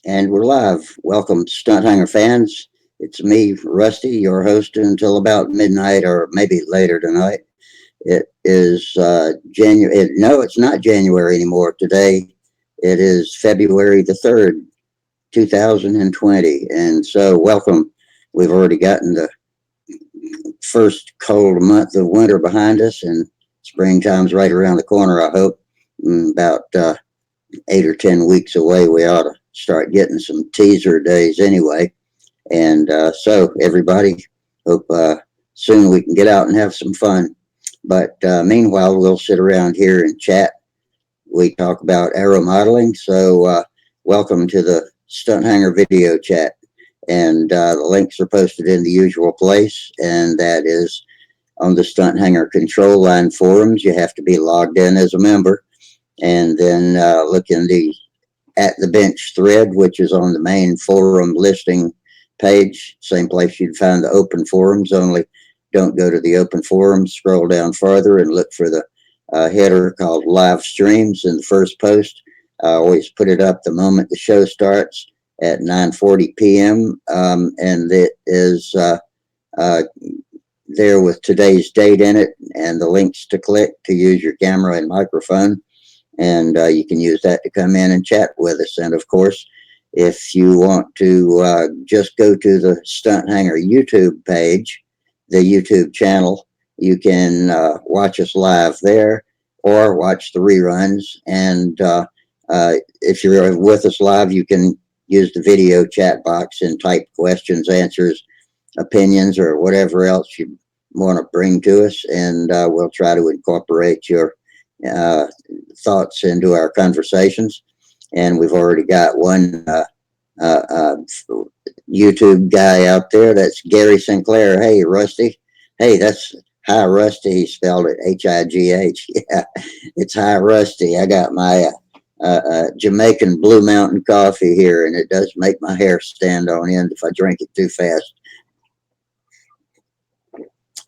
And we're live. Welcome, Stunthangar fans. It's me, Rusty, your host until about midnight or maybe later tonight. It is January. No, it's not January anymore. Today, it is February the 3rd, 2020. And so, welcome. We've already gotten the first cold month of winter behind us, and springtime's right around the corner, I hope. About 8 or 10 weeks away, we ought to start getting some teaser days anyway. And so, everybody, hope soon we can get out and have some fun. But meanwhile, we'll sit around here and chat. We talk about aeromodeling. So, welcome to the Stunthangar video chat. And the links are posted in the usual place, and that is on the Stunthangar control line forums. You have to be logged in as a member, and then look in the at the bench thread, which is on the main forum listing page. Same place you'd find the open forums, only don't go to the open forums. Scroll down farther and look for the header called live streams in the first post. I always put it up the moment the show starts at 9:40 p.m. And it is there with today's date in it and the links to click to use your camera and microphone. And you can use that to come in and chat with us. And of course, if you want to just go to the Stunthangar YouTube page, the YouTube channel, you can watch us live there or watch the reruns. And if you're with us live, you can use the video chat box and type questions, answers, opinions, or whatever else you want to bring to us. And we'll try to incorporate your thoughts into our conversations. And we've already got one YouTube guy out there. That's Gary Sinclair. Hey, Rusty. Hey, that's Hi Rusty. He spelled it High. Yeah, it's Hi Rusty. I got my Jamaican Blue Mountain coffee here, and it does make my hair stand on end if I drink it too fast.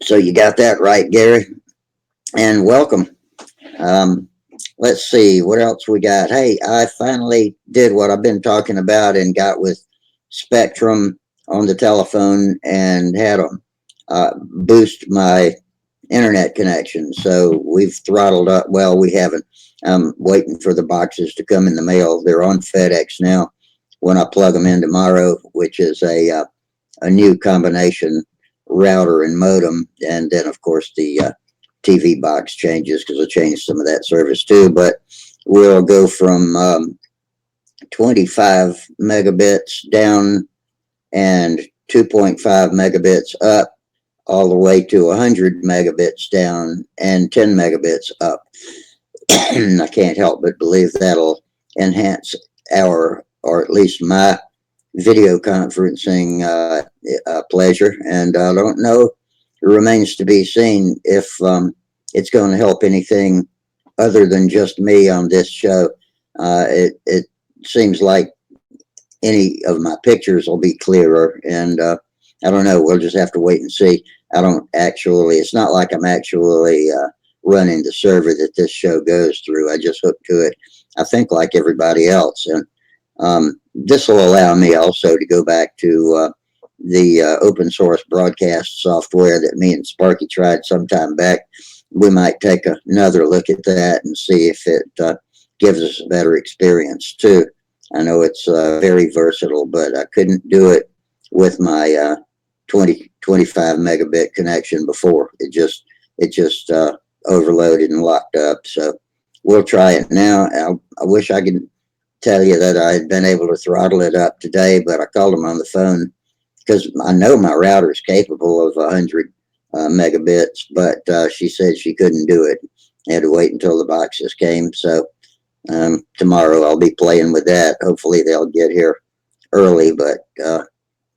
So you got that right, Gary. And welcome. Let's see what else we got. Hey, I finally did what I've been talking about and got with Spectrum on the telephone and had them boost my internet connection. So we've throttled up. Well, we haven't. I'm waiting for the boxes to come in the mail. They're on FedEx now. When I plug them in tomorrow, which is a new combination router and modem, and then of course the TV box changes because I changed some of that service too. But we'll go from 25 megabits down and 2.5 megabits up, all the way to 100 megabits down and 10 megabits up. I can't help but believe that'll enhance our, or at least my, video conferencing pleasure. And I don't know, it remains to be seen if it's going to help anything other than just me on this show. It seems like any of my pictures will be clearer, and I don't know. We'll just have to wait and see. I don't actually. It's not like I'm actually running the server that this show goes through. I just hook to it. I think like everybody else, and this will allow me also to go back to the open source broadcast software that me and Sparky tried some time back. We might take another look at that and see if it gives us a better experience too. I know it's very versatile, but I couldn't do it with my 25 megabit connection before. It just overloaded and locked up. So we'll try it now. I wish I could tell you that I had been able to throttle it up today, but I called them on the phone because I know my router is capable of 100 megabits, but she said she couldn't do it. I had to wait until the boxes came. So tomorrow I'll be playing with that. Hopefully they'll get here early, but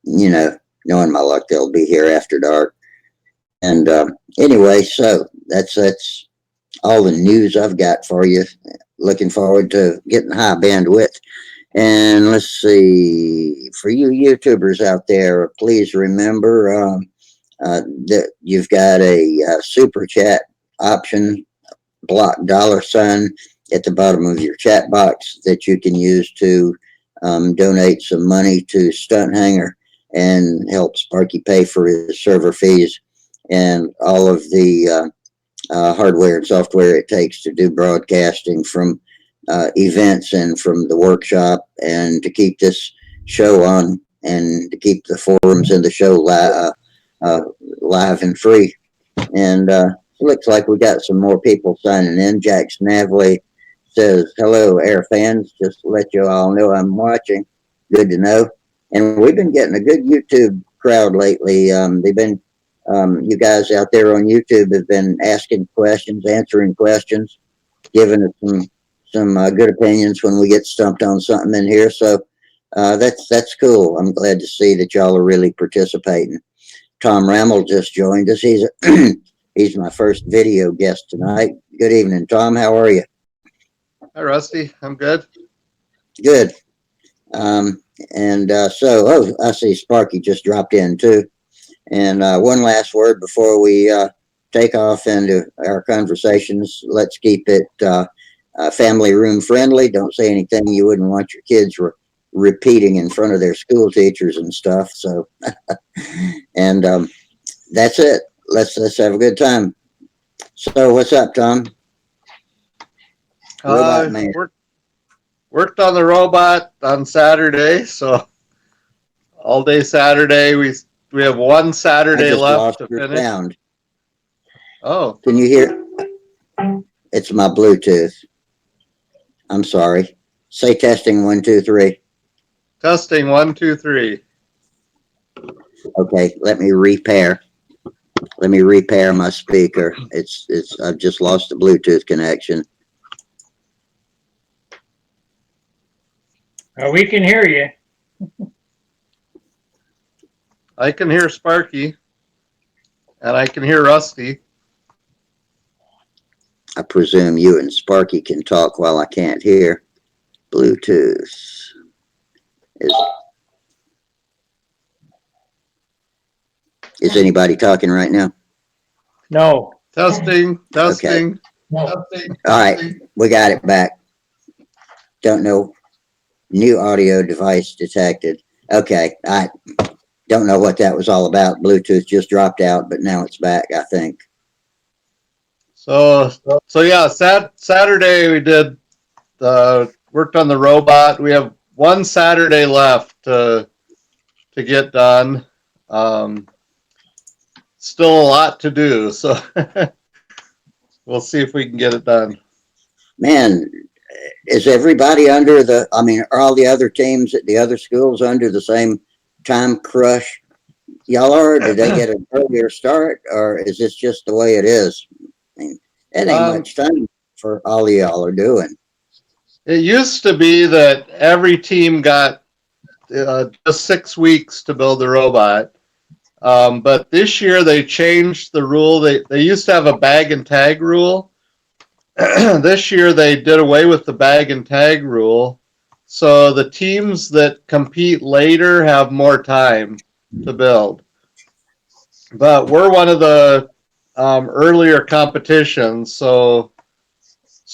you know, knowing my luck, they'll be here after dark. And anyway, so that's all the news I've got for you. Looking forward to getting high bandwidth. And let's see, for you YouTubers out there, please remember that you've got a super chat option, block $sign at the bottom of your chat box that you can use to donate some money to Stunthangar and help Sparky pay for his server fees and all of the hardware and software it takes to do broadcasting from events and from the workshop, and to keep this show on and to keep the forums and the show live and free. And looks like we got some more people signing in. Jack Snavely says, "Hello, Air fans. Just to let you all know I'm watching. Good to know." And we've been getting a good YouTube crowd lately. They've been, you guys out there on YouTube have been asking questions, answering questions, giving us some good opinions when we get stumped on something in here. So that's cool. I'm glad to see that y'all are really participating. Tom Rammel just joined us. He's he's my first video guest tonight. Good evening, Tom. How are you? Hi, Rusty. I'm good. Good. I see Sparky just dropped in too. And one last word before we take off into our conversations. Let's keep it family room friendly. Don't say anything you wouldn't want your kids repeating in front of their school teachers and stuff. So, and that's it. Let's have a good time. So, what's up, Tom? Robot man. Worked on the robot on Saturday, so all day Saturday. We have one Saturday left to finish. Sound. Oh, can you hear? It's my Bluetooth. I'm sorry. Say testing 1 2 3. Testing 1 2 3. Okay, let me repair my speaker. It's I've just lost the Bluetooth connection. We can hear you. I can hear Sparky, and I can hear Rusty. I presume you and Sparky can talk while I can't hear. Bluetooth is anybody talking right now? No. Testing. Okay. No. All right, we got it back. Don't know. New audio device detected. Okay, I don't know what that was all about. Bluetooth just dropped out, but now it's back, I think. So yeah, Saturday we did worked on the robot. We have one Saturday left to get done. Still a lot to do, so we'll see if we can get it done. Man, is everybody under the, I mean, are all the other teams at the other schools under the same time crush y'all are? Did they get an earlier start, or is this just the way it is? I mean, it ain't much time for all of y'all are doing. It used to be that every team got just 6 weeks to build the robot. But this year they changed the rule. They used to have a bag and tag rule. This year they did away with the bag and tag rule. So the teams that compete later have more time to build. But we're one of the earlier competitions, so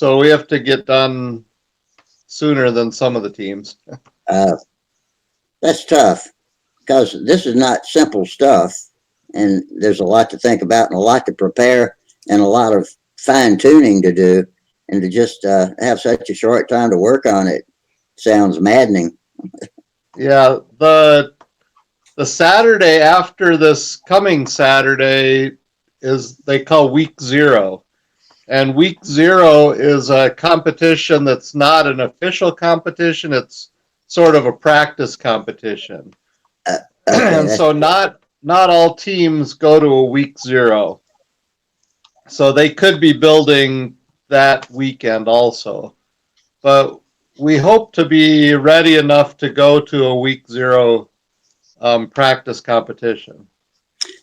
we have to get done sooner than some of the teams. That's tough, because this is not simple stuff, and there's a lot to think about and a lot to prepare and a lot of fine tuning to do, and to just have such a short time to work on it sounds maddening. Yeah, the Saturday after this coming Saturday is they call week 0. And week 0 is a competition that's not an official competition. It's sort of a practice competition. And so not all teams go to a week 0. So they could be building that weekend also. But we hope to be ready enough to go to a week 0 practice competition.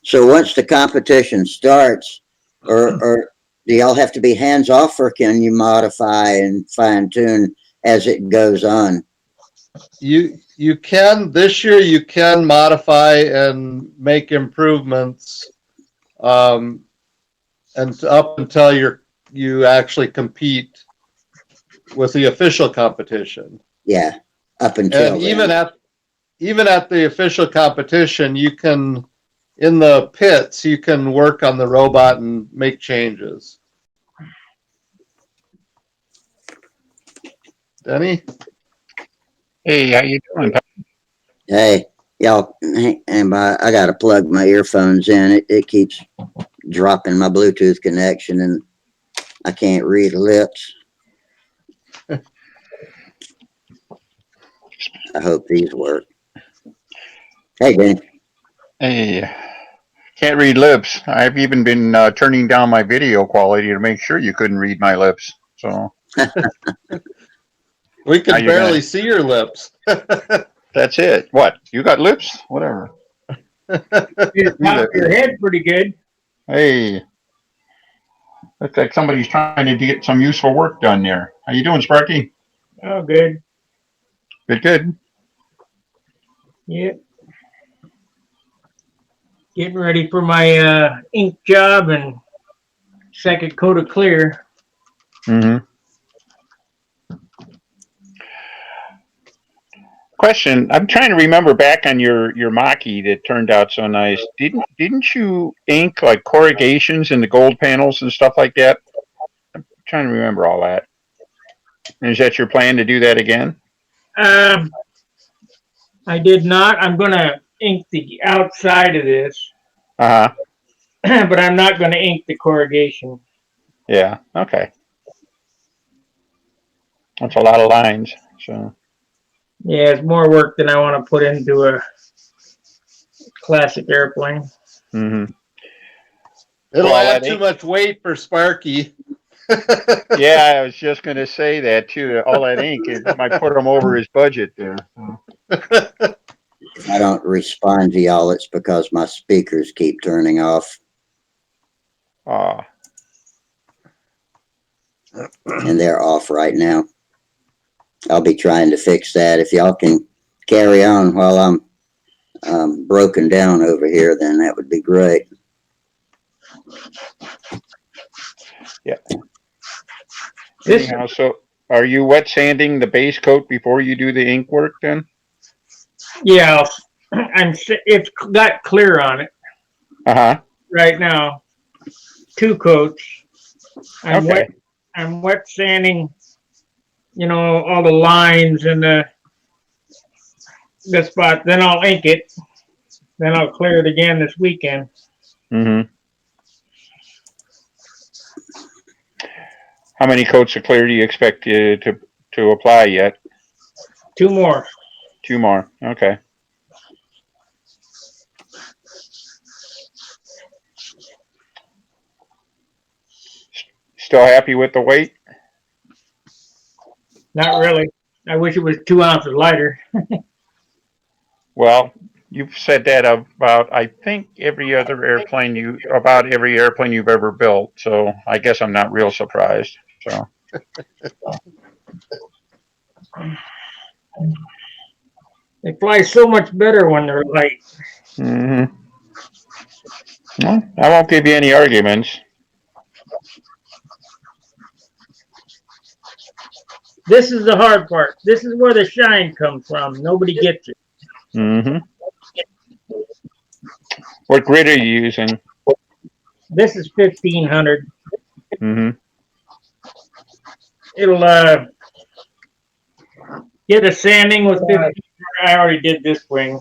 So once the competition starts, or do y'all have to be hands off, or can you modify and fine tune as it goes on? You can, this year you can modify and make improvements, and up until you actually compete with the official competition. Yeah. up until And then. even at the official competition, you can, in the pits, you can work on the robot and make changes. Denny? Hey, how you doing? Hey, y'all, and I got to plug my earphones in. It keeps dropping my Bluetooth connection, and I can't read lips. I hope these work. Hey, Dan. Hey, can't read lips. I've even been turning down my video quality to make sure you couldn't read my lips. So We Now can you're barely gonna- see your lips. that's it. What? You got lips? Whatever. You top your head pretty good. Hey, looks like somebody's trying to get some useful work done there. How you doing, Sparky? Oh, good. Good, good. Yep. Getting ready for my ink job and second coat of clear. Mm-hmm. Question: I'm trying to remember back on your Mach-E that turned out so nice. Didn't you ink like corrugations in the gold panels and stuff like that? I'm trying to remember all that. Is that your plan to do that again? I did not. I'm gonna ink the outside of this, Uh huh. but I'm not gonna ink the corrugation. Yeah. Okay. That's a lot of lines. So. Yeah, it's more work than I want to put into a classic airplane. Mm-hmm. It'll Well, add too much weight for Sparky. Yeah, I was just going to say that too. All that ink, it might put him over his budget there. If I don't respond to y'all, it's because my speakers keep turning off, Oh, and they're off right now. I'll be trying to fix that. If y'all can carry on while I'm broken down over here, then that would be great. This, anyhow, so are you wet sanding the base coat before you do the ink work then? yeah, it's got clear on it Uh huh. right now. 2 coats. Okay. I'm wet sanding, all the lines and the spot. Then I'll ink it. Then I'll clear it again this weekend. Mm-hmm. How many coats of clear do you expect to apply yet? 2 more. 2 more. Okay. Still happy with the weight? Not really. I wish it was 2 ounces lighter. Well, you've said that about I think about every airplane you've ever built. So I guess I'm not real surprised. So They fly so much better when they're light. mm-hmm. Well, I won't give you any arguments. This is the hard part. This is where the shine comes from. Nobody gets it. Mm-hmm. What grid are you using? This is 1500. Mm-hmm. It'll get a sanding with 1500. I already did this wing.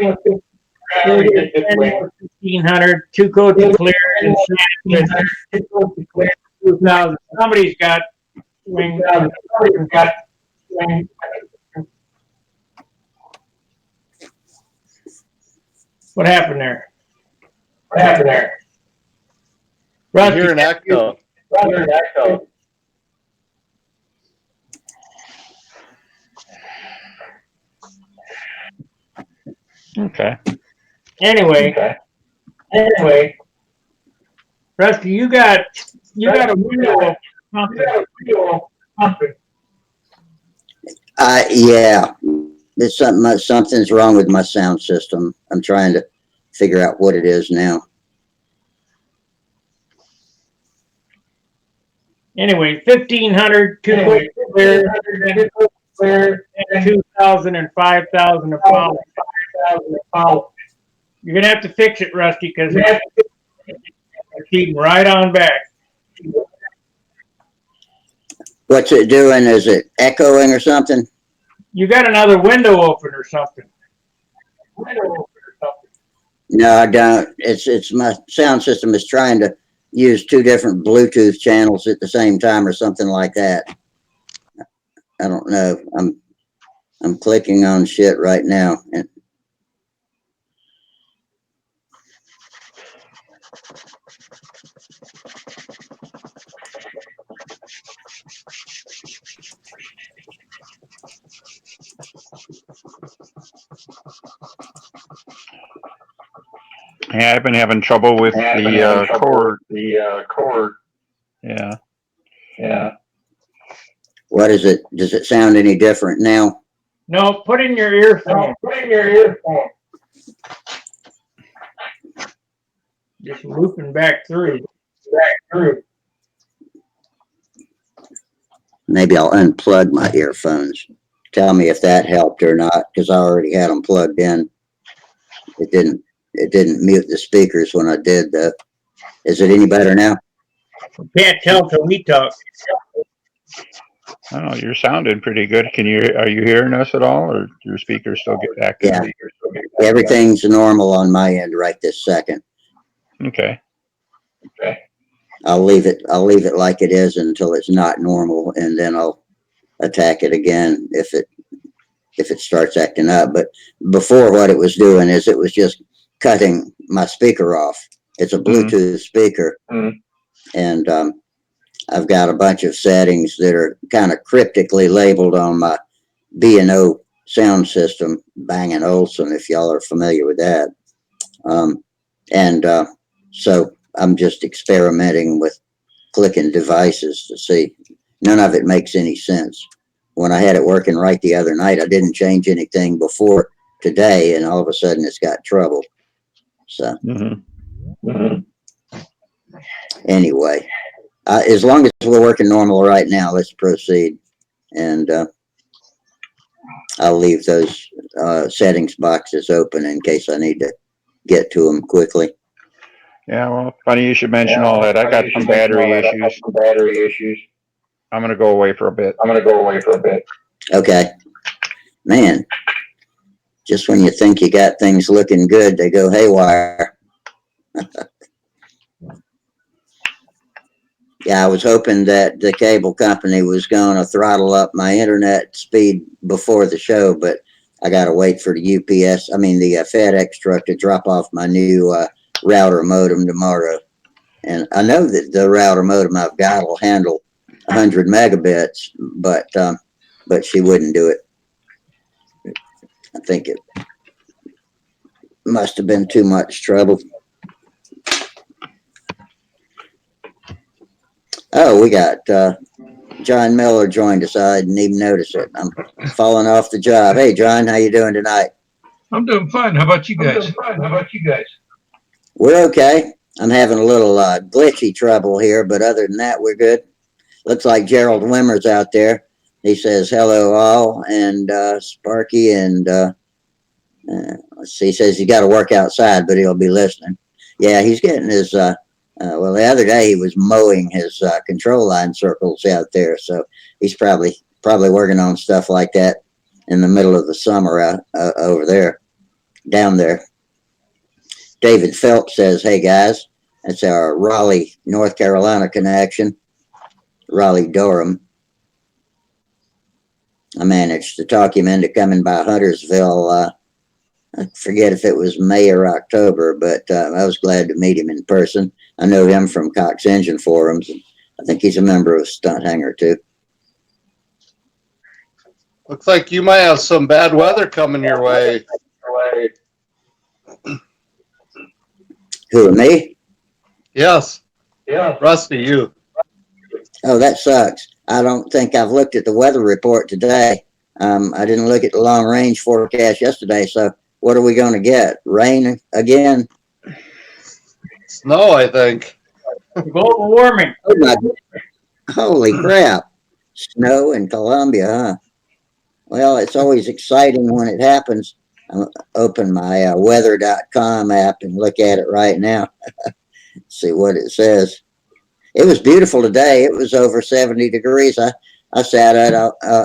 1500, 2 coats of clear and sand. 2000. Somebody's got wing. What happened there? I Rusty, hear an echo. Okay. Anyway, Rusty, you got a window pumping. Yeah, there's something's wrong with my sound system. I'm trying to figure out what it is now. Anyway, 1500, 2 coats clear, 2,000 and 5,000 a pop. You're gonna have to fix it, Rusty, because it's keeping right on back. What's it doing? Is it echoing or something? You got another window open or something. No, I don't. It's my sound system is trying to use two different Bluetooth channels at the same time or something like that. I don't know. I'm clicking on shit right now. And Yeah, I've been having trouble with the cord. Yeah. what is it? Does it sound any different now? No, put in your earphone. Just looping back through. Maybe I'll unplug my earphones. Tell me if that helped or not, because I already had them plugged in. It didn't mute the speakers when I did though. Is it any better now? Can't tell till we talk. I don't know. You're sounding pretty good. Are you hearing us at all, or your speakers still get active? Yeah. Everything's normal on my end right this second. Okay. I'll leave it like it is until it's not normal, and then I'll attack it again if it starts acting up. But before, what it was doing is it was just cutting my speaker off. It's a Bluetooth speaker, and I've got a bunch of settings that are kind of cryptically labeled on my B&O sound system, Bang & Olufsen, if y'all are familiar with that. So I'm just experimenting with clicking devices to see. None of it makes any sense. When I had it working right the other night, I didn't change anything before today, and all of a sudden it's got trouble. So anyway, as long as we're working normal right now, let's proceed. And I'll leave those settings boxes open in case I need to get to them quickly. Yeah, well, funny you should mention all that. I got some battery issues. I'm going to go away for a bit. Okay. Man, just when you think you got things looking good, they go haywire. Yeah, I was hoping that the cable company was going to throttle up my internet speed before the show, but I got to wait for the FedEx truck to drop off my new router modem tomorrow. And I know that the router modem I've got will handle 100 megabits, but she wouldn't do it. I think it must have been too much trouble. Oh, we got John Miller joined us. I didn't even notice it. I'm falling off the job. Hey, John, how you doing tonight? I'm doing fine. How about you guys? We're okay. I'm having a little glitchy trouble here, but other than that, we're good. Looks like Gerald Wimmer's out there. He says hello all, and Sparky, and let's see, he says he's got to work outside, but he'll be listening. Yeah, he's getting his, well, the other day he was mowing his control line circles out there, so he's probably working on stuff like that in the middle of the summer out over there, down there. David Phelps says, hey guys, that's our Raleigh, North Carolina connection, Raleigh-Durham. I managed to talk him into coming by Huntersville. I forget if it was May or October, but I was glad to meet him in person. I know him from Cox Engine Forums. And I think he's a member of Stunthangar too. Looks like you might have some bad weather coming your way. Who, me? Yes. Yeah. Rusty, you. Oh, that sucks. I don't think I've looked at the weather report today. I didn't look at the long range forecast yesterday. So what are we going to get? Rain again? Snow, I think. Global warming. Oh my, holy crap. Snow in Columbia, huh? Well, it's always exciting when it happens. I open my weather.com app and look at it right now. See what it says. It was beautiful today. It was over 70 degrees. I sat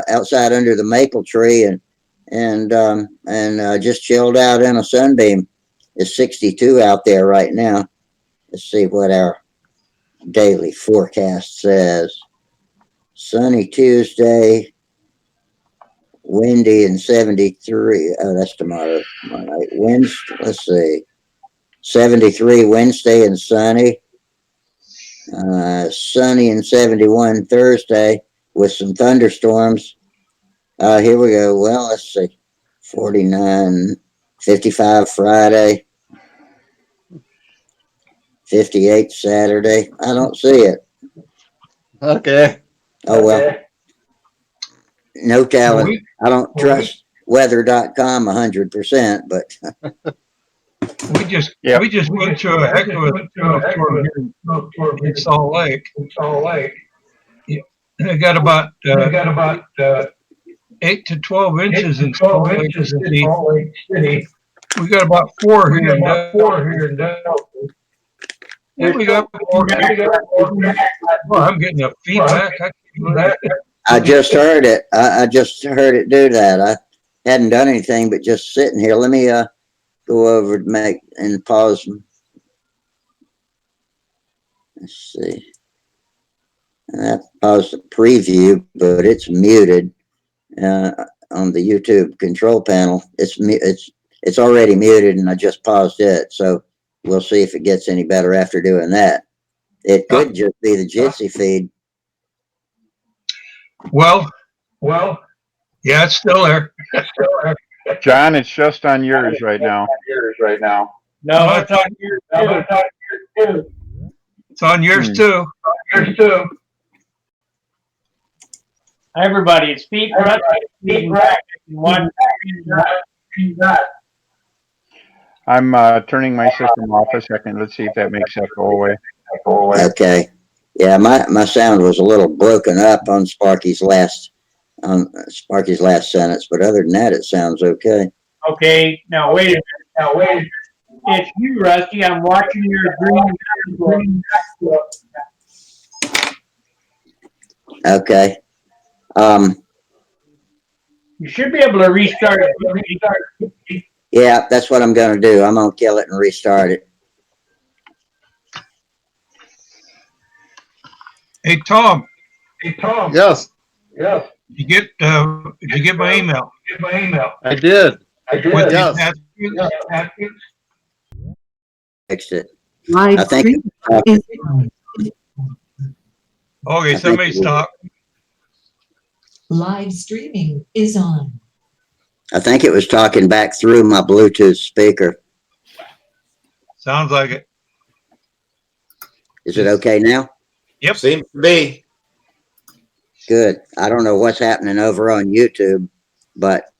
outside under the maple tree and just chilled out in a sunbeam. It's 62 out there right now. Let's see what our daily forecast says. Sunny Tuesday, windy and 73. Oh, that's tomorrow. All right. Wednesday, let's see. 73 Wednesday and sunny. Sunny and 71 Thursday with some thunderstorms. Here we go. Well, let's see. 49, 55 Friday, 58 Saturday. I don't see it. Okay. Oh, well. No telling. I don't trust weather.com 100%, but We just went through a heck of a snowstorm here in Salt Lake. Yeah, I got about 8 to 12 inches in Salt Lake City. We got about 4 here in Delta. Yeah, we got more. Well, I'm getting a feedback. I just heard it. I just heard it do that. I hadn't done anything but just sitting here. Let me go over and pause. Let's see. I paused the preview, but it's muted on the YouTube control panel. It's already muted, and I just paused it. So we'll see if it gets any better after doing that. It could just be the Jitsi feed. Well, yeah, it's still there. John, it's just on yours right now. No, it's on yours too. It's on yours too. Everybody, speak back. One. I'm turning my system off a second. Let's see if that makes that go away. Okay. Yeah, my sound was a little broken up on Sparky's last sentence, but other than that, it sounds okay. Okay, now wait a minute. It's you, Rusty. I'm watching your green. Okay. You should be able to restart it. Yeah, that's what I'm going to do. I'm going to kill it and restart it. Hey, Tom. Yes, Did you get my email? I did. With these Yes. napkins? Fixed it. Live I think. stream is on. Okay, somebody stop. Live streaming is on. I think it was talking back through my Bluetooth speaker. Sounds like it. Is it okay now? Yep. Seems to be. Good. I don't know what's happening over on YouTube, but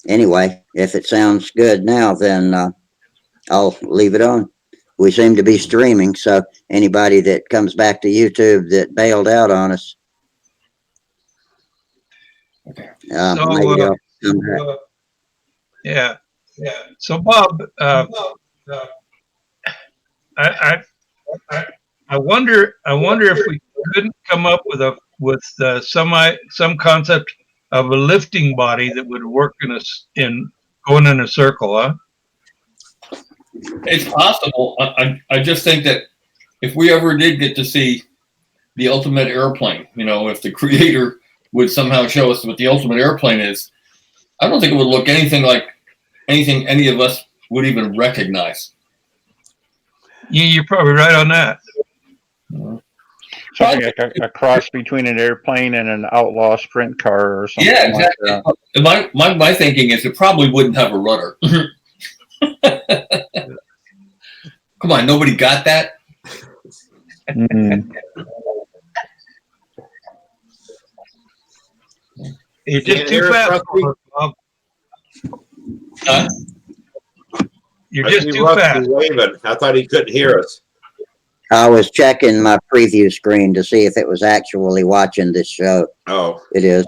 anyway, if it sounds good now, then I'll leave it on. We seem to be streaming, so anybody that comes back to YouTube that bailed out on us, maybe they'll come back. Yeah. So, Bob, I wonder if we couldn't come up with some concept of a lifting body that would work in going in a circle, huh? It's possible. I just think that if we ever did get to see the ultimate airplane, if the creator would somehow show us what the ultimate airplane is, I don't think it would look anything like anything any of us would even recognize. Yeah, you're probably right on that. Something like a cross between an airplane and an outlaw sprint car or something. Yeah, exactly. Like that. My thinking is it probably wouldn't have a rudder. Come on, nobody got that? Mm. You're just too fast, Bob. Huh? You're just too fast. Waving. I thought he couldn't hear us. I was checking my preview screen to see if it was actually watching this show. Oh, It is.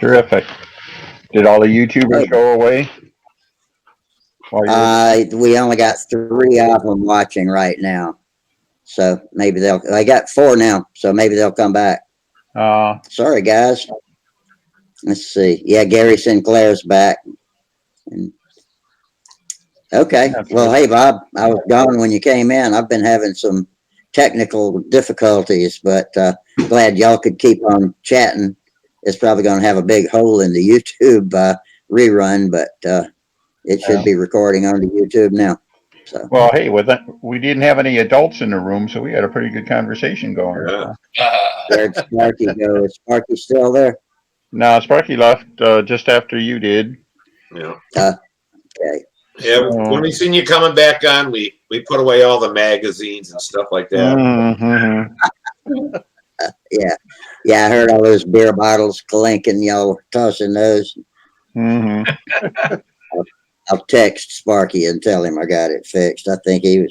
Terrific. Did all the YouTubers go away? While We only got 3 of them watching right now. So maybe I got 4 now, so maybe they'll come back. Sorry, guys. Let's see. Yeah, Gary Sinclair's back. Okay. Well, hey, Bob, I was gone when you came in. I've been having some technical difficulties, but glad y'all could keep on chatting. It's probably going to have a big hole in the YouTube rerun, but it should be recording on the YouTube now. So. Well, hey, with that, we didn't have any adults in the room, so we had a pretty good conversation going. Yeah. Where'd Sparky go? Is Sparky still there? No, Sparky left just after you did. Yeah. Okay. Yeah. When we seen you coming back on, we put away all the magazines and stuff like that. Mm-hmm. Yeah, I heard all those beer bottles clinking. Y'all were tossing those. Mm-hmm. I'll text Sparky and tell him I got it fixed. I think you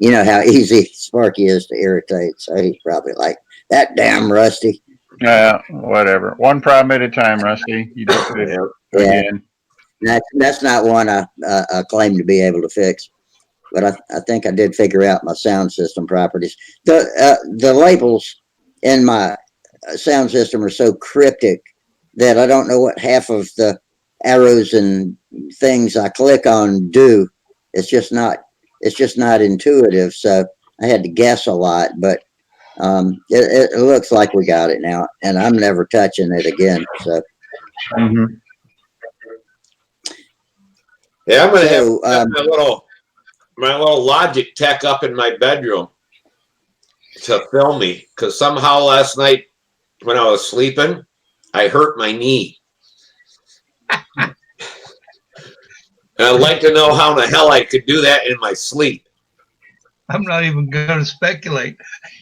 know how easy Sparky is to irritate, so he's probably like, that damn Rusty. Yeah, whatever. One problem at a time, Rusty. You did good. Yeah. Again. That's not one I claim to be able to fix, but I think I did figure out my sound system properties. The labels in my sound system are so cryptic that I don't know what half of the arrows and things I click on do. It's just not intuitive. So I had to guess a lot, but it looks like we got it now, and I'm never touching it again. So. Mm-hmm. Yeah, I'm gonna have my little Logic tech up in my bedroom to film me, because somehow last night when I was sleeping, I hurt my knee. And I'd like to know how in the hell I could do that in my sleep. I'm not even going to speculate.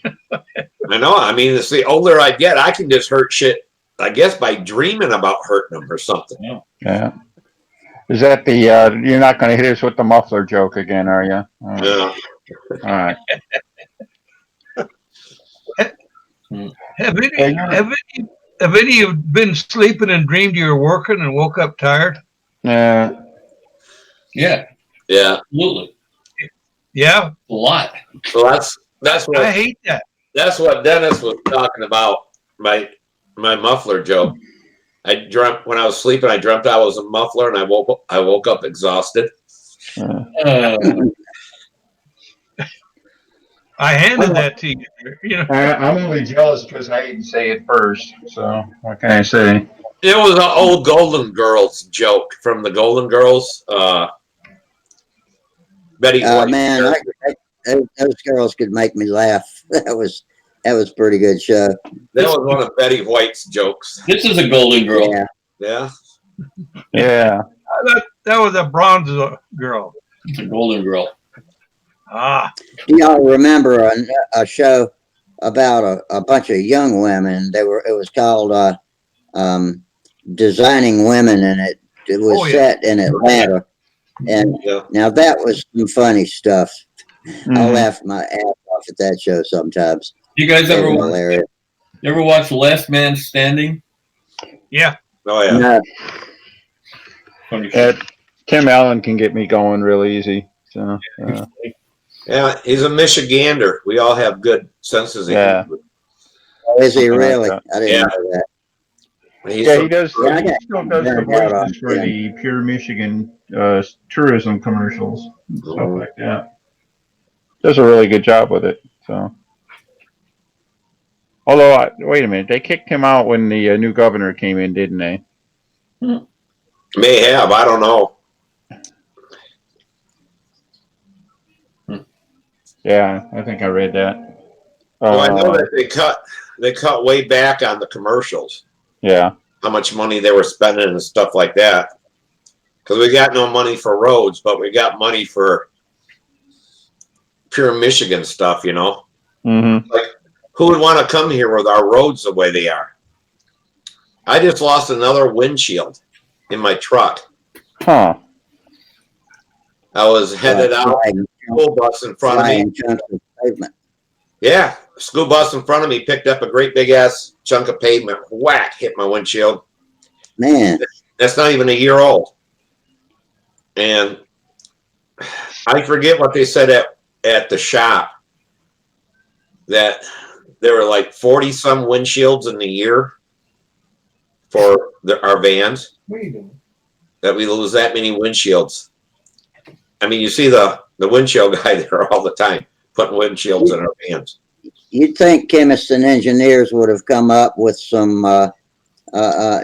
I know. I mean, it's the older I get, I can just hurt shit, I guess, by dreaming about hurting them or something. Yeah. Is that the, you're not going to hit us with the muffler joke again, are you? Yeah. All right. Have any of you been sleeping and dreamed you were working and woke up tired? Yeah. Yeah, Yeah. absolutely. Yeah. A lot. So that's what I hate that. That's what Dennis was talking about. My muffler joke. I dreamt when I was sleeping. I dreamt I was a muffler, and I woke up exhausted. I handed that to you. You know. I'm only jealous because I didn't say it first. So what can I say? It was an old Golden Girls joke from the Golden Girls. Betty White. Man, those girls could make me laugh. That was pretty good show. That was one of Betty White's jokes. This is a Golden Girl. Yeah. Yeah. Yeah. That was a bronze girl. It's a Golden Girl. Ah. Do y'all remember a show about a bunch of young women? It was called Designing Women, and it was set in Atlanta. And now that was some funny stuff. Mm-hmm. I'll laugh my ass off at that show sometimes. You guys ever watch Last Man Standing? Yeah. Oh yeah. No. Funny show. Tim Allen can get me going real easy. So yeah, he's a Michigander. We all have good senses of yeah. humor. Oh, is he really? I didn't know that. He does. He still does the voices for the Pure Michigan tourism commercials and stuff like that. Does a really good job with it. So, although, wait a minute, they kicked him out when the new governor came in, didn't they? May have. I don't know. Yeah, I think I read that. Well, I know that they cut way back on the commercials. Yeah. How much money they were spending and stuff like that. Because we got no money for roads, but we got money for Pure Michigan stuff, you know? Mm-hmm. Like, who would want to come here with our roads the way they are? I just lost another windshield in my truck. Huh. I was headed out, school bus in front of me. Pavement. Yeah, school bus in front of me picked up a great big ass chunk of pavement. Whack! Hit my windshield. Man, That's not even a year old. And I forget what they said at the shop, that there were like 40 some windshields in the year for our vans. That we lose that many windshields. I mean, you see the windshield guy there all the time putting windshields in our vans. you'd think chemists and engineers would have come up with some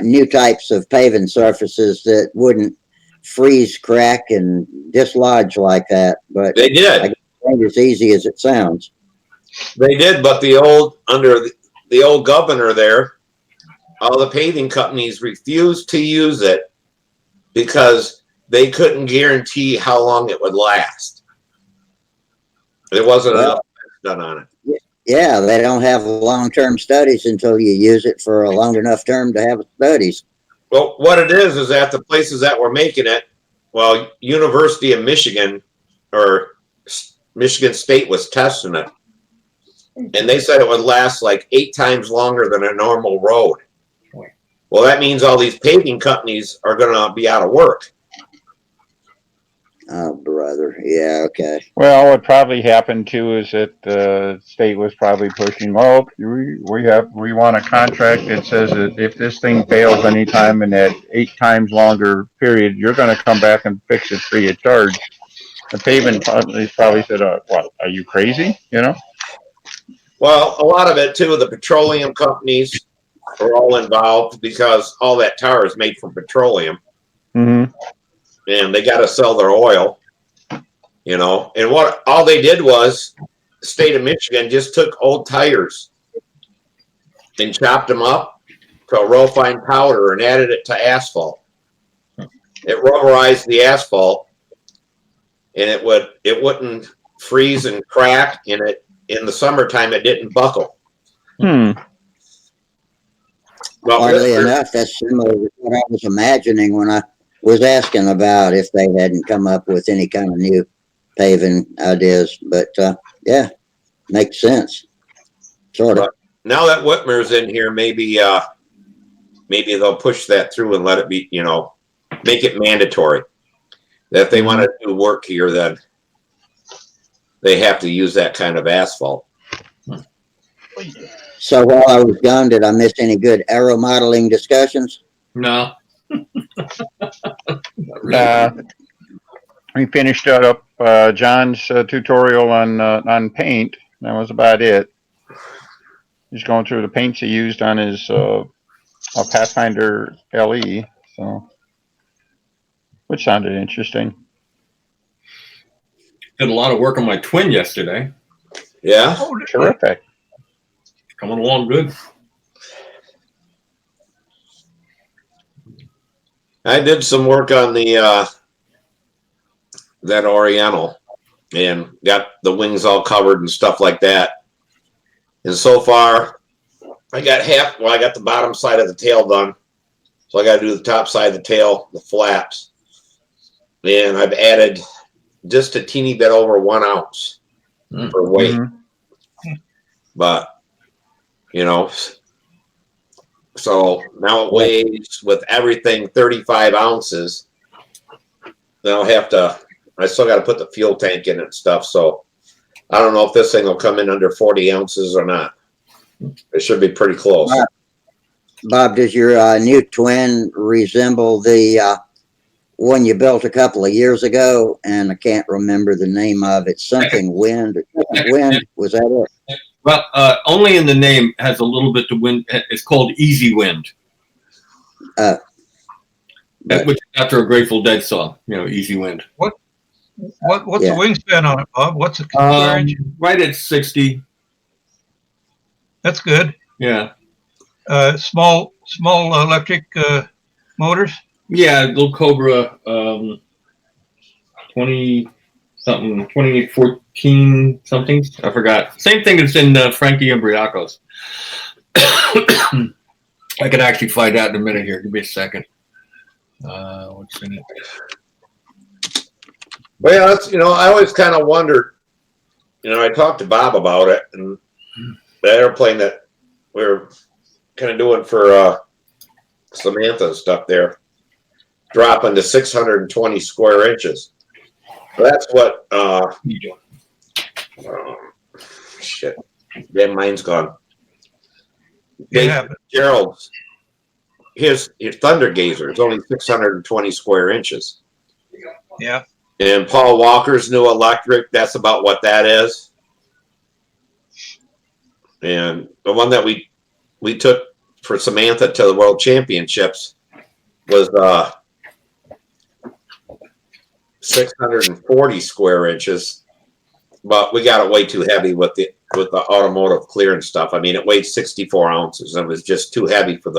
new types of paving surfaces that wouldn't freeze, crack, and dislodge like that. But They did. I guess it ain't as easy as it sounds. They did, but under the old governor there, all the paving companies refused to use it because they couldn't guarantee how long it would last. There wasn't enough done on it. Yeah, they don't have long-term studies until you use it for a long enough term to have studies. Well, what it is that the places that were making it, well, University of Michigan or Michigan State was testing it. And they said it would last like 8 times longer than a normal road. Well, that means all these paving companies are going to be out of work. Oh, brother. Yeah, okay. Well, what probably happened too is that the state was probably pushing, oh, we want a contract that says that if this thing fails anytime in that 8 times longer period, you're going to come back and fix it free of charge. The pavement companies probably said, what, are you crazy? You know? Well, a lot of it too, the petroleum companies are all involved because all that tar is made from petroleum. Mm-hmm. And they got to sell their oil, you know. And what all they did was the state of Michigan just took old tires and chopped them up to a real fine powder and added it to asphalt. It rubberized the asphalt, and it wouldn't freeze and crack. And it in the summertime it didn't buckle. Hmm. Well, Oddly enough, that's similar to what I was imagining when I was asking about if they hadn't come up with any kind of new paving ideas. But yeah, makes sense. Sort of. But now that Whitmer's in here, maybe they'll push that through and let it be, you know, make it mandatory. That if they want to do work here, then they have to use that kind of asphalt. So while I was gone, did I miss any good aeromodeling discussions? No. We finished up John's tutorial on paint. That was about it. He's going through the paints he used on his Pathfinder LE, so which sounded interesting. Did a lot of work on my twin yesterday. Yeah. Oh, Terrific. Coming along good. I did some work on the that Oriental and got the wings all covered and stuff like that. And so far, I got I got the bottom side of the tail done. So I got to do the top side of the tail, the flaps. And I've added just a teeny bit over 1 ounce for weight. Mm-hmm. But, you know, so now it weighs with everything 35 ounces. Then I still got to put the fuel tank in and stuff. So I don't know if this thing will come in under 40 ounces or not. It should be pretty close. Bob, does your new twin resemble the one you built a couple of years ago? And I can't remember the name of it. Something Wind or something Wind? Was that it? Well, only in the name has a little bit to wind. It's called Easy Wind. But- Which is after a Grateful Dead song, you know, Easy Wind. what's Yeah. the wingspan on it, Bob? What's the square inch? Right at 60. That's good. Yeah. Small electric motors. Yeah, little Cobra 2014 something. I forgot. Same thing that's in Frankie Imbriaco's. I could actually find out in a minute here. Give me a second. What's in it? Well, yeah, that's, you know, I always kind of wondered, you know, I talked to Bob about it, and airplane that we're kind of doing for Samantha and stuff there, dropping to 620 square inches. So that's what, shit, damn, mine's gone. Yeah. Gerald's, his Thunder Gazer is only 620 square inches. Yeah. And Paul Walker's new electric, that's about what that is. And the one that we took for Samantha to the World Championships was 640 square inches, but we got it way too heavy with the automotive clearance stuff. I mean, it weighed 64 ounces and it was just too heavy for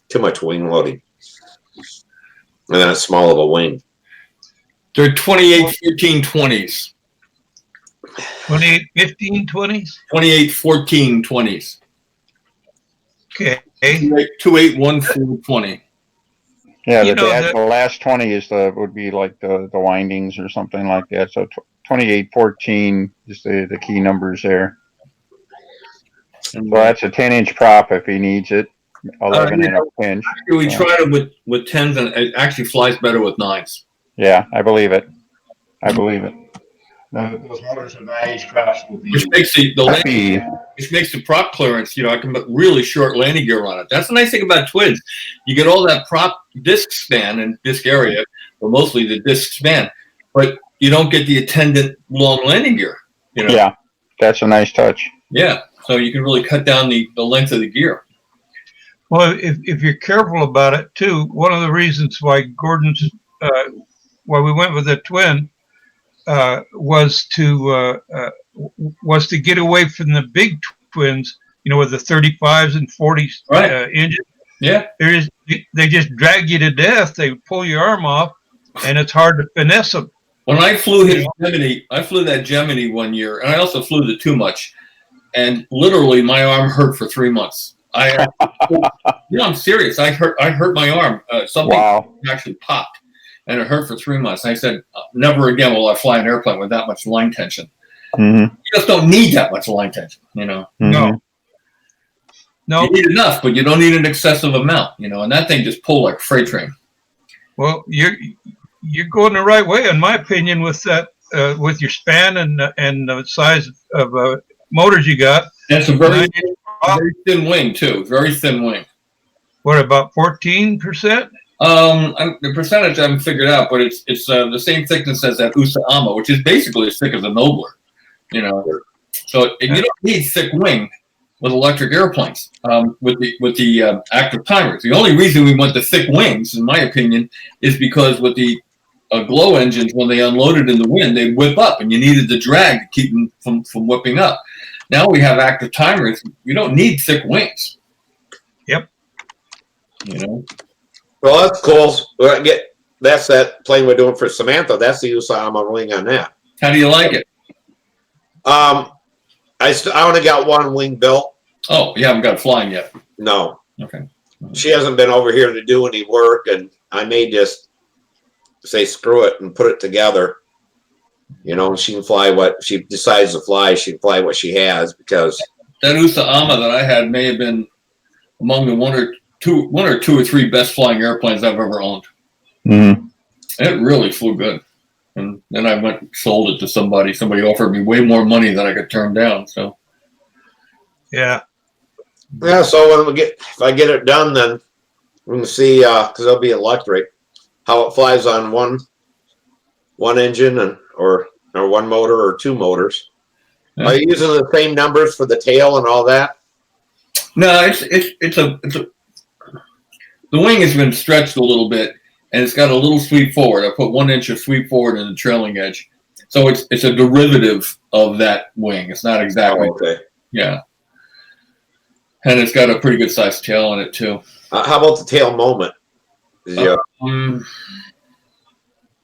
too much wing loading. And then it's small of a wing. They're 28 14 20s. 28, 15, 20s? 28 14 20s. Okay. 281420. Yeah, You the, know, the last 20 is would be like the windings or something like that. So 2814 is the key numbers there. So that's a 10-inch prop if he needs it. 11 and a pinch. We tried it with 10s and it actually flies better with 9s. Yeah, I believe it. I believe it. Those motors are nice, fast with Which makes which makes the prop clearance, I can put really short landing gear on it. That's the nice thing about twins. You get all that prop disc span and disc area, but mostly the disc span, but you don't get the attendant long landing gear. Yeah, that's a nice touch. Yeah, so you can really cut down the length of the gear. Well, if you're careful about it too, one of the reasons why why we went with the twin was to get away from the big twins, with the 35s and 40s engines. Yeah, they just drag you to death. They pull your arm off, and it's hard to finesse them. When I flew that Gemini one year, and I also flew the Too Much, and literally my arm hurt for 3 months. I'm serious. I hurt my arm. Something actually popped, and it hurt for 3 months. And I said, never again will I fly an airplane with that much line tension. Mm-hmm. You just don't need that much line tension, Mm-hmm. No. You need enough, but you don't need an excessive amount, and that thing just pulled like a freight train. Well, you're going the right way, in my opinion, with that, with your span and the size of motors you got. That's a very thin wing too. Very thin wing. What, about 14%? The percentage I haven't figured out, but it's the same thickness as that Usama, which is basically as thick as a Nobler. So you don't need thick wing with electric airplanes. With the active timers, the only reason we went to thick wings, in my opinion, is because with the glow engines, when they unloaded in the wind, they whip up, and you needed the drag to keep them from whipping up. Now we have active timers. You don't need thick wings. Yep. Well, that's cool. That's that plane we're doing for Samantha. That's the Usama wing on that. How do you like it? I only got one wing built. Oh, you haven't got flying yet. No. Okay. She hasn't been over here to do any work, and I may just say screw it and put it together. She can fly what she decides to fly. She can fly what she has, because that Usama that I had may have been among the one or two or three best flying airplanes I've ever owned. Mm-hmm. It really flew good. And then I went and sold it to somebody. Somebody offered me way more money than I could turn down. So yeah. So if I get it done, then we can see, because it'll be electric, how it flies on one engine or one motor or two motors. Yeah. Are you using the same numbers for the tail and all that? No, the wing has been stretched a little bit, and it's got a little sweep forward. I put 1 inch of sweep forward in the trailing edge, so it's a derivative of that wing. It's not exactly. Oh, okay. Yeah, and it's got a pretty good sized tail on it too. How about the tail moment?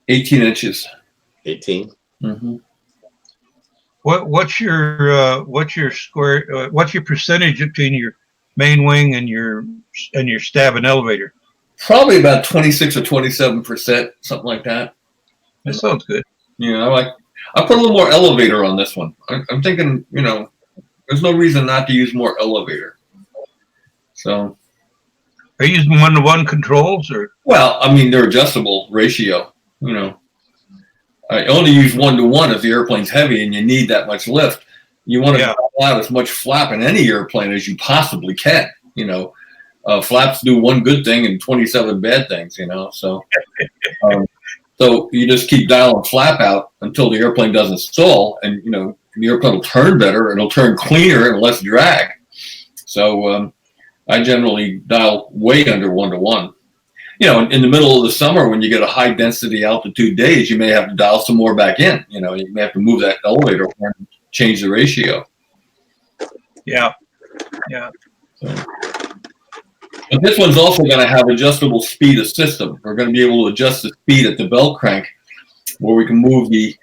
18 inches. 18. Mm-hmm. What's your square? What's your percentage between your main wing and your stab and elevator? Probably about 26 or 27%, something like that. That sounds good. I put a little more elevator on this one. I'm thinking, There's no reason not to use more elevator. So, Are you using one-to-one controls or? well, I mean, they're adjustable ratio, you know. I only use 1-to-1 if the airplane's heavy and you need that much lift. You want to allow as much flap in any airplane as you possibly can, you know. Flaps do one good thing and 27 bad things, you know. So, so you just keep dialing flap out until the airplane doesn't stall, and you know the airplane will turn better and it'll turn cleaner and less drag. So I generally dial way under 1-to-1. You know, in the middle of the summer when you get a high density altitude days, you may have to dial some more back in. You know, you may have to move that elevator and change the ratio. Yeah. So. But this one's also going to have adjustable speed of system. We're going to be able to adjust the speed at the bell crank, where we can move the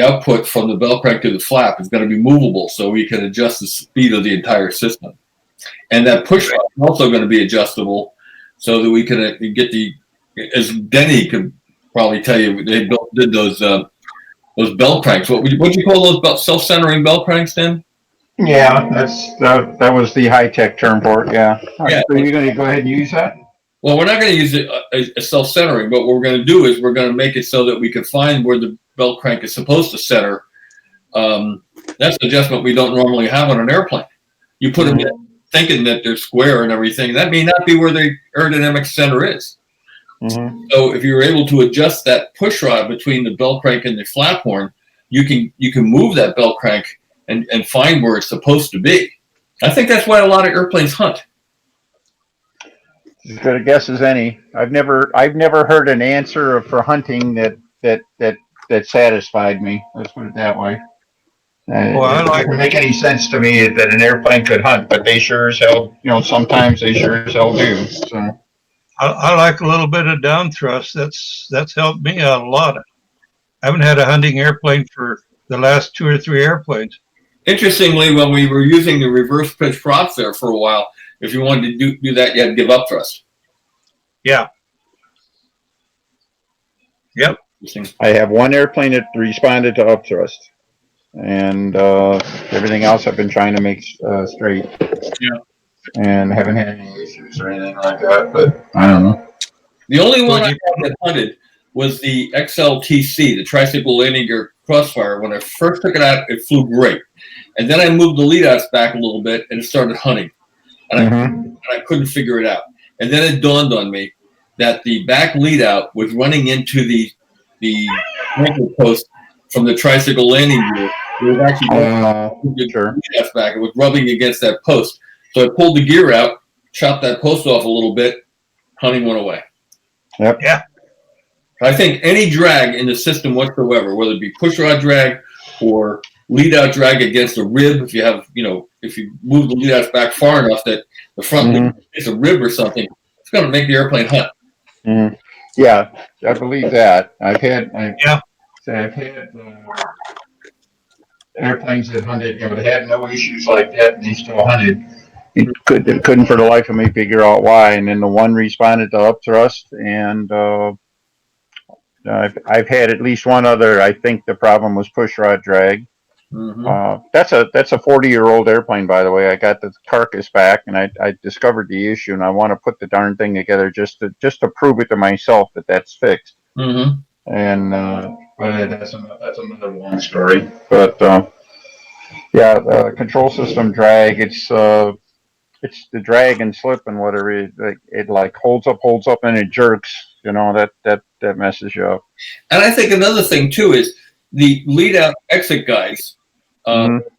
output from the bell crank to the flap is going to be movable, so we can adjust the speed of the entire system. And that push rod is also going to be adjustable, so that we can get the, as Denny could probably tell you, they did those bell cranks. What would you call those self-centering bell cranks, Den? Yeah, that was the high-tech term for it, yeah. Yeah. So you're going to go ahead and use that? Well, we're not going to use it as self-centering, but what we're going to do is we're going to make it so that we can find where the bell crank is supposed to center. That's an adjustment we don't normally have on an airplane. You put them in thinking that they're square and everything. That may not be where the aerodynamic center is. Mm-hmm. So if you're able to adjust that push rod between the bell crank and the flap horn, you can move that bell crank and find where it's supposed to be. I think that's why a lot of airplanes hunt. As good a guess as any. I've never heard an answer for hunting that satisfied me. Let's put it that way. Well, it doesn't make any sense to me that an airplane could hunt, but they sure as hell, you know, sometimes they sure as hell do. So I like a little bit of down thrust. That's helped me out a lot. I haven't had a hunting airplane for the last 2 or 3 airplanes. Interestingly, when we were using the reverse pitch props there for a while, if you wanted to do that, you had to give up thrust. Yeah. Yep. I have one airplane that responded to upthrust, and everything else I've been trying to make straight. Yeah. And haven't had any issues or anything like that, but I don't know. The only one I had that hunted was the XLTC, the tricycle landing gear crossfire. When I first took it out, it flew great. And then I moved the lead outs back a little bit and it started hunting. And I couldn't figure it out. And then it dawned on me that the back lead out was running into the anchor post from the tricycle landing gear. It was actually sure. back. It was rubbing against that post. So I pulled the gear out, chopped that post off a little bit, hunting went away. Yep. Yeah. I think any drag in the system whatsoever, whether it be push rod drag or lead out drag against a rib, if you move the lead outs back far enough that the front lead is a rib or something, it's going to make the airplane hunt. Mm-hmm. Yeah, I believe that. I've had airplanes that hunted, that had no issues like that, and they still hunted. Couldn't for the life of me figure out why. And then the one responded to upthrust, and I've had at least one other. I think the problem was push rod drag. Mm-hmm. That's a 40-year-old airplane, by the way. I got the carcass back, and I discovered the issue, and I want to put the darn thing together just to prove it to myself that that's fixed. Mm-hmm. And but that's another long story. But control system drag. It's the drag and slip and whatever. It like holds up, and it jerks. That messes you up. And I think another thing too is the lead out exit guides.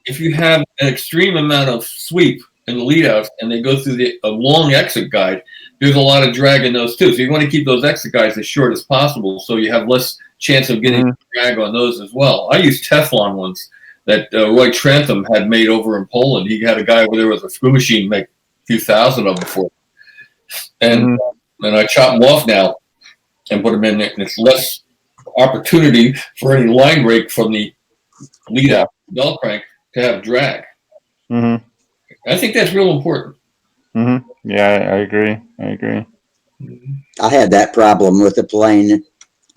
If you have an extreme amount of sweep in the lead outs and they go through a long exit guide, there's a lot of drag in those too. So you want to keep those exit guides as short as possible so you have less chance of getting drag on those as well. I use Teflon ones that Roy Trantham had made over in Poland. He had a guy over there with a screw machine make a few thousand of them for him. And I chop them off now and put them in there, and it's less opportunity for any line break from the lead out bell crank to have drag. I think that's real important. Yeah, I agree. I had that problem with a plane,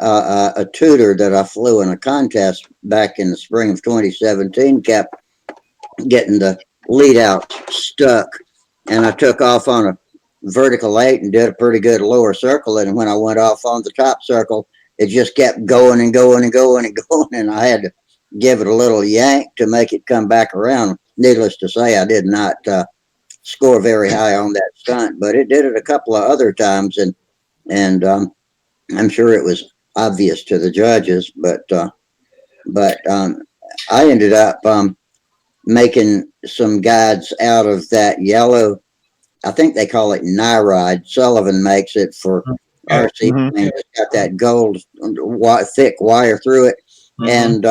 a Tudor that I flew in a contest back in the spring of 2017 kept getting the lead out stuck, and I took off on a vertical 8 and did a pretty good lower circle. And when I went off on the top circle, it just kept going and going and going and going, and I had to give it a little yank to make it come back around. Needless to say, I did not score very high on that stunt, but it did it a couple of other times, and I'm sure it was obvious to the judges, but I ended up making some guides out of that yellow. I think they call it Nyride. Sullivan makes it for RC planes. It's got that gold thick wire through it, and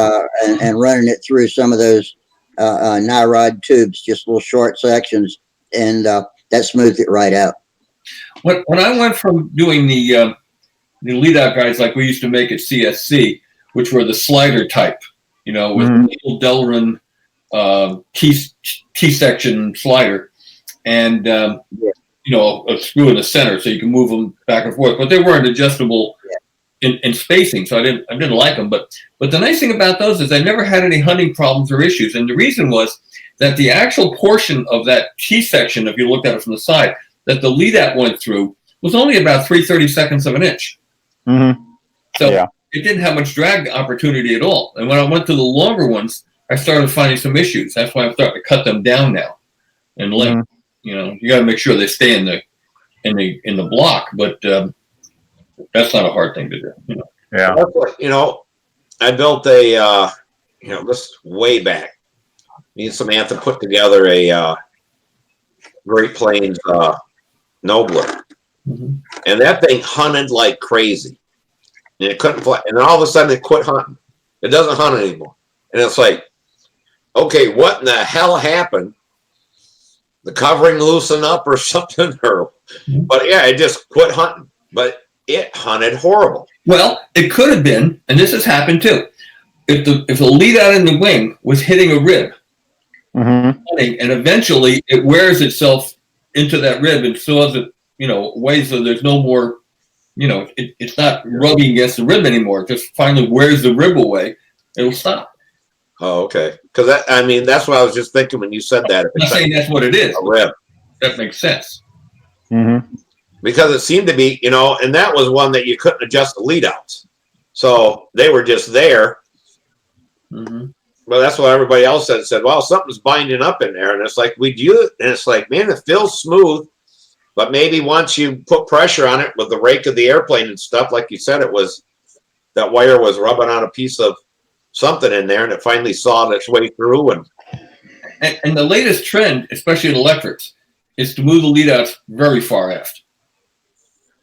running it through some of those Nyride tubes, just little short sections, and that smoothed it right out. When I went from doing the lead out guides like we used to make at CSC, which were the slider type, with Neil Delrin T-section slider, and a screw in the center so you can move them back and forth, but they weren't adjustable in spacing, so I didn't like them. But the nice thing about those is I never had any hunting problems or issues, and the reason was that the actual portion of that T-section, if you looked at it from the side, that the lead out went through was only about 3/32 of an inch. So it didn't have much drag opportunity at all. And when I went to the longer ones, I started finding some issues. That's why I'm starting to cut them down now. And you got to make sure they stay in the block. But that's not a hard thing to do. Yeah. I built a this way back. Me and Samantha put together a Great Plains Nobler, and that thing hunted like crazy. And it couldn't fly, and then all of a sudden it quit hunting. It doesn't hunt anymore, and it's like, okay, what in the hell happened? The covering loosened up or something, but yeah, it just quit hunting. But it hunted horrible. Well, it could have been, and this has happened too. If the lead out in the wing was hitting a rib, and eventually it wears itself into that rib and saws it, ways so there's no more. It's not rubbing against the rib anymore. It just finally wears the rib away. It'll stop. Oh, okay. Because that's what I was just thinking when you said that. I'm not saying that's what it is. A rib. That makes sense. Because it seemed to be, and that was one that you couldn't adjust the lead outs. So they were just there. Well, that's what everybody else said, well, something's binding up in there. And it's like, we do it. And it's like, man, it feels smooth. But maybe once you put pressure on it with the rake of the airplane and stuff, like you said, that wire was rubbing on a piece of something in there, and it finally sawed its way through. And the latest trend, especially in electrics, is to move the lead outs very far aft.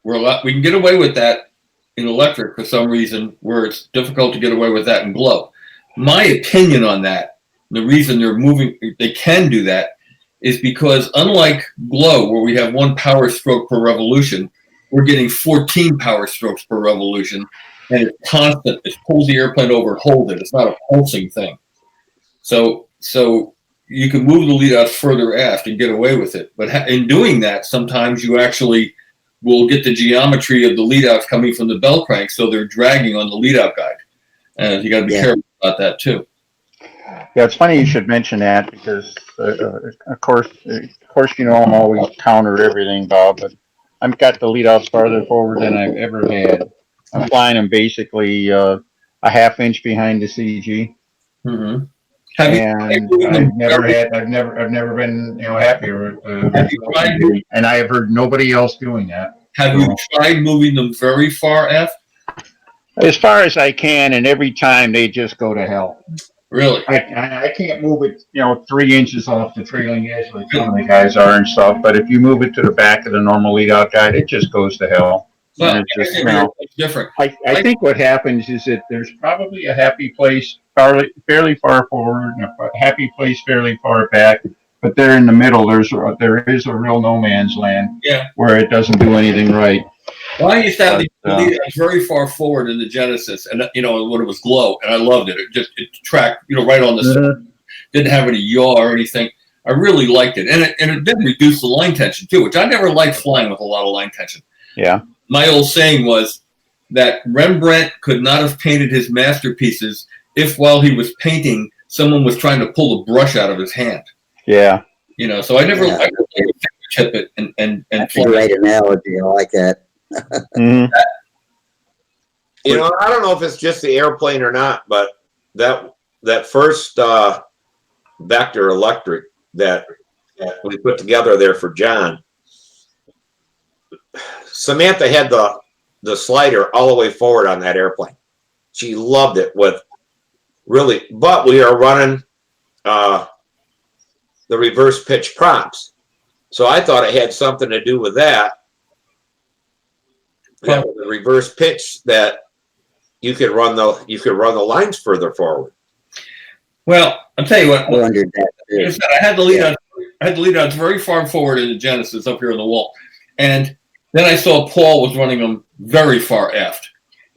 We can get away with that in electric for some reason, where it's difficult to get away with that in glow. My opinion on that, the reason they can do that, is because unlike glow, where we have 1 power stroke per revolution, we're getting 14 power strokes per revolution, and it's constant. It pulls the airplane over and holds it. It's not a pulsing thing. So you can move the lead outs further aft and get away with it. But in doing that, sometimes you actually will get the geometry of the lead outs coming from the bell crank, so they're dragging on the lead out guide. And you got to be careful about that too. Yeah, it's funny you should mention that because, of course, I'm always counter everything, Bob. But I've got the lead outs farther forward than I've ever had. I'm flying them basically a ½ inch behind the CG. I've never been happier with and I have heard nobody else doing that. Have you tried moving them very far aft? As far as I can, and every time they just go to hell. Really? I can't move it, 3 inches off the trailing edge like some of the guys are and stuff. But if you move it to the back of the normal lead out guide, it just goes to hell. Well, it's different. I think what happens is that there's probably a happy place fairly far forward and a happy place fairly far back. But there in the middle, there is a real no man's land where it doesn't do anything right. Well, I used to have the lead very far forward in the Genesis, and when it was glow, and I loved it. It tracked, right on the center. Didn't have any yaw or anything. I really liked it, and it did reduce the line tension too, which I never liked flying with a lot of line tension. Yeah. My old saying was that Rembrandt could not have painted his masterpieces if, while he was painting, someone was trying to pull the brush out of his hand. Yeah. You know, so I never Yeah. tip it and That's a great analogy. I like that. Mhm. You know, I don't know if it's just the airplane or not, but that first Vector Electric that we put together there for John, Samantha had the slider all the way forward on that airplane. She loved it with really, but we are running the reverse pitch props. So I thought it had something to do with that. That was the reverse pitch that you could run the lines further forward. Well, I'll tell you what. I wondered that. Like I said, I had the lead outs very far forward in the Genesis up here on the wall, and then I saw Paul was running them very far aft,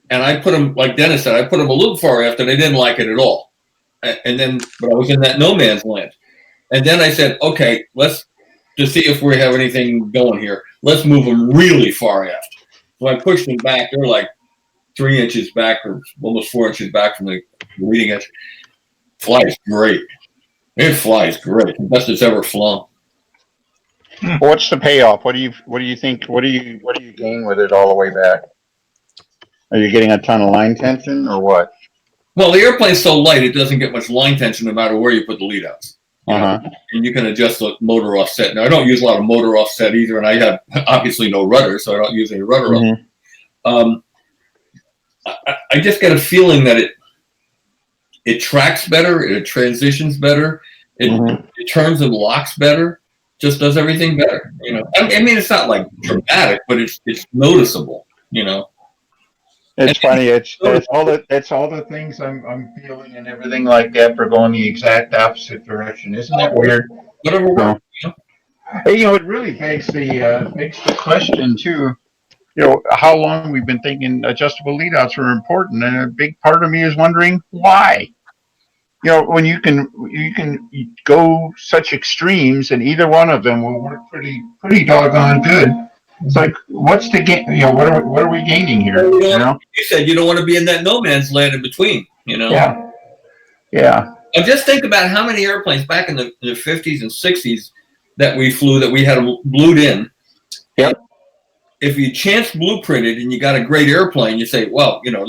and I put them, like Dennis said, I put them a little far aft, and they didn't like it at all. And then, but I was in that no man's land, and then I said, okay, let's to see if we have anything going here. Let's move them really far aft. So I pushed them back. They're like 3 inches back, or almost 4 inches back from the leading edge. Flies great. It flies great. The best it's ever flown. What's the payoff? What do you think? What do you gain with it all the way back? Are you getting a ton of line tension or what? Well, the airplane's so light, it doesn't get much line tension no matter where you put the lead outs. And you can adjust the motor offset. Now, I don't use a lot of motor offset either, and I have obviously no rudder, so I don't use any rudder offset. I just get a feeling that it tracks better, it transitions better, it turns and locks better, just does everything better. You know, I mean, it's not like dramatic, but it's noticeable. You know, it's funny. It's all the things I'm feeling and everything like that for going the exact opposite direction. Isn't that weird? Whatever works. You know, it really begs the question too. You know, how long we've been thinking adjustable lead outs were important, and a big part of me is wondering why. You know, when you can go such extremes, and either one of them will work pretty doggone good. It's like, what's the gain? You know, what are we gaining here? You know, you said you don't want to be in that no man's land in between. You know. Yeah. And just think about how many airplanes back in the 50s and 60s that we flew that we had them blued in. Yep. If you chance blueprinted and you got a great airplane, you say, well, you know,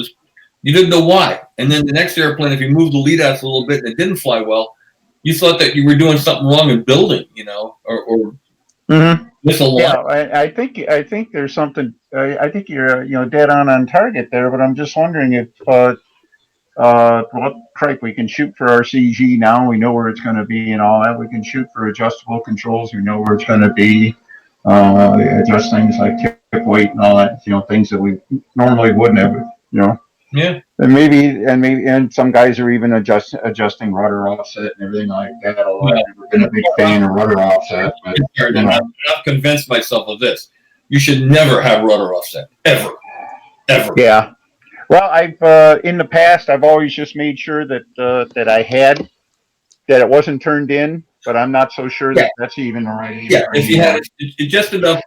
you didn't know why. And then the next airplane, if you moved the lead outs a little bit and it didn't fly well, you thought that you were doing something wrong in building, you know, or misaligned. Yeah, I think there's something. I think you're dead on target there. But I'm just wondering if well, crap, we can shoot for our CG now. We know where it's going to be and all that. We can shoot for adjustable controls. We know where it's going to be. Adjust things like tip weight and all that. You know, things that we normally wouldn't have. You know. Yeah. And maybe some guys are even adjusting rudder offset and everything like that. Although I've never been a big fan of rudder offset. But, I've convinced myself of this. You should never have rudder offset. Ever. Yeah. Well, I've in the past I've always just made sure that I had that it wasn't turned in, but I'm not so sure that that's even the right answer. Yeah, if you had it just enough,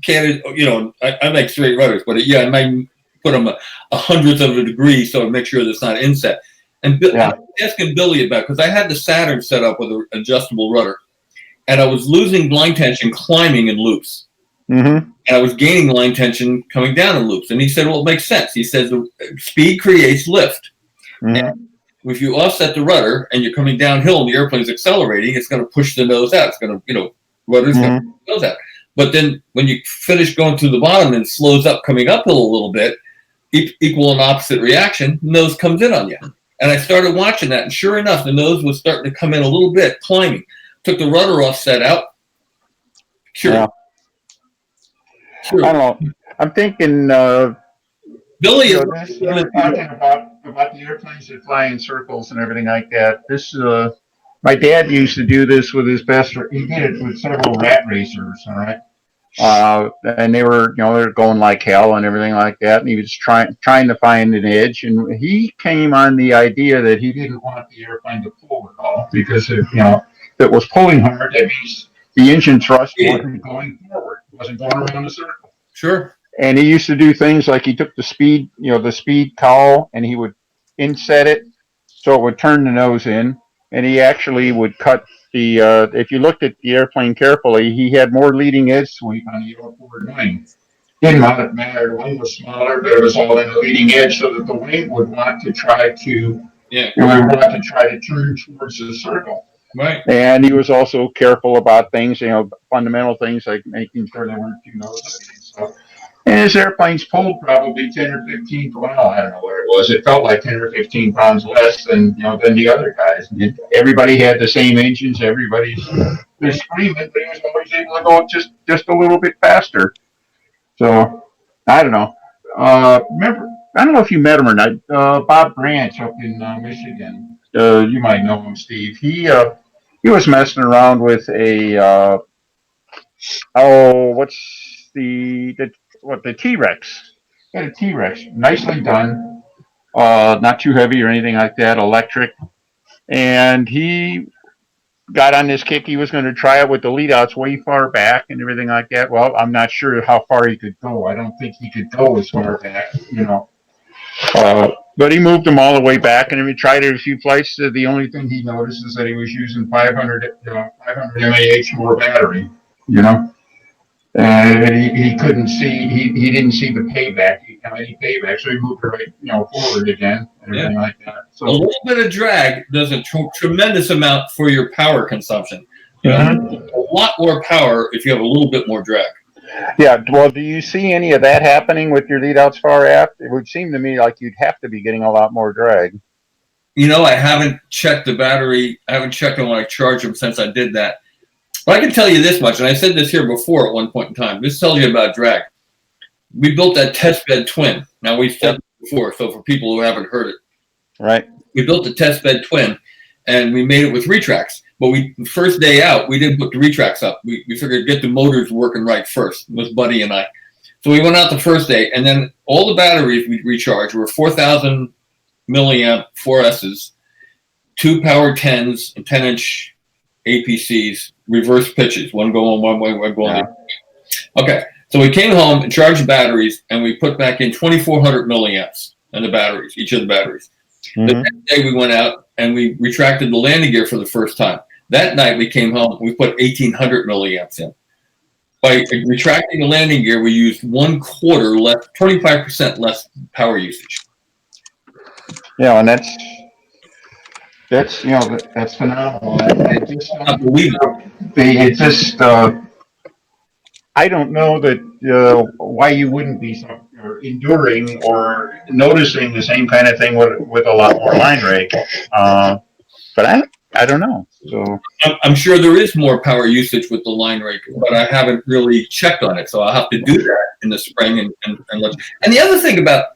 you know, I make straight rudders, but I might put them a hundredth of a degree so to make sure that's not inset. And I'm asking Billy about, because I had the Saturn set up with an adjustable rudder, and I was losing line tension climbing in loops. And I was gaining line tension coming down in loops. And he said, well, it makes sense. He says the speed creates lift. And if you offset the rudder and you're coming downhill and the airplane's accelerating, it's going to push the nose out. It's going to, you know, rudder's going to push the nose out. But then when you finish going to the bottom and it slows up coming uphill a little bit, equal and opposite reaction, nose comes in on you. And I started watching that, and sure enough, the nose was starting to come in a little bit, climbing. Took the rudder offset out. Sure. I don't know. I'm thinking, Billy is talking about the airplanes that fly in circles and everything like that. This, my dad used to do this with his best. He did it with several rat racers. All right. And they were going like hell and everything like that. And he was trying to find an edge. And he came on the idea that he didn't want the airplane to pull at all because if it was pulling hard, that means the engine thrust wasn't going forward, wasn't going around the circle. Sure. And he used to do things like he took the speed cowl, and he would inset it so it would turn the nose in. and he actually would cut the. If you looked at the airplane carefully, he had more leading edge sweep on the 049. Didn't matter. The wing was smaller, but it was all in the leading edge, so that the wing would want to try to. Yeah. It would want to try to turn towards the circle. Right. And he was also careful about things, fundamental things like making sure they weren't too nosy and stuff. And his airplanes pulled probably 10 or 15, well, I don't know what it was. It felt like 10 or 15 pounds less than the other guys. Everybody had the same engines. Everybody's screaming, but he was always able to go just a little bit faster. So, I don't know. Remember, I don't know if you met him or not. Bob Branch up in Michigan. You might know him, Steve. He was messing around with a what's the T-Rex? He had a T-Rex, nicely done, not too heavy or anything like that, electric, and he got on this kick. He was going to try it with the lead outs way far back and everything like that. Well, I'm not sure how far he could go. I don't think he could go as far back, but he moved them all the way back, and he tried it a few flights. The only thing he noticed is that he was using 500 mAh more battery, and he couldn't see. He didn't see the payback. Any payback, so he moved it right, forward again, and everything like that. So a little bit of drag does a tremendous amount for your power consumption. A lot more power if you have a little bit more drag. Yeah, well, do you see any of that happening with your lead outs far aft? It would seem to me like you'd have to be getting a lot more drag. I haven't checked the battery. I haven't checked them when I charge them since I did that. But I can tell you this much, and I said this here before at one point in time. This tells you about drag. We built that test bed twin. Now, we've said it before, so for people who haven't heard it. Right. We built the test bed twin, and we made it with retracts. But the first day out, we didn't put the retracts up. We figured get the motors working right first, with Buddy and I. So we went out the first day, and then all the batteries we recharged were 4,000 milliamp 4S's, 2 power 10s, and 10-inch APCs, reverse pitches, one going one way, one going the other. Okay, so we came home and charged the batteries, and we put back in 2,400 milliamps in the batteries, each of the batteries. Mm-hmm. The next day we went out and we retracted the landing gear for the first time. That night we came home, we put 1,800 milliamps in. By retracting the landing gear, we used 1/4 less, 25% less power usage. Yeah, and that's phenomenal. I don't know that why you wouldn't be enduring or noticing the same kind of thing with a lot more line rate. But I don't know. So I'm sure there is more power usage with the line rake, but I haven't really checked on it. So I'll have to do that in the spring and look. And the other thing about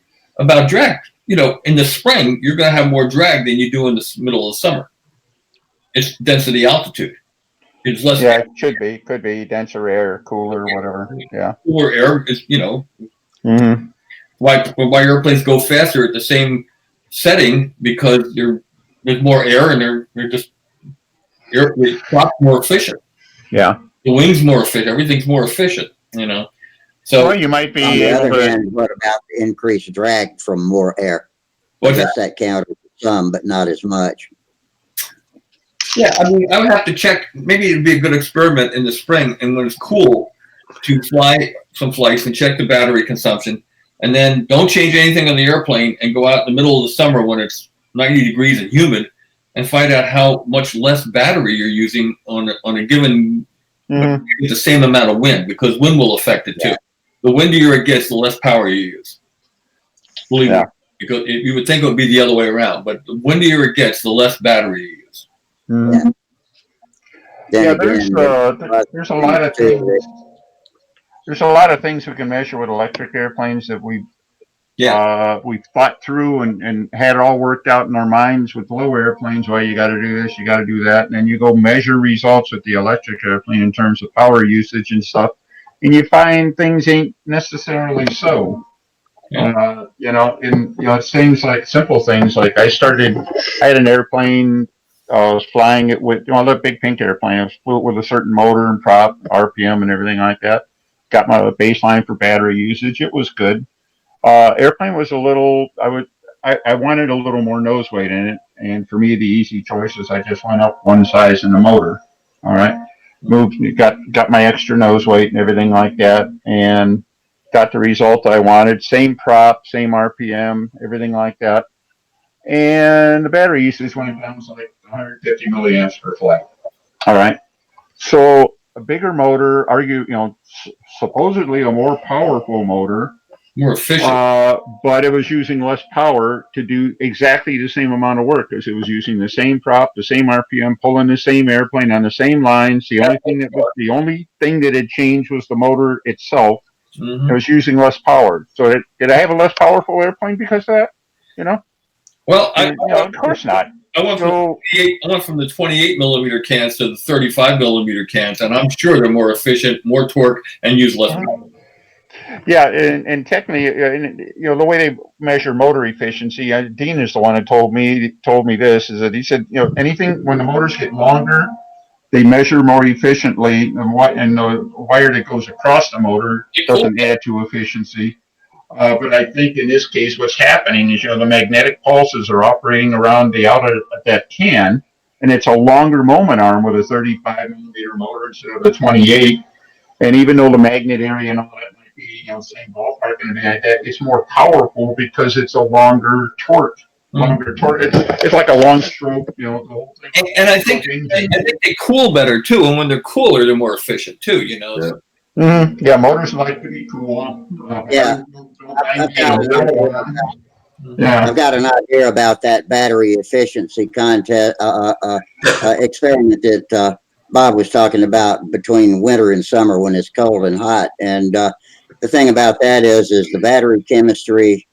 drag, in the spring, you're going to have more drag than you do in the middle of the summer. It's density altitude. It's less. Yeah, it could be denser air, cooler, whatever. Yeah. Cooler air is, Mm-hmm. Why airplanes go faster at the same setting, because there's more air and they're just more efficient. Yeah. The wing's more efficient. Everything's more efficient, So you might be on the other hand, what about the increased drag from more air? I guess that counted some, but not as much. Yeah, I would have to check. Maybe it'd be a good experiment in the spring, and when it's cool, to fly some flights and check the battery consumption, and then don't change anything on the airplane and go out in the middle of the summer when it's 90 degrees and humid, and find out how much less battery you're using on a given the same amount of wind, because wind will affect it too. Yeah. The windier it gets, the less power you use. Believe me, because you would think it would be the other way around, but the windier it gets, the less battery you use. Mm-hmm. Yeah, there's a lot of things. There's a lot of things we can measure with electric airplanes that we've thought through and had it all worked out in our minds. With low airplanes, well, you got to do this, you got to do that, and then you go measure results with the electric airplane in terms of power usage and stuff, and you find things ain't necessarily so. Yeah. It seems like simple things. Like I had an airplane. I was flying it with the big pink airplane. I flew it with a certain motor and prop, RPM, and everything like that. Got my baseline for battery usage. It was good. Airplane was a little. I wanted a little more nose weight in it, And for me, the easy choice is I just went up one size in the motor. All right. Moved, got my extra nose weight and everything like that, and got the result I wanted. Same prop, same RPM, everything like that. And the battery usage went down to like 150 milliamps per flight. All right. So a bigger motor, supposedly a more powerful motor, More efficient. but it was using less power to do exactly the same amount of work because it was using the same prop, the same RPM, pulling the same airplane on the same lines. The only thing that had changed was the motor itself. Mm-hmm. It was using less power. So did I have a less powerful airplane because of that? Well, Of course not. I went from the 28 millimeter cans to the 35 millimeter cans, and I'm sure they're more efficient, more torque, and use less power. Yeah, and technically, the way they measure motor efficiency, Dean is the one that told me this, is that he said, anything when the motors get longer, they measure more efficiently, and the wire that goes across the motor doesn't add to efficiency. But I think in this case, what's happening is, the magnetic pulses are operating around the outer of that can, and it's a longer moment arm with a 35 millimeter motor instead of the 28. And even though the magnet area and all that might be, same ballpark and everything like that, it's more powerful because it's a longer torque. It's like a long stroke, the whole thing. And I think they cool better too. And when they're cooler, they're more efficient too. Yeah. Mm-hmm. Yeah, motors like to be cool. Yeah. I've got an idea about that battery efficiency contest experiment that Bob was talking about between winter and summer when it's cold and hot. And the thing about that is the battery chemistry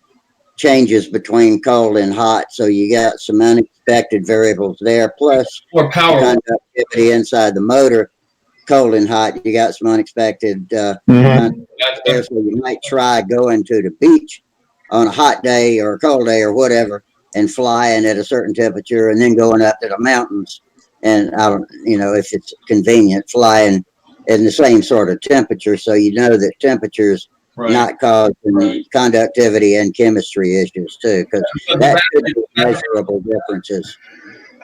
changes between cold and hot. So you got some unexpected variables there. Plus, more power, conductivity inside the motor. Cold and hot, you got some unexpected there. So you might try going to the beach on a hot day or a cold day or whatever, and flying at a certain temperature, and then going up to the mountains, and if it's convenient, flying in the same sort of temperature, so that temperatures not causing conductivity and chemistry issues too, because that could be measurable differences.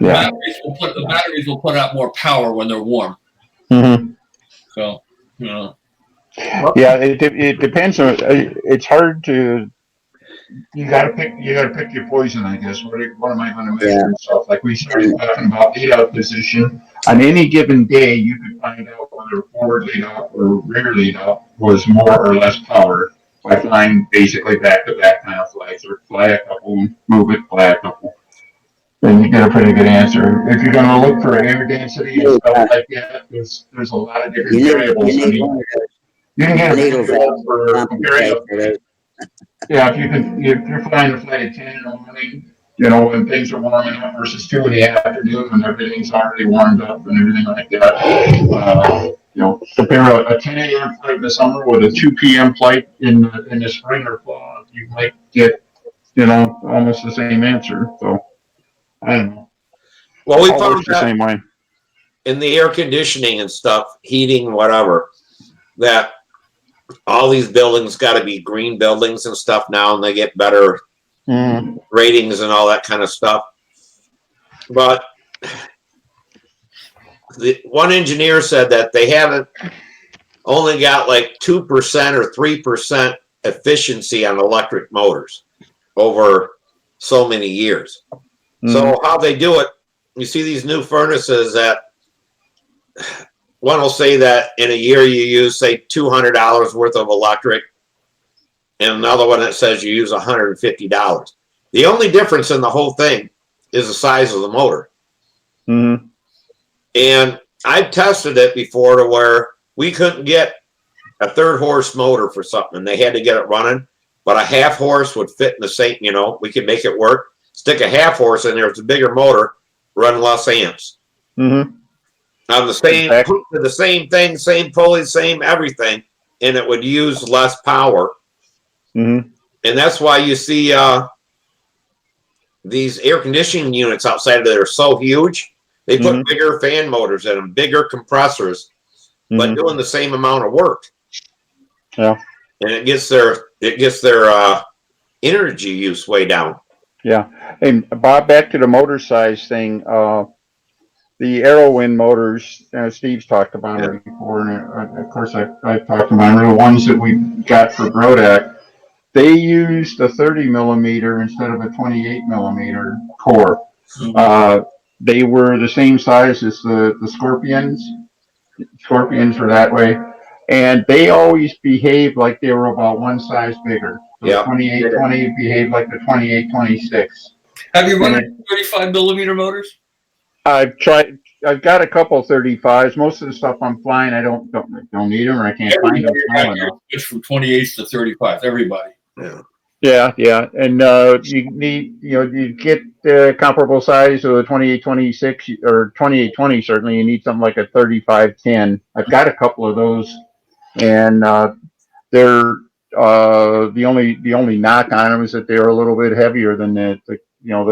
Yeah. The batteries will put out more power when they're warm. Mm-hmm. So, Yeah, it depends on. It's hard to. You gotta pick your poison, I guess. What am I going to measure and stuff? Like we started talking about lead out position. On any given day, you could find out whether forward lead out or rear lead out was more or less power by flying basically back to back kind of flights, or fly a couple, move it, fly a couple. Then you get a pretty good answer. If you're going to look for air density and stuff like that, there's a lot of different variables. You can get a visual for comparing. Yeah, if you're flying a flight at 10 in the morning, when things are warming up versus 2 in the afternoon when everything's already warmed up and everything like that. Compare a 10 a.m. flight in the summer with a 2 p.m. flight in the spring or fall, you might get, almost the same answer. So, I don't know. Well, we found the same way in the air conditioning and stuff, heating, whatever, that all these buildings got to be green buildings and stuff now, and they get better ratings and all that kind of stuff. But the one engineer said that they haven't only got like 2% or 3% efficiency on electric motors over so many years. So how they do it, you see these new furnaces that one will say that in a year you use, say, $200 worth of electric, and another one that says you use $150. The only difference in the whole thing is the size of the motor. Mm-hmm. And I've tested it before to where we couldn't get a 3rd horse motor for something, and they had to get it running, but a 1/2 horse would fit in the same, we could make it work. Stick a 1/2 horse in there, it's a bigger motor, run less amps. Mm-hmm. On the same thing, same pulley, same everything, and it would use less power. Mm-hmm. And that's why you see these air conditioning units outside of there are so huge. They put bigger fan motors in them, bigger compressors, but doing the same amount of work. Yeah. And it gets their energy use way down. Yeah. And Bob, back to the motor size thing. The Aerowind motors, Steve's talked about them before, and of course I've talked about them. The ones that we got for Brodak, they used a 30 millimeter instead of a 28 millimeter core. They were the same size as the Scorpions. Scorpions were that way. And they always behaved like they were about one size bigger. So Yeah. 2820 behaved like the 2826. Have you run 35 millimeter motors? I've tried. I've got a couple 35s. Most of the stuff I'm flying, I don't need them, or I can't find them small enough. Switch from 28s to 35s. Everybody. Yeah, and you need, you get comparable size to a 2826 or 2820. Certainly, you need something like a 3510. I've got a couple of those, and they're the only knock on them is that they're a little bit heavier than than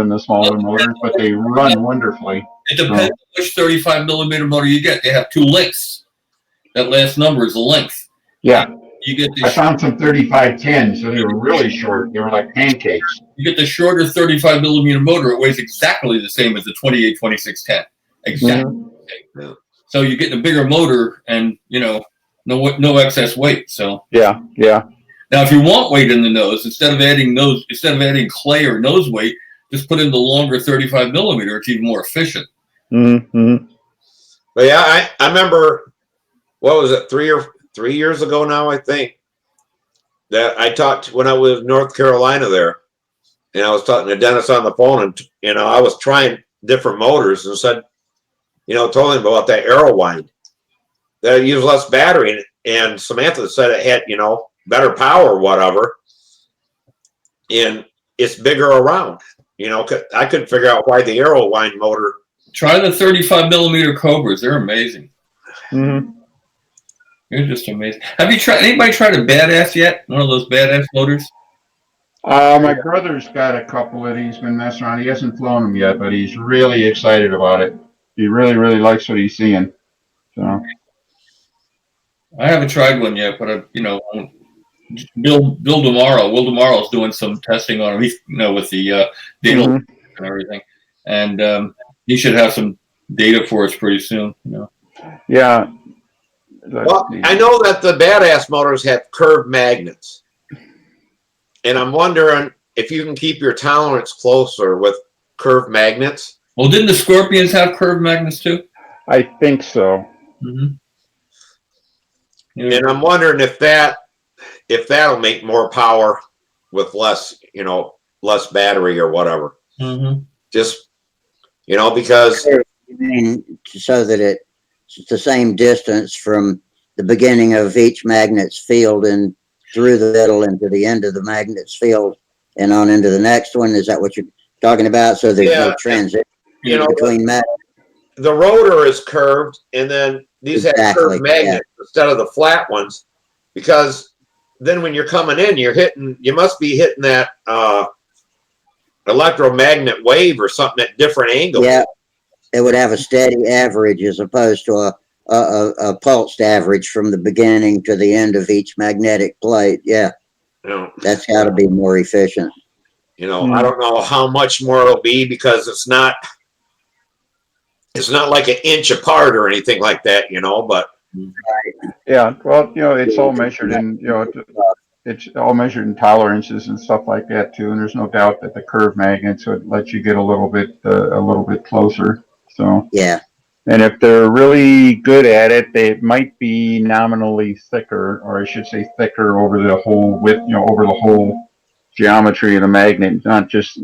the smaller motors, but they run wonderfully. It depends on which 35 millimeter motor you get. They have two lengths. That last number is the length. Yeah. You get I found some 3510s, so they were really short. They were like pancakes. You get the shorter 35 millimeter motor. It weighs exactly the same as the 28, 26, 10. Exactly. Yeah. So you're getting a bigger motor and, no excess weight. So yeah. Now, if you want weight in the nose, instead of adding clay or nose weight, just put in the longer 35 millimeter. It's even more efficient. Mm-hmm. But yeah, I remember, what was it, 3 years ago now, I think, that I talked when I was in North Carolina there, and I was talking to Dennis on the phone, and I was trying different motors and said, told him about that Aerowind, that it used less battery, and Samantha said it had, better power or whatever, and it's bigger around. I couldn't figure out why the Aerowind motor. Try the 35 millimeter Cobras. They're amazing. Mm-hmm. They're just amazing. Have you anybody tried a Badass yet? One of those Badass motors? My brother's got a couple that he's been messing around. He hasn't flown them yet, but he's really excited about it. He really, really likes what he's seeing. So I haven't tried one yet, but Bill tomorrow. Will tomorrow's doing some testing on him. He's with the data and everything, and he should have some data for us pretty soon. Yeah. Well, I know that the Badass motors have curved magnets, and I'm wondering if you can keep your tolerance closer with curved magnets. Well, didn't the Scorpions have curved magnets too? I think so. Mm-hmm. And I'm wondering if that'll make more power with less battery or whatever. Mm-hmm. Just, because. You mean so that it's the same distance from the beginning of each magnet's field and through the middle into the end of the magnet's field and on into the next one? Is that what you're talking about? So there's no transition between magnets. The rotor is curved, and then these have curved magnets instead of the flat ones, because then when you're coming in, you must be hitting that electromagnet wave or something at different angles. Yeah, it would have a steady average as opposed to a pulsed average from the beginning to the end of each magnetic plate. Yeah, that's got to be more efficient. I don't know how much more it'll be, because it's not like an inch apart or anything like that, but. Yeah, well, it's all measured in, it's all measured in tolerances and stuff like that too. And there's no doubt that the curved magnets would let you get a little bit closer. So yeah. And if they're really good at it, they might be nominally thicker, or I should say thicker over the whole width, over the whole geometry of the magnet, not just,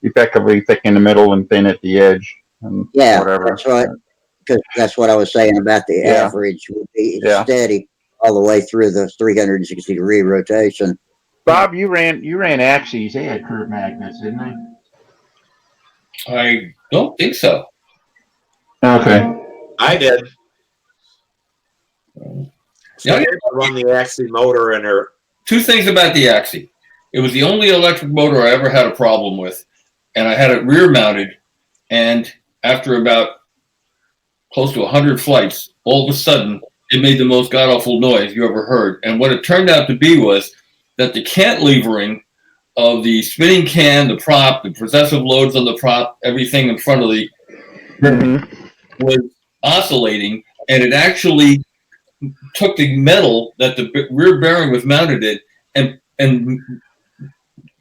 effectively thick in the middle and thin at the edge. And whatever. That's right. Because that's what I was saying about the average would be steady all the way through the 360-degree rotation. Bob, you ran axes. They had curved magnets, didn't they? I don't think so. Okay. I did. Yeah, I run the Axie motor in her. Two things about the Axie. It was the only electric motor I ever had a problem with, and I had it rear mounted, and after about close to 100 flights, all of a sudden it made the most god-awful noise you ever heard. And what it turned out to be was that the cantilevering the spinning can, the prop, the possessive loads on the prop, everything in front of the was oscillating, and it actually took the metal that the rear bearing was mounted in and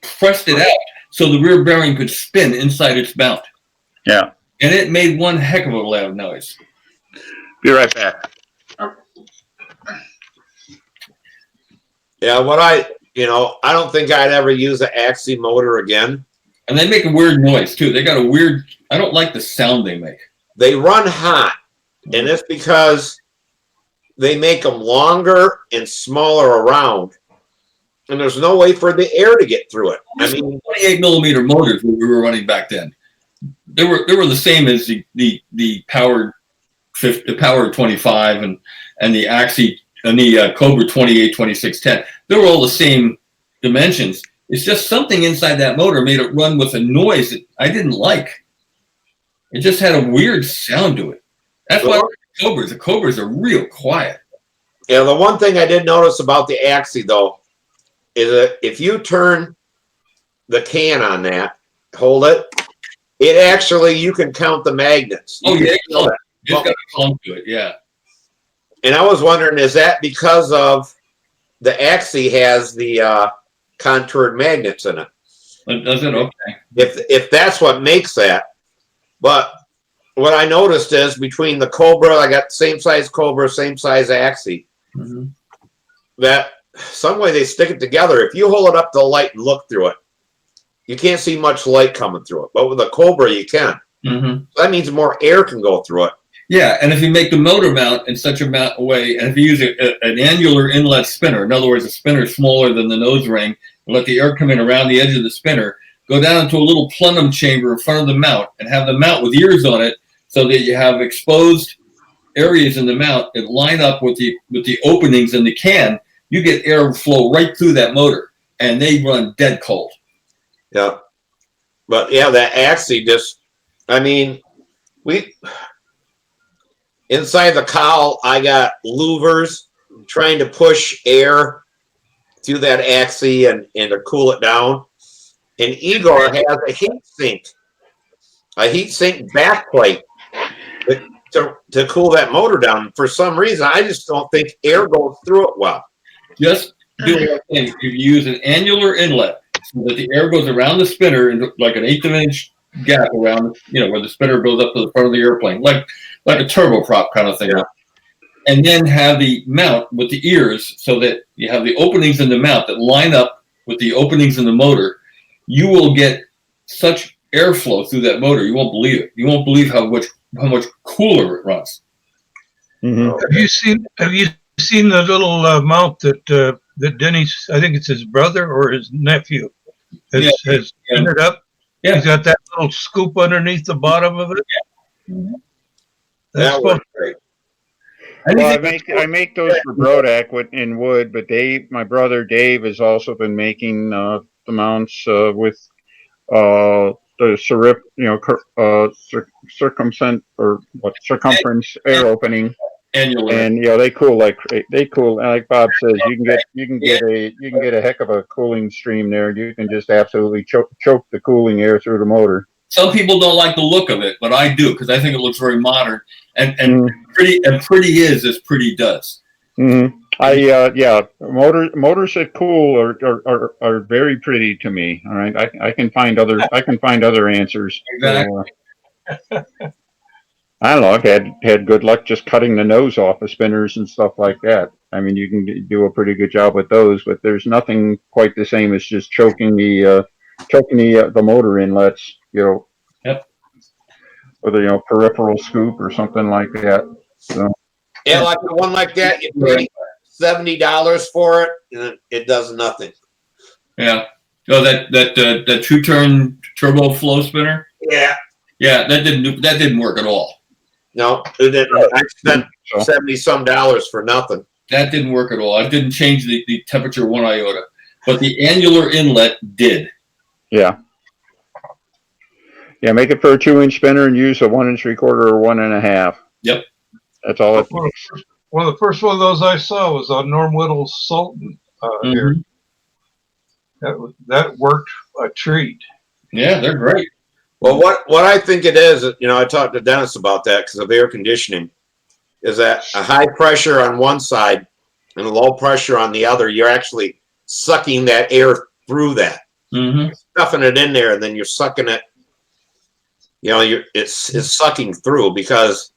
pressed it out so the rear bearing could spin inside its mount. Yeah. And it made one heck of a loud noise. Be right back. Yeah, I don't think I'd ever use an Axie motor again. And they make a weird noise too. They got a weird, I don't like the sound they make. They run hot, and it's because they make them longer and smaller around, and there's no way for the air to get through it. I mean, 28 millimeter motors we were running back then. They were the same as the powered 25 and the Axie and the Cobra 28, 2610. They were all the same dimensions. It's just something inside that motor made it run with a noise that I didn't like. It just had a weird sound to it. That's why the Cobras are real quiet. Yeah, the one thing I did notice about the Axie though is that if you turn the can on that, hold it, it actually, you can count the magnets. Oh yeah, it's got a clump to it, yeah. And I was wondering, is that because of the Axie has the contoured magnets in it? Does it? Okay. If that's what makes that. But what I noticed is between the Cobra, I got same size Cobra, same size Axie, that some way they stick it together. If you hold it up to the light and look through it, you can't see much light coming through it. But with a Cobra, you can. So that means more air can go through it. Yeah, and if you make the motor mount in such a way, and if you use an annular inlet spinner, in other words, a spinner smaller than the nose ring, and let the air come in around the edge of the spinner, go down into a little plenum chamber in front of the mount and have the mount with ears on it so that you have exposed areas in the mount that line up with the openings in the can, you get air flow right through that motor, and they run dead cold. Yeah. But yeah, that Axie just, I mean, inside the cowl, I got louvers trying to push air through that Axie and to cool it down. And Igor has a heat sink back plate to cool that motor down. For some reason, I just don't think air goes through it well. Just do one thing. If you use an annular inlet so that the air goes around the spinner in like an 1/8 inch gap around, where the spinner goes up to the front of the airplane, like a turboprop kind of thing. Yeah. And then have the mount with the ears so that you have the openings in the mount that line up with the openings in the motor. You will get such airflow through that motor. You won't believe it. You won't believe how much cooler it runs. Have you seen the little mount that Denny's, I think it's his brother or his nephew, has ended up? Yeah. He's got that little scoop underneath the bottom of it. Yeah. That was great. Well, I make those for Brodak in wood, but my brother Dave has also been making the mounts with the circumference air opening. Annular. And they cool like Bob says. You can get a heck of a cooling stream there. You can just absolutely choke the cooling air through the motor. Some people don't like the look of it, but I do because I think it looks very modern and pretty is as pretty does. Motors that cool are very pretty to me. All right, I can find other answers. Exactly. I don't know. I've had good luck just cutting the nose off of spinners and stuff like that. I mean, you can do a pretty good job with those, but there's nothing quite the same as just choking the motor inlets. Yep. With a peripheral scoop or something like that. So. Yeah, like the one like that, you pay $70 for it, and it does nothing. Yeah. Oh, that 2-turn turbo flow spinner. Yeah. Yeah, that didn't work at all. No, it didn't. I spent $70-some for nothing. That didn't work at all. I didn't change the temperature 1 iota, but the annular inlet did. Yeah. Yeah, make it for a 2-inch spinner and use a 1 3/4 or 1.5. Yep. That's all it takes. One of the first one of those I saw was on Norm Whittle's Sultan here. That worked a treat. Yeah, they're great. Well, what I think it is, I talked to Dennis about that because of air conditioning, is that a high pressure on one side and a low pressure on the other, you're actually sucking that air through that, stuffing it in there, and then you're sucking it. It's sucking through because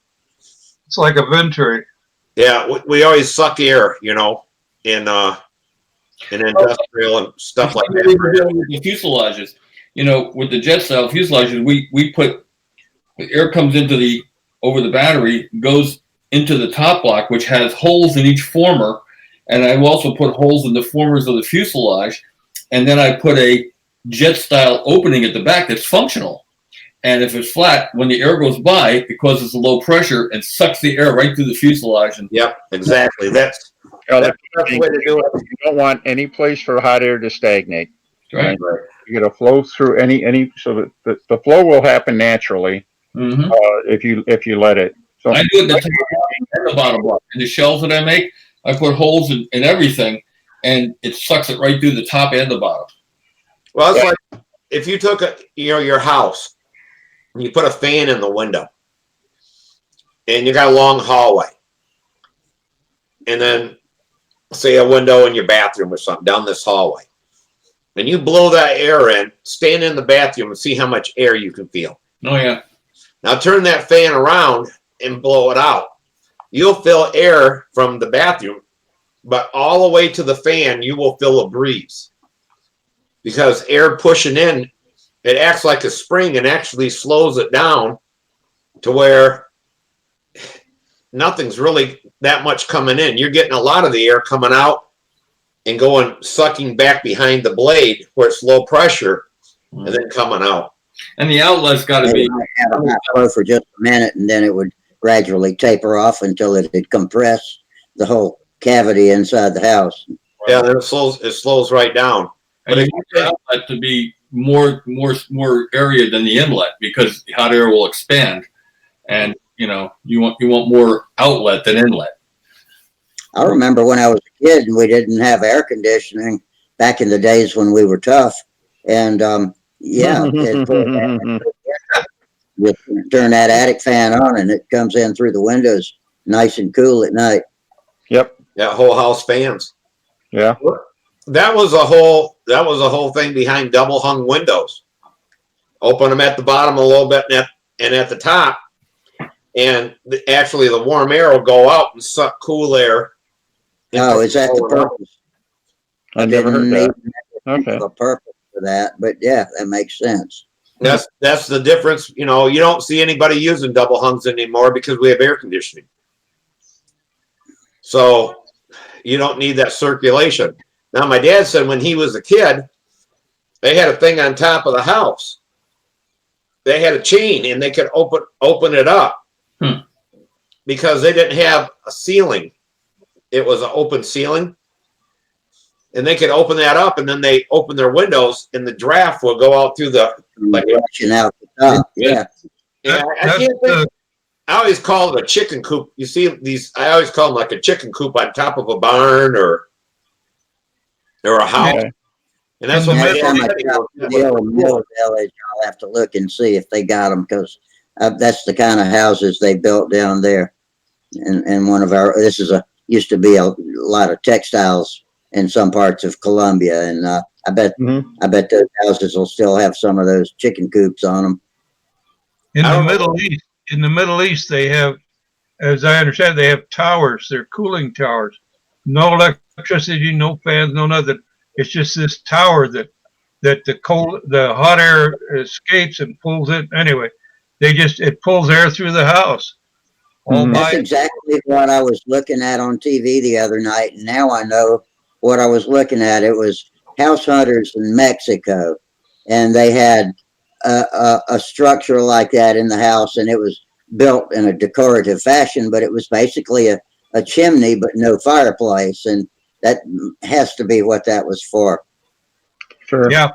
It's like a venturi. yeah, we always suck air, in industrial and stuff like that. With the fuselages, with the jet style fuselages, we put the air comes into over the battery, goes into the top block, which has holes in each former, and I also put holes in the formers of the fuselage, and then I put a jet style opening at the back that's functional. And if it's flat, when the air goes by, it causes a low pressure and sucks the air right through the fuselage. And yep, exactly. That's the best way to do it. You don't want any place for hot air to stagnate. right. You got to flow through any so that the flow will happen naturally if you let it. So I do it the top and the bottom block. In the shells that I make, I put holes in everything, and it sucks it right through the top and the bottom. Well, it's like if you took your house and you put a fan in the window, and you got a long hallway, and then say a window in your bathroom or something down this hallway, and you blow that air in, stand in the bathroom and see how much air you can feel. Oh yeah. Now turn that fan around and blow it out. You'll feel air from the bathroom, but all the way to the fan, you will feel a breeze. Because air pushing in, it acts like a spring and actually slows it down to where nothing's really that much coming in. You're getting a lot of the air coming out and sucking back behind the blade where it's low pressure and then coming out. And the outlet's got to be. Have a hot flow for just a minute, and then it would gradually taper off until it had compressed the whole cavity inside the house. Yeah, then it slows right down. And you want the outlet to be more area than the inlet because hot air will expand, and you want more outlet than inlet. I remember when I was a kid and we didn't have air conditioning back in the days when we were tough, and you turn that attic fan on and it comes in through the windows, nice and cool at night. Yep. Yeah, whole house fans. Yeah. That was a whole thing behind double hung windows. Open them at the bottom a little bit and at the top, and actually the warm air will go out and suck cool air. Oh, is that the purpose? I never heard that. Okay. The purpose for that, but yeah, that makes sense. That's the difference. You don't see anybody using double hungs anymore because we have air conditioning. So you don't need that circulation. Now, my dad said when he was a kid, they had a thing on top of the house. They had a chain and they could open it up because they didn't have a ceiling. It was an open ceiling. And they could open that up, and then they open their windows, and the draft will go out through the out the top. Yeah. I always call it a chicken coop. You see these? I always call them like a chicken coop on top of a barn or a house. Okay. And that's what Next time I go to the old mill village, I'll have to look and see if they got them, because that's the kind of houses they built down there. And one of used to be a lot of textiles in some parts of Colombia, and I bet those houses will still have some of those chicken coops on them. In the Middle East, they have, as I understand, they have towers. They're cooling towers. No electricity, no fans, no nothing. It's just this tower that the hot air escapes and pulls it. Anyway, it pulls air through the house. That's exactly what I was looking at on TV the other night, and now I know what I was looking at. It was house hunters in Mexico, and they had a structure like that in the house, and it was built in a decorative fashion, but it was basically a chimney but no fireplace, and that has to be what that was for. Sure. Yeah.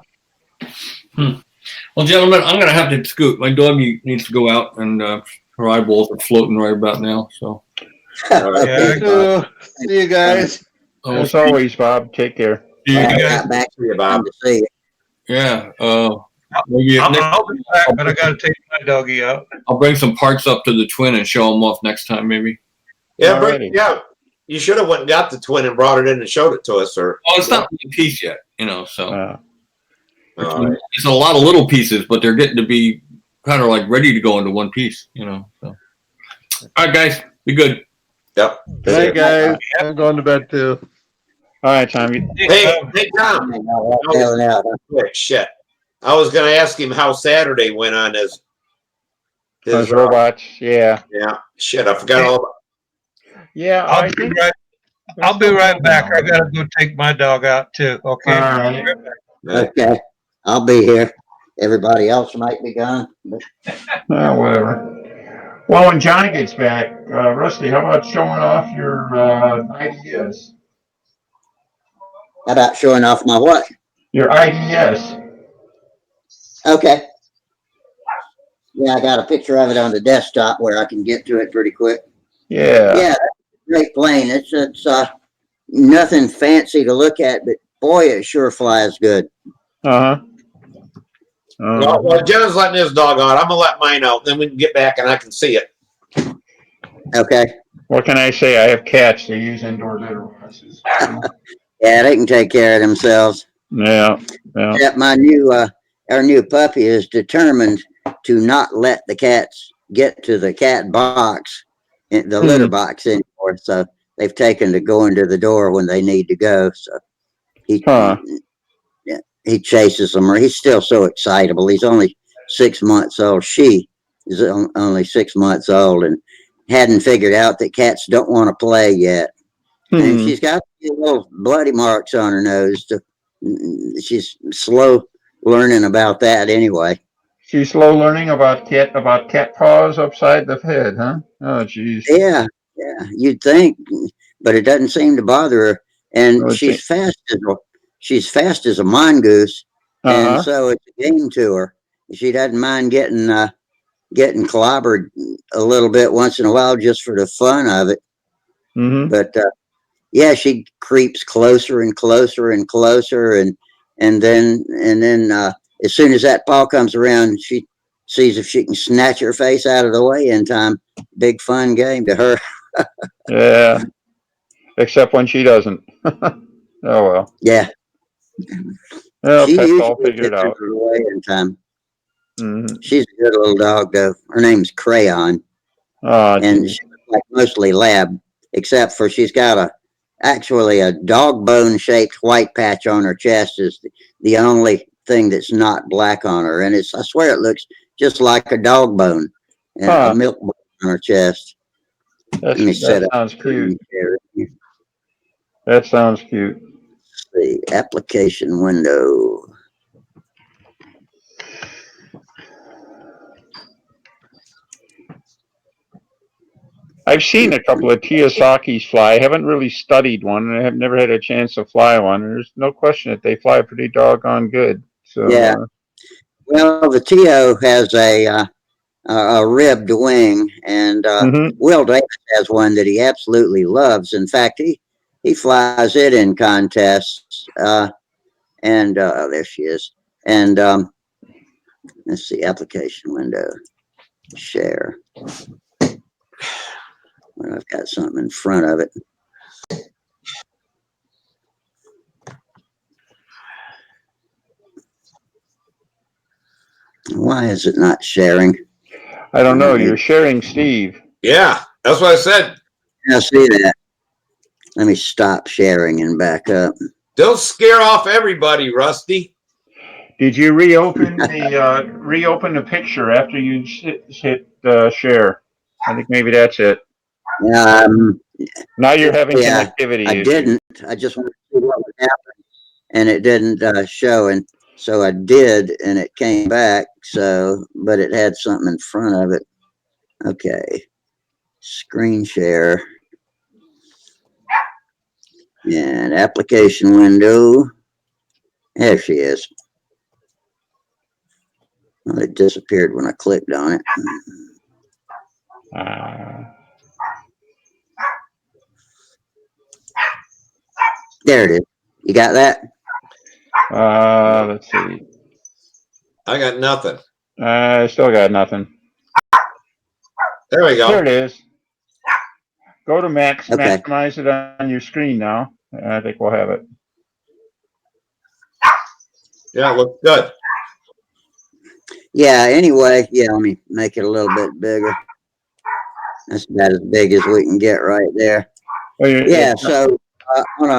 Well, gentlemen, I'm going to have to scoot. My dog needs to go out, and her eyeballs are floating right about now. So, See you guys. As always, Bob, take care. Yeah, You got back see you, Bob. to see it. Yeah. Maybe I'll be back, but I got to take my doggy out. I'll bring some parts up to the twin and show them off next time, maybe. Yeah, Alrighty. yeah. You should have went and got the twin and brought it in and showed it to us, or. Oh, it's not one piece yet, so. All right. It's a lot of little pieces, but they're getting to be kind of like ready to go into one piece, So. All right, guys, be good. Yep. Good night, guys. I'm going to bed too. All right, Tommy. Hey, Tom. Bailing out. Quick, shit. I was going to ask him how Saturday went on his Those robots, yeah. Yeah, shit, I forgot all about. Yeah, I'll be right back. I got to go take my dog out too. Okay. All right. Okay. I'll be here. Everybody else might be gone. But Whatever. Well, when Johnny gets back, Rusty, how about showing off your ideas? how about showing off my what? Your IDS. Okay. Yeah, I got a picture of it on the desktop where I can get to it pretty quick. Yeah. Yeah, that's a great plane. It's nothing fancy to look at, but boy, it sure flies good. Uh-huh. Well, John's letting his dog out. I'm gonna let mine out, then we can get back and I can see it. Okay. What can I say? I have cats. They use indoor litter boxes. Yeah, they can take care of themselves. Yeah. Except my new our new puppy is determined to not let the cats get to the cat box, the litter box anymore. So they've taken to going to the door when they need to go. So he chases them, or he's still so excitable. He's only 6 months old. She is only 6 months old and hadn't figured out that cats don't want to play yet. And she's got little bloody marks on her nose. She's slow learning about that anyway. She's slow learning about cat paws upside the head, huh? Oh, geez. Yeah, you'd think, but it doesn't seem to bother her. And she's fast as a mongoose, and so it's a game to her. She doesn't mind getting clobbered a little bit once in a while just for the fun of it. But yeah, she creeps closer and closer and closer, and then as soon as that paw comes around, she sees if she can snatch her face out of the way in time. Big fun game to her. Yeah, except when she doesn't. Oh well. Yeah. Well, pets all figured out. Away in time. She's a good little dog, though. Her name's Crayon, and she's like mostly lab, except for she's got actually a dog bone shaped white patch on her chest is the only thing that's not black on her, and I swear it looks just like a dog bone and a milk bone on her chest. Let me set up. Sounds cute. That sounds cute. The application window. I've seen a couple of Kiyosaki's fly. I haven't really studied one, and I have never had a chance to fly one. There's no question that they fly pretty doggone good. So yeah. Well, the Tio has a ribbed wing, and Will Davis has one that he absolutely loves. In fact, he flies it in contests. And there she is. And let's see, application window, share. Well, I've got something in front of it. Why is it not sharing? I don't know. You're sharing Steve. Yeah, that's what I said. I see that. Let me stop sharing and back up. Don't scare off everybody, Rusty. Did you reopen the picture after you hit share? I think maybe that's it. Now you're having connectivity I didn't. I just wanted to see what would happen, and it didn't show. And so I did, and it came back. So, but it had something in front of it. Okay, screen share and application window. There she is. Well, it disappeared when I clicked on it. There it is. You got that? Let's see. I got nothing. I still got nothing. There we go. There it is. Go to max, Okay. maximize it on your screen now. I think we'll have it. Yeah, it looks good. Yeah, anyway, yeah, let me make it a little bit bigger. That's about as big as we can get right there. Oh, Yeah, so on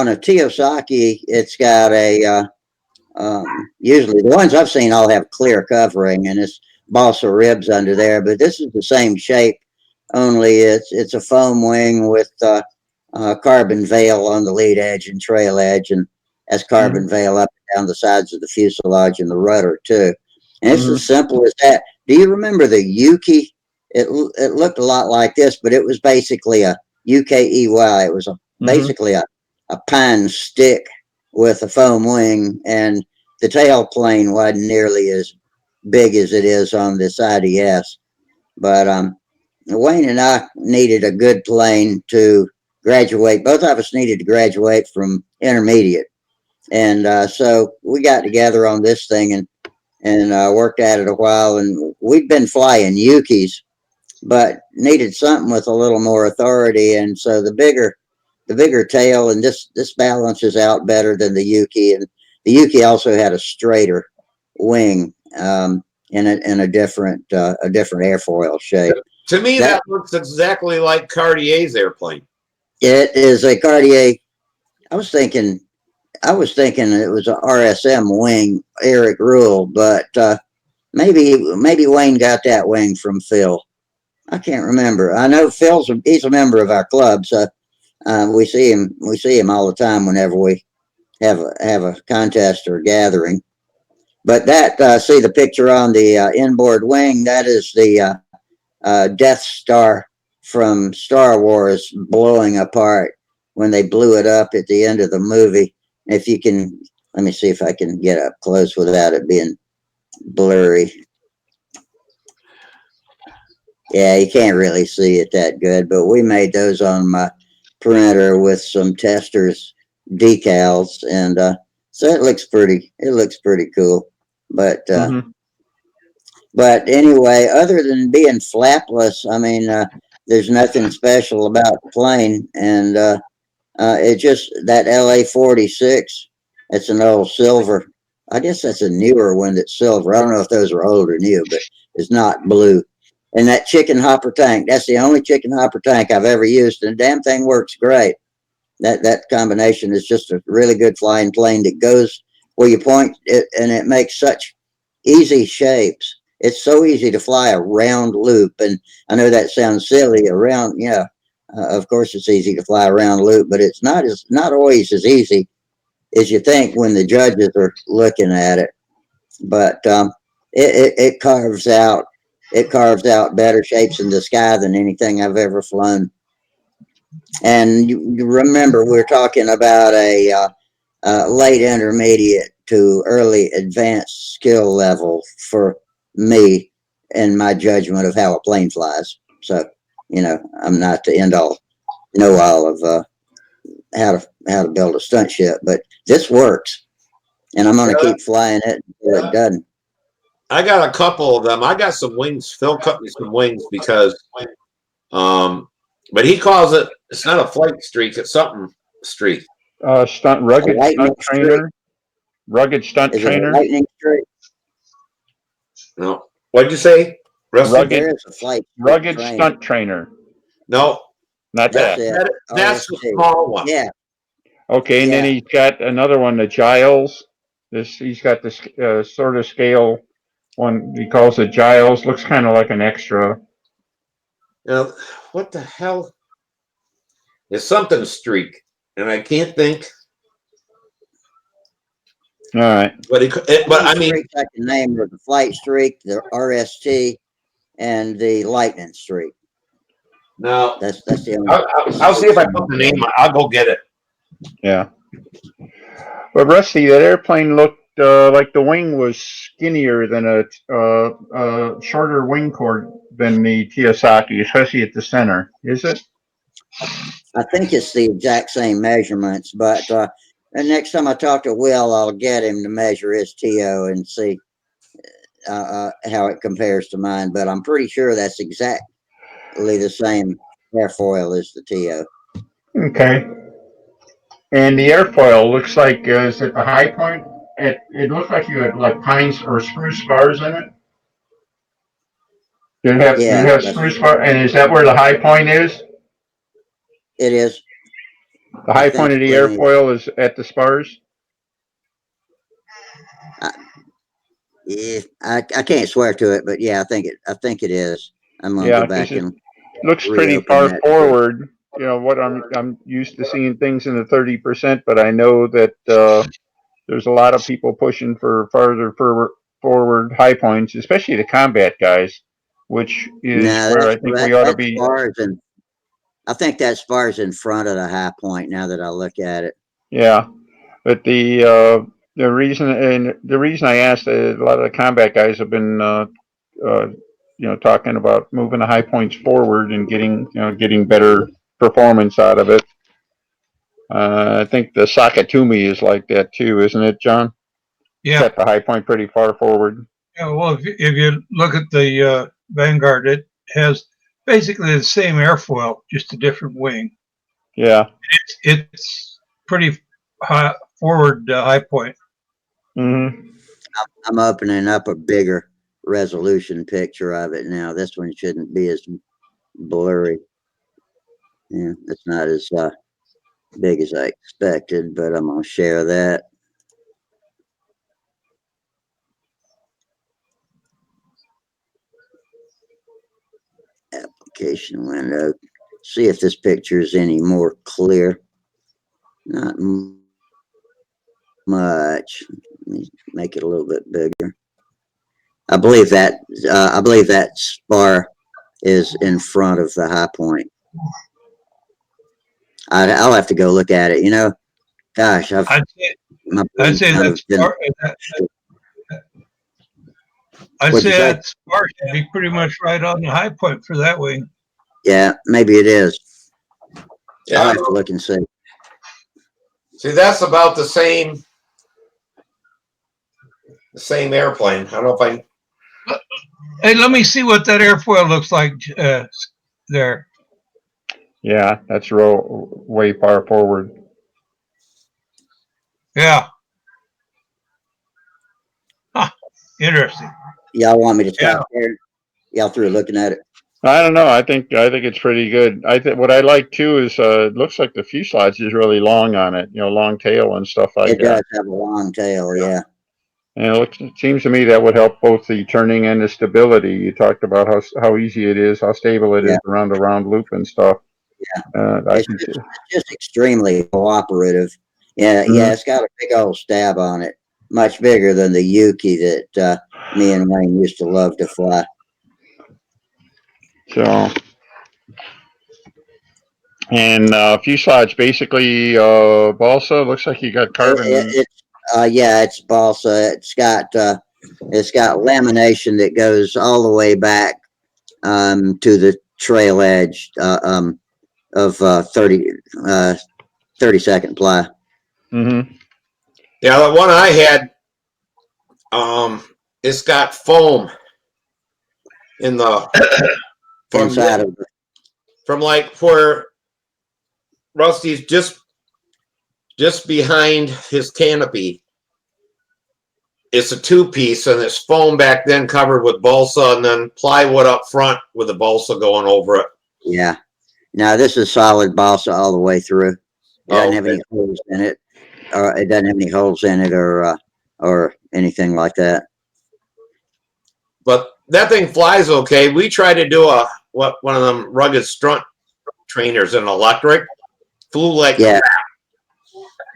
a Teosaki, it's got a usually the ones I've seen all have clear covering and it's balsa ribs under there, but this is the same shape, only it's a foam wing with carbon veil on the lead edge and trail edge, and has carbon veil up and down the sides of the fuselage and the rudder too. And it's as simple as that. Do you remember the Yuki? It looked a lot like this, but it was basically a UKEY. It was basically a pine stick with a foam wing, and the tail plane wasn't nearly as big as it is on this IDS. But Wayne and I needed a good plane to graduate. Both of us needed to graduate from intermediate, and so we got together on this thing and worked at it a while. And we'd been flying Yukis, but needed something with a little more authority. And so the bigger tail, and this balances out better than the Yuki. And the Yuki also had a straighter wing in a different airfoil shape. To me, that looks exactly like Cartier's airplane. It is a Cartier. I was thinking it was a RSM wing, Eric Rule, but maybe Wayne got that wing from Phil. I can't remember. I know he's a member of our club, so we see him all the time whenever we have a contest or gathering. But that see the picture on the inboard wing, that is the Death Star from Star Wars blowing apart when they blew it up at the end of the movie. If you can, let me see if I can get up close without it being blurry. Yeah, you can't really see it that good, but we made those on my printer with some testers decals, and so it looks pretty cool. But anyway, other than being flapless, I mean, there's nothing special about the plane, and it just that LA-46. It's an old silver. I guess that's a newer one that's silver. I don't know if those are old or new, but it's not blue. And that chicken hopper tank, that's the only chicken hopper tank I've ever used, and the damn thing works great. That combination is just a really good flying plane that goes where you point it, and it makes such easy shapes. It's so easy to fly a round loop, and I know that sounds silly. Of course it's easy to fly a round loop, but it's not always as easy as you think when the judges are looking at it. But it carves out better shapes in the sky than anything I've ever flown. And you remember we're talking about a late intermediate to early advanced skill level for me and my judgment of how a plane flies. So, I'm not the end all know all of how to build a stunt ship, but this works, and I'm going to keep flying it until it doesn't. I got a couple of them. I got some wings. Phil cut me some wings because, but he calls it. It's not a flight streak. It's something streak. Rugged stunt trainer. Rugged stunt trainer. Lightning streak. No. What'd you say? Rugged stunt trainer. No. Not that. That's the small one. Yeah. Okay, and then he's got another one, the Giles. He's got this sort of scale one. He calls it Giles. Looks kind of like an extra. Now, what the hell? It's something streak, and I can't think. All right. But I mean, I can name the flight streak, the RST, and the lightning streak. No, that's the only. I'll see if I put the name. I'll go get it. Yeah. But Rusty, that airplane looked like the wing was skinnier than a shorter wing cord than the Teosaki, especially at the center. Is it? I think it's the exact same measurements, but And next time I talk to Will, I'll get him to measure his TO and see how it compares to mine. But I'm pretty sure that's exactly the same airfoil as the TO. Okay. And the airfoil looks like, is it the high point? It looks like you had like pines or spruce spars in it. Did Yeah, it have spruce spar? And is that where the high point is? it is. The I high think. point of the Let me. airfoil is at the spars? Yeah, I can't swear to it, but yeah, I think it is. I'm gonna go Yeah, because back it and looks pretty reopen far that. forward. You know what, I'm used to seeing things in the 30%, but I know that there's a lot of people pushing for farther forward high points, especially the combat guys, which is No, where I think we ought to that be. spars and I think that spars in front of the high point. Now that I look at it, Yeah, but the reason I asked, a lot of the combat guys have been uh, talking about moving the high points forward and getting better performance out of it. I think the Sakatumi is like that too, isn't it, John? Yeah. Set the high point pretty far forward. Yeah, well, if you look at the Vanguard, it has basically the same airfoil, just a different wing. Yeah. It's pretty high forward high point. Mm-hmm. I'm opening up a bigger resolution picture of it now. This one shouldn't be as blurry. Yeah, it's not as big as I expected, but I'm gonna share that. Application window. See if this picture is any more clear. Not much. Let me make it a little bit bigger. I believe that spar is in front of the high point. I'll have to go look at it. Gosh, I'd say my I'd brain's say kind that of been. spar, I'd What'd say you say? that spar should be pretty much right on the high point for that wing. Yeah, maybe it is. I'll Yeah. have to look and see. See, that's about the same airplane. I don't know if I. Hey, let me see what that airfoil looks like there. Yeah, that's way far forward. Yeah. Huh. Interesting. Y'all want me to stop there? Y'all through looking at it? I don't know. I think it's pretty good. I think what I like too is it looks like the fuselage is really long on it. Long tail and stuff like It that. does have a long tail, yeah. And it seems to me that would help both the turning and the stability. You talked about how easy it is, how stable it is around the round loop and stuff. Yeah. It's just extremely cooperative. Yeah, yeah, it's got a big old stab on it. Much bigger than the Yuki that me and Wayne used to love to fly. So, and fuselage basically balsa. Looks like you got carbon. It's balsa. It's got lamination that goes all the way back to the trail edge of 30-second ply. Mm-hmm. Yeah, the one I had, it's got foam in the inside of from like where Rusty's just behind his canopy. It's a 2-piece, and it's foam back then covered with balsa, and then plywood up front with the balsa going over it. Yeah. Now this is solid balsa all the way through. It doesn't have any holes in it, or it doesn't have any holes in it, or anything like that. But that thing flies okay. We tried to do one of them rugged stunt trainers in electric. Flew like crap.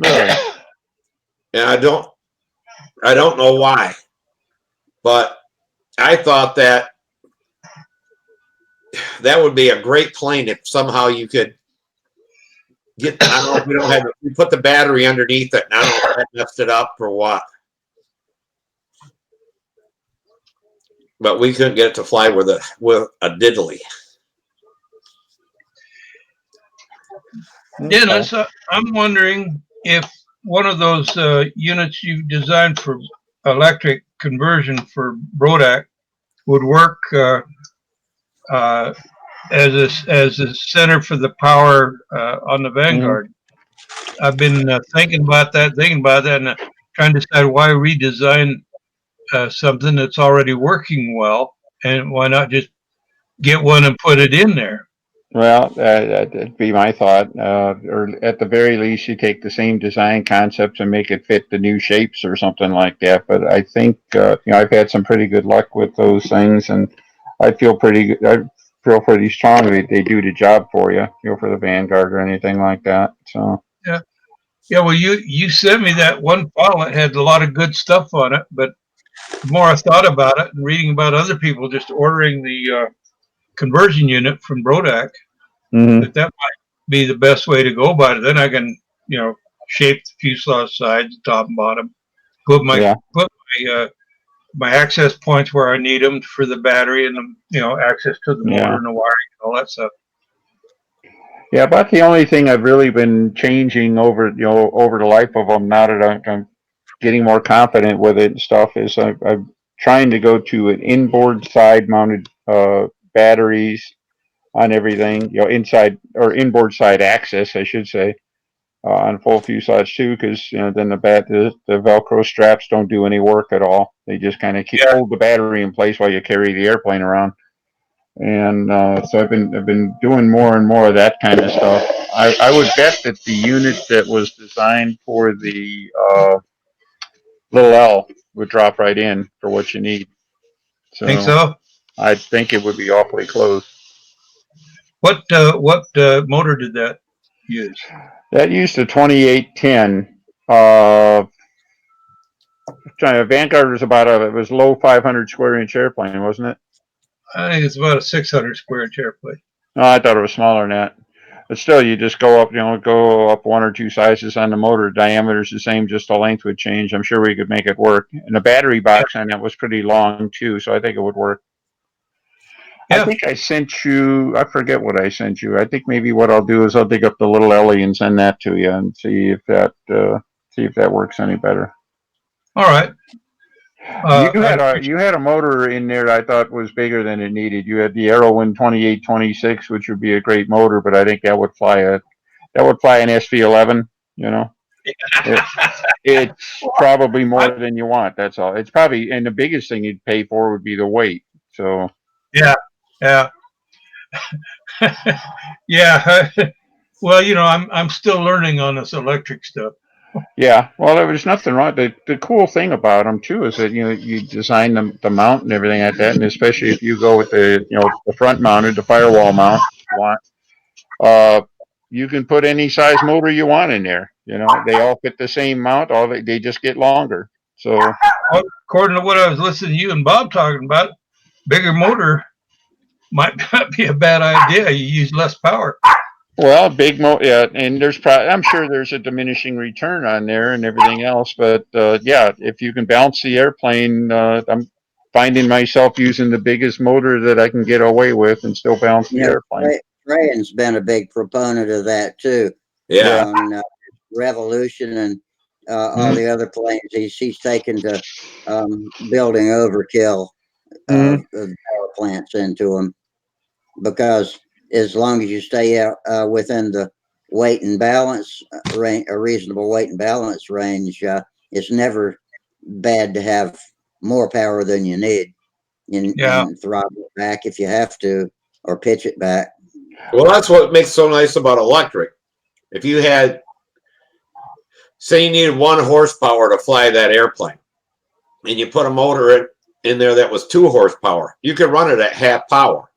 Really? And I don't know why, but I thought that would be a great plane if somehow you could get. I don't know if we don't have. We put the battery underneath it, and I don't know if that messed it up or what. But we couldn't get it to fly with a diddly. Dennis, I'm wondering if one of those units you designed for electric conversion for Brodak would work as a center for the power on the Vanguard. I've been thinking about that, and trying to decide why redesign something that's already working well, and why not just get one and put it in there. Well, that'd be my thought. Or at the very least, you take the same design concepts and make it fit the new shapes or something like that. But I think I've had some pretty good luck with those things, and I feel pretty good. I feel pretty strong they do the job for you, for the Vanguard or anything like that. So Yeah, yeah. Well, you sent me that one file that had a lot of good stuff on it, but the more I thought about it and reading about other people just ordering the conversion unit from Brodak, that might be the best way to go about it. Then I can, shape the fuselage sides, top and bottom, put my my access points where I need them for the battery and access to the motor and the wiring and all that stuff. Yeah, about the only thing I've really been changing over the life of them now that I'm getting more confident with it and stuff is I'm trying to go to an inboard side mounted batteries on everything, inside or inboard side access, I should say, on full fuselage too, because then the Velcro straps don't do any work at all. They just kind of hold the battery in place while you carry the airplane around. And so I've been doing more and more of that kind of stuff. I would bet that the unit that was designed for the little L would drop right in for what you need. So Think so? I think it would be awfully close. What motor did that use? That used a 2810. Vanguard was it was low 500 square inch airplane, wasn't it? I think it's about a 600 square inch airplane. No, I thought it was smaller than that. But still, you just go up one or two sizes on the motor. Diameter's the same, just the length would change. I'm sure we could make it work. And the battery box on that was pretty long too, so I think it would work. Yeah. I think I sent you. I forget what I sent you. I think maybe what I'll do is I'll dig up the little Ellie and send that to you and see if that works any better. All right. You had a motor in there that I thought was bigger than it needed. You had the Aerowind 2826, which would be a great motor, but I think that would fly an SV11. It's probably more than you want. That's all. It's probably, and the biggest thing you'd pay for would be the weight. So yeah. Yeah. Well, I'm still learning on this electric stuff. Yeah, well, there was nothing wrong. The cool thing about them too is that you design the mount and everything like that, and especially if you go with the front mounted, the firewall mount you want, you can put any size motor you want in there. They all fit the same mount. They just get longer. So, well, according to what I was listening to you and Bob talking about, bigger motor might not be a bad idea. You use less power. Well, and I'm sure there's a diminishing return on there and everything else, but if you can bounce the airplane, I'm finding myself using the biggest motor that I can get away with and still bounce the airplane. Ryan's been a big proponent of that too. Yeah. On Revolution and all the other planes, he's taken to building overkill of power plants into them, because as long as you stay out within the weight and balance range, a reasonable weight and balance range, it's never bad to have more power than you need and throttle it back if you have to, or pitch it back. Well, that's what makes so nice about electric. If you had, say you needed 1 horsepower to fly that airplane, and you put a motor in there that was 2 horsepower, you could run it at half power.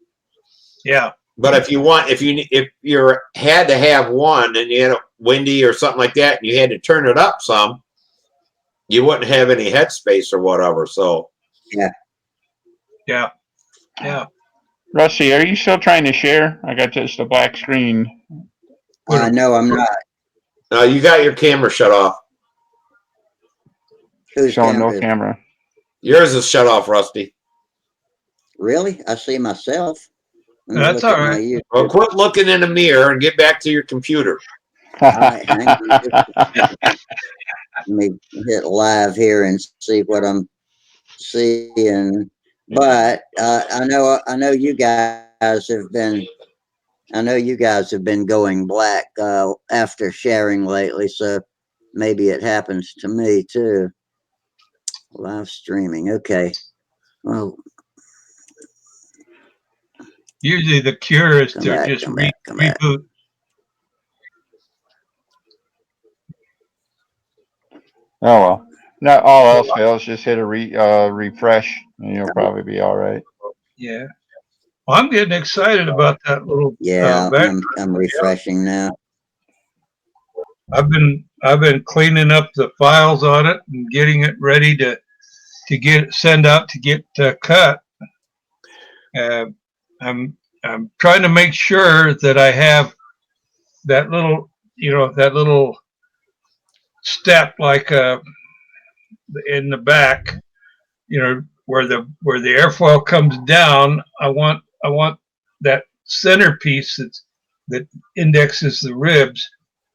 Yeah. But if you had to have one and you had a windy or something like that, and you had to turn it up some, you wouldn't have any headspace or whatever. So yeah. Rusty, are you still trying to share? I got just a black screen. No, I'm not. You got your camera shut off. Who's showing no camera? Yours is shut off, Rusty. Really? I see myself. That's all right. Well, quit looking in the mirror and get back to your computer. All right, hang on. Let me hit live here and see what I'm seeing. But I know you guys have been. I know you guys have been going black after sharing lately, so maybe it happens to me too. Live streaming. Okay. Well, Usually the cure is come to back, just come back, come back. reboot. Oh well. Not all else fails, just hit a refresh, and you'll probably be all right. Yeah. Well, I'm getting excited about that little Yeah, back. I'm refreshing now. I've been cleaning up the files on it and getting it ready to get send out to get cut. Uh, I'm trying to make sure that I have that little that little step like in the back, where the airfoil comes down. I want that centerpiece that indexes the ribs.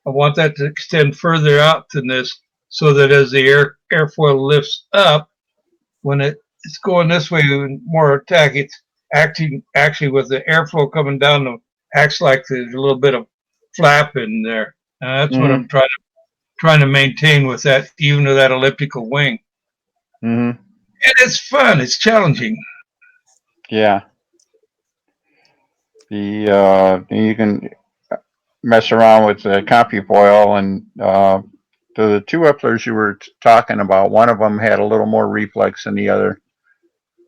I want that to extend further out than this, so that as the airfoil lifts up, when it's going this way with more attack, it's acting actually with the airflow coming down. Acts like there's a little bit of flap in there. That's what I'm trying to maintain with that, even with that elliptical wing. Mm-hmm. And it's fun. It's challenging. Yeah. You can mess around with the CompuFoil, and the two upplers you were talking about, one of them had a little more reflex than the other.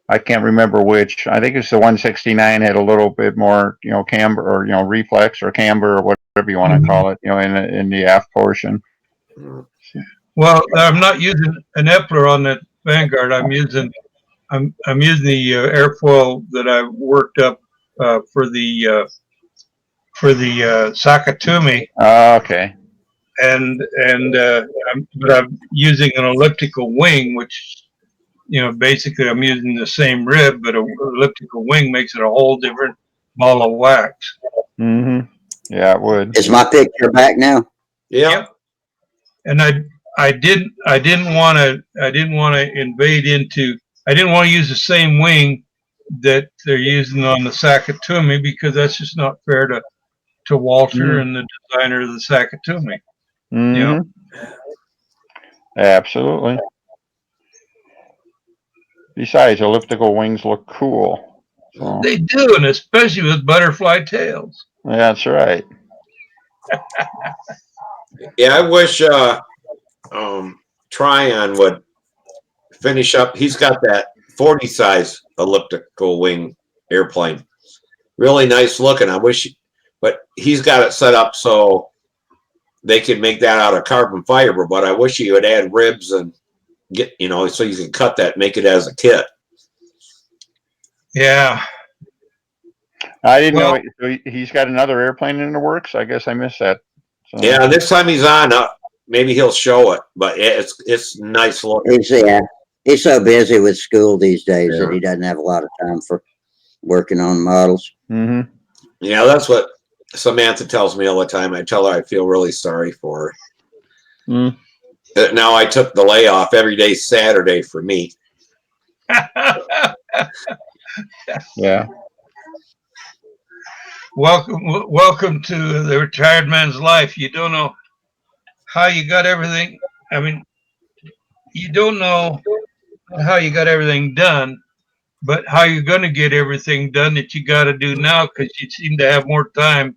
I can't remember which. I think it's the 169 had a little bit more, camber, or reflex or camber, or whatever you want to call it, in the aft portion. Well, I'm not using an Epler on the Vanguard. I'm using the airfoil that I worked up for the Sakatumi, Okay. but I'm using an elliptical wing, which basically I'm using the same rib, but an elliptical wing makes it a whole different ball of wax. Mm-hmm. Yeah, it would. Is my picture back now? Yeah. Yep. And I didn't want to invade into. I didn't want to use the same wing that they're using on the Sakatumi, because that's just not fair to Walter and the designer of the Sakatumi. Mm-hmm. Absolutely. Besides, elliptical wings look cool. So. They do, and especially with butterfly tails. That's right. Yeah, I wish Tryon would finish up. He's got that 40 size elliptical wing airplane. Really nice looking. I wish, but he's got it set up so they could make that out of carbon fiber. But I wish he would add ribs and get, so you can cut that, make it as a kit. Yeah. I didn't know he's got another airplane in the works. I guess I missed that. So. Yeah, next time he's on, maybe he'll show it. But it's nice looking. He's so busy with school these days that he doesn't have a lot of time for working on models. Mm-hmm. Yeah, that's what Samantha tells me all the time. I tell her I feel really sorry for her. Mm. Now I took the layoff every day Saturday for me. Yeah. Welcome to the retired man's life. You don't know how you got everything. I mean, you don't know how you got everything done, but how you're going to get everything done that you got to do now, because you seem to have more time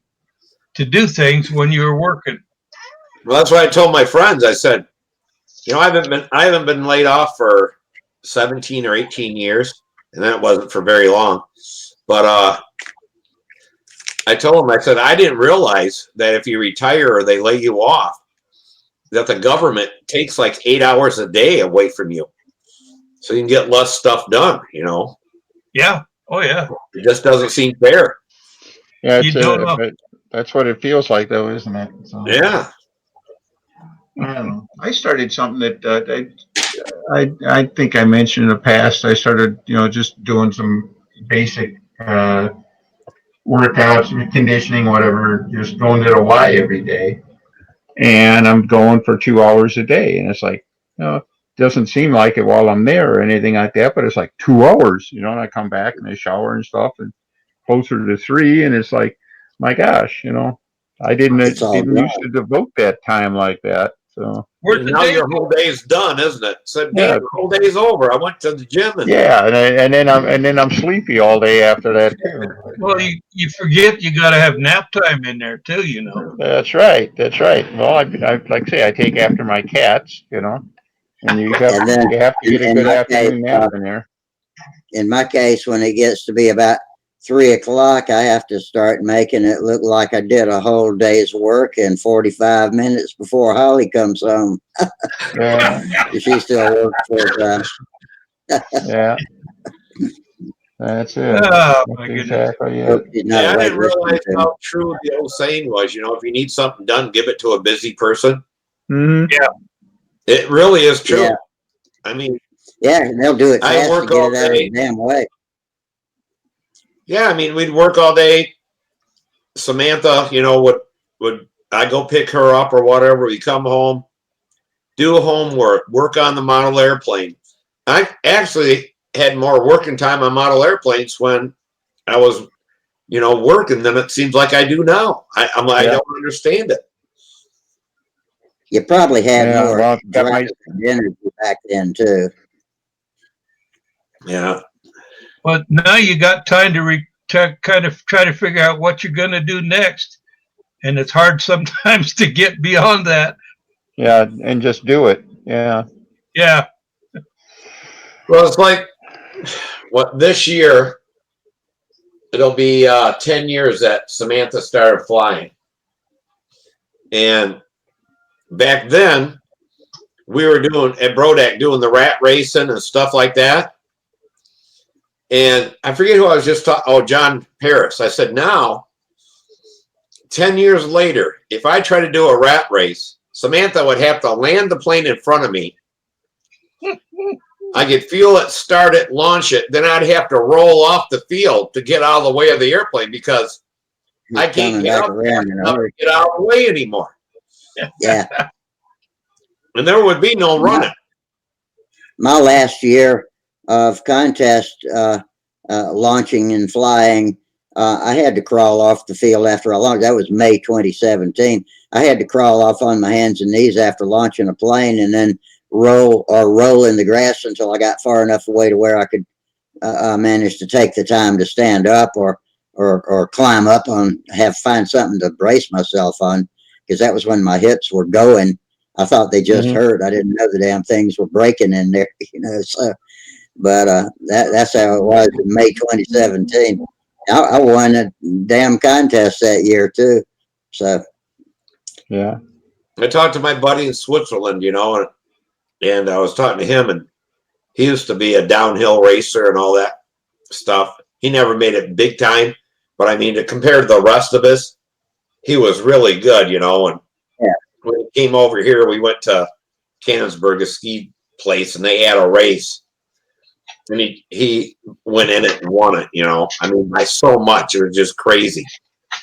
to do things when you're working. Well, that's what I told my friends. I said, I haven't been laid off for 17 or 18 years, and that wasn't for very long. But I told them, I said, I didn't realize that if you retire or they lay you off, that the government takes like 8 hours a day away from you, so you can get less stuff done. Yeah. Oh yeah. It just doesn't seem fair. Yeah, that's what it feels like, though, isn't it? So. Yeah. I don't know. I started something that I think I mentioned in the past. I started, just doing some basic workouts, conditioning, whatever. Just going to the Y every day. and I'm going for 2 hours a day. And it's like, doesn't seem like it while I'm there or anything like that, but it's like 2 hours, and I come back and I shower and stuff, and closer to 3, and it's like, my gosh, I didn't It's all didn't done. used to devote that time like that. So Where's the Now day? your whole day's done, isn't it? So, yeah, damn, the whole day's over. I went to the gym and yeah, and then I'm sleepy all day after that too. Well, you forget you got to have nap time in there too. That's right. That's right. Well, I like I say, I take after my cats, and And then you have to get a in good my case, afternoon nap in there. when it gets to be about 3 o'clock, I have to start making it look like I did a whole day's work in 45 minutes before Holly comes home. Yeah, She still works full time. yeah. That's it. Oh my That's goodness. exactly Hope it. she's yeah, not I awake didn't listening realize to me. how true the old saying was. If you need something done, give it to a busy person. Hmm. It really is true. Yeah. I mean, Yeah, they'll do it I fast to work get all it out of day. the damn way. Yeah, I mean, we'd work all day. Samantha, would I go pick her up or whatever? We come home, do homework, work on the model airplane. I actually had more working time on model airplanes when I was, working than it seems like I do now. I Yeah. don't understand it. You probably had Yeah. more Well, got drive my and energy back then too. Yeah. But now you got time to kind of try to figure out what you're going to do next, and it's hard sometimes to get beyond that. yeah, and just do it. Yeah. Yeah. Well, it's like this year, it'll be 10 years that Samantha started flying. And back then, we were doing at Brodak doing the rat racing and stuff like that. And I forget who I was just talking. Oh, John Paris. I said, now, 10 years later, if I try to do a rat race, Samantha would have to land the plane in front of me. I could fuel it, start it, launch it. Then I'd have to roll off the field to get out of the way of the airplane because I can't get up to get out of the way anymore. Yeah. And there would be no running. My last year of contest launching and flying, I had to crawl off the field after I launched. That was May 2017. I had to crawl off on my hands and knees after launching a plane and then roll in the grass until I got far enough away to where I could manage to take the time to stand up or climb up find something to brace myself on, because that was when my hips were going. I thought they just hurt. I didn't know the damn things were breaking in there, so, but that's how it was in May 2017. I won a damn contest that year too. So yeah. I talked to my buddy in Switzerland, and I was talking to him, and he used to be a downhill racer and all that stuff. He never made it big time, but I mean, to compare to the rest of us, he was really good, and yeah. When he came over here, we went to Canonsburg, a ski place, and they had a race. And he went in it and won it, I mean, by so much. It was just crazy.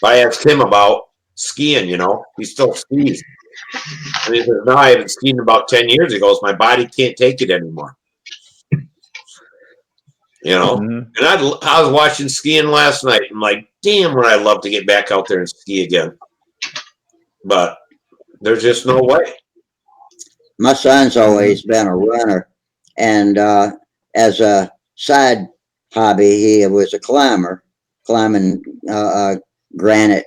I asked him about skiing, he still skis. And he said, no, I haven't skied in about 10 years. He goes, my body can't take it anymore. And I was watching skiing last night. I'm like, damn, would I love to get back out there and ski again. But there's just no way. My son's always been a runner, and as a side hobby, he was a climber, climbing granite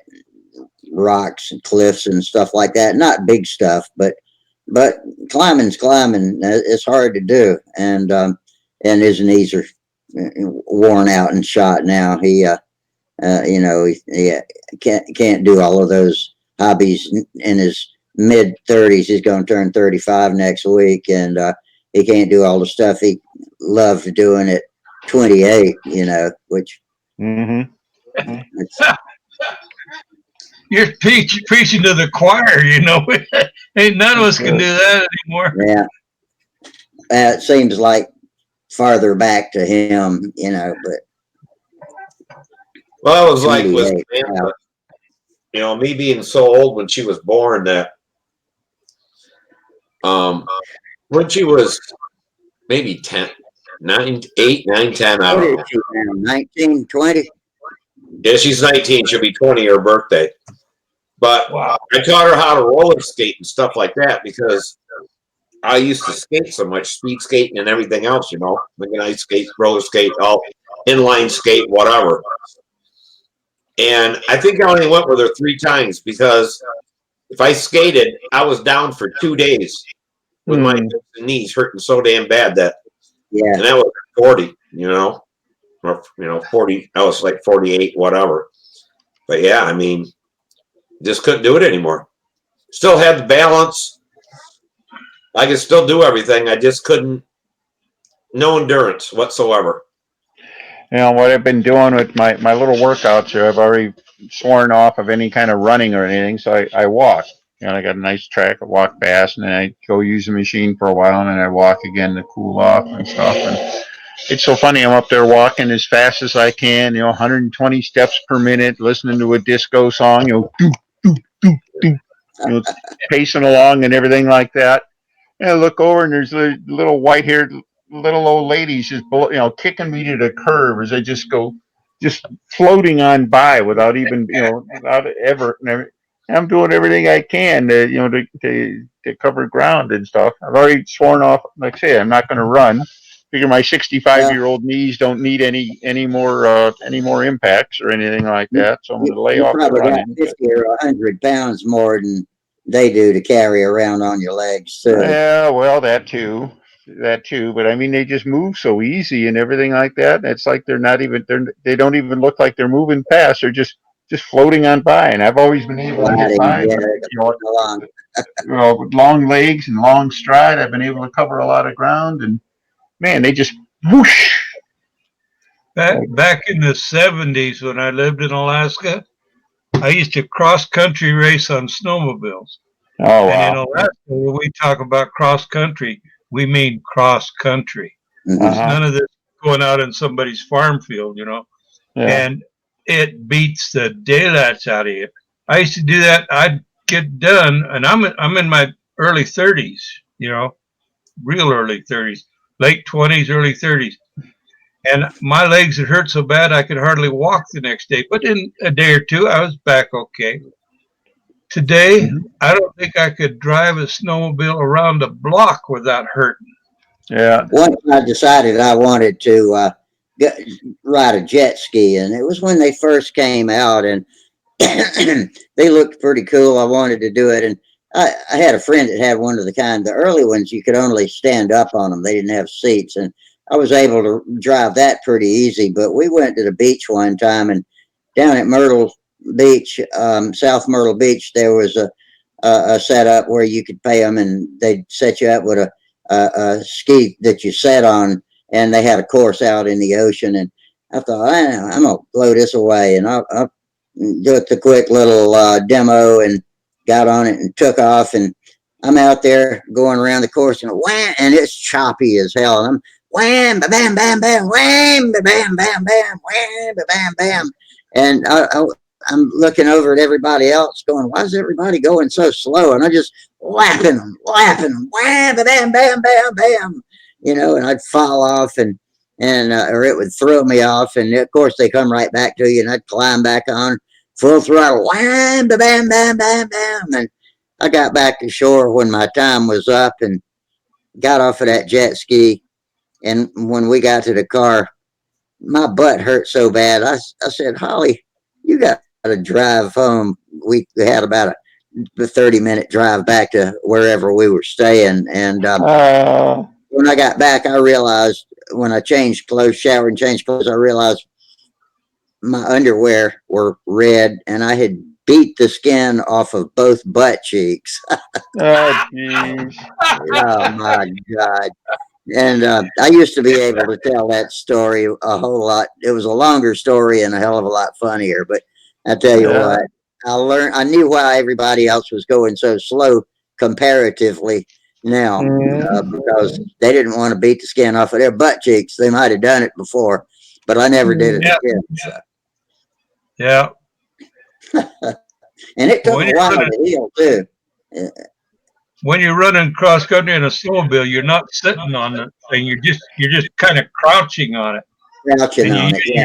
rocks and cliffs and stuff like that. Not big stuff, but climbing's climbing. It's hard to do, and his knees are worn out and shot now. He he can't do all of those hobbies in his mid 30s. He's going to turn 35 next week, and he can't do all the stuff he loved doing at 28. Which You're preaching to the choir, Ain't none of us can do that anymore. Yeah, it seems like farther back to him, but. Well, it was like with Samantha, me being so old when she was born that When she was maybe 10, 9, 8, 9, 10, I What don't is know. she now? 19, 20? Yeah, she's 19. She'll be 20 her birthday. But Wow. I taught her how to roller skate and stuff like that because I used to skate so much, speed skating and everything else, you know. Like an ice skate, roller skate, all inline skate, whatever. And I think I only went with her 3 times because if I skated, I was down for 2 days with my hips and knees hurting so damn bad that, Yeah. and that was 40, you know, or, 40. I was like 48, whatever. But yeah, I mean, just couldn't do it anymore. Still had the balance. I could still do everything. I just couldn't. No endurance whatsoever. You know, what I've been doing with my little workouts here, I've already sworn off of any kind of running or anything, so I walk. You know, I got a nice track. I walk fast, and then I go use the machine for a while, and then I walk again to cool off and stuff. And it's so funny. I'm up there walking as fast as I can, 120 steps per minute, listening to a disco song, doo, doo, doo, doo, pacing along and everything like that. And I look over and there's a little white-haired little old ladies just kicking me to the curb as I just go, just floating on by without even without ever. And I'm doing everything I can to cover ground and stuff. I've already sworn off. Like I say, I'm not going to run. Figure my 65-year-old knees don't need any more impacts or anything like that. So I'm going to lay You off the probably got running. 50 or 100 pounds more than they do to carry around on your legs, too. Yeah, well, that too. But I mean, they just move so easy and everything like that. It's like they don't even look like they're moving fast. They're just floating on by. And I've always been able to get Gliding, by, yeah, along. with long legs and long stride. I've been able to cover a lot of ground, and man, they just whoosh. Back in the 70s when I lived in Alaska, I used to cross country race on snowmobiles. Oh And in wow. Alaska, when we talk about cross country, we mean cross country. Mhm. It's none of this going out in somebody's farm field, Yeah. And it beats the daylights out of you. I used to do that. I'd get done, and I'm in my early 30s, real early 30s, late 20s, early 30s. And my legs had hurt so bad I could hardly walk the next day. But in a day or two, I was back okay. Today, I don't think I could drive a snowmobile around a block without hurting. Yeah. Once I decided I wanted to ride a jet ski, and it was when they first came out, and they looked pretty cool. I wanted to do it, and I had a friend that had one of the kind. The early ones, you could only stand up on them; they didn't have seats, and I was able to drive that pretty easy. But we went to the beach one time, and down at Myrtle Beach, South Myrtle Beach, there was a setup where you could pay them, and they'd set you up with a ski that you sat on, and they had a course out in the ocean. And I thought, I'm gonna blow this away, and I'll do the quick little demo, and got on it and took off. And I'm out there going around the course, and wham, and it's choppy as hell. And I'm wham, bam, bam, bam, wham, bam, bam, bam, wham, bam, bam, and I'm looking over at everybody else, going, "Why is everybody going so slow?" And I just lapping them, wham, bam, bam, bam, bam, and I'd fall off, and or it would throw me off, and of course they come right back to you, and I'd climb back on full throttle, wham, bam, bam, bam, bam, and I got back to shore when my time was up, and got off of that jet ski, and when we got to the car, my butt hurt so bad. I said, "Holly, you got to drive home." We had about a 30-minute drive back to wherever we were staying. And when I got back, I realized when I changed clothes, showered and changed clothes, I realized my underwear were red, and I had beat the skin off of both butt cheeks. Oh jeez. Oh my God. And I used to be able to tell that story a whole lot. It was a longer story and a hell of a lot funnier. But I tell you what, I knew why everybody else was going so slow comparatively now, because they didn't want to beat the skin off of their butt cheeks. They might have done it before, but I never did it again. So. Yeah. And it took a while to heal too. when you're running cross country in a snowmobile, you're not sitting on the thing. You're just kind of crouching on it. Crouching And on it, yeah.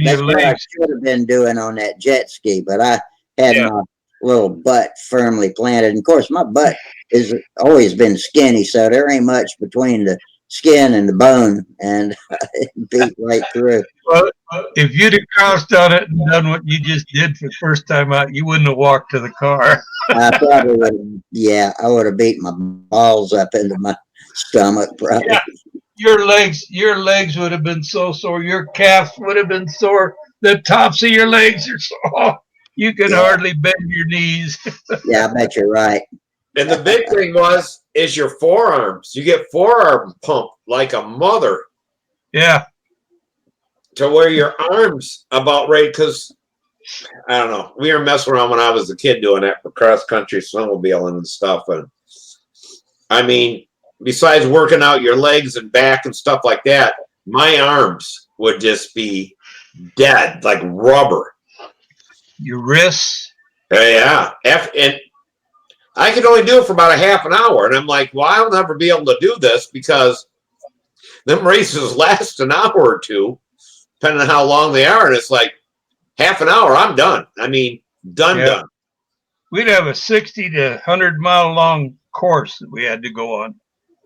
That's what I should have been doing on that jet ski, but I had my little butt firmly planted. And of course, my butt has always been skinny, so there ain't much between the skin and the bone, and it beat right through. Well, if you'd have crouched on it and done what you just did for the first time out, you wouldn't have walked to the car. I probably would have, yeah, I would have beat my balls up into my stomach, probably. Yeah. Your legs would have been so sore. Your calves would have been sore. The tops of your legs are sore. You could hardly bend your knees. Yeah, I bet you're right. And the big thing is your forearms. You get forearm pumped like a mother. Yeah. To where your arms about right, because I don't know. We were messing around when I was a kid doing that for cross country snowmobiling and stuff. And I mean, besides working out your legs and back and stuff like that, my arms would just be dead, like rubber. Your wrists. Yeah. And I could only do it for about a half an hour. And I'm like, well, I'll never be able to do this because them races last an hour or two, depending on how long they are. And it's like half an hour, I'm done. I mean, done. We'd have a 60 to 100 mile long course that we had to go on.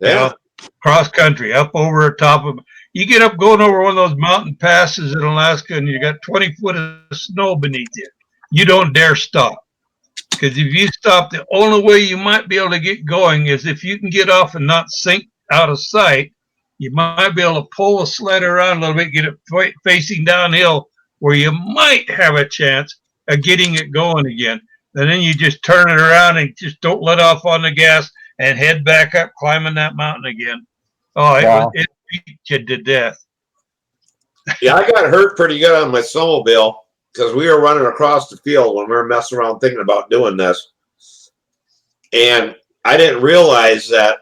Yeah. You know, cross country, up over the top of. You get up going over one of those mountain passes in Alaska and you got 20 foot of snow beneath you. You don't dare stop. Because if you stop, the only way you might be able to get going is if you can get off and not sink out of sight. You might be able to pull the sled around a little bit, get it facing downhill, where you might have a chance of getting it going again. And then you just turn it around and just don't let off on the gas and head back up, climbing that mountain again. Oh, it beat you to death. Yeah, I got hurt pretty good on my snowmobile because we were running across the field when we were messing around thinking about doing this. And I didn't realize that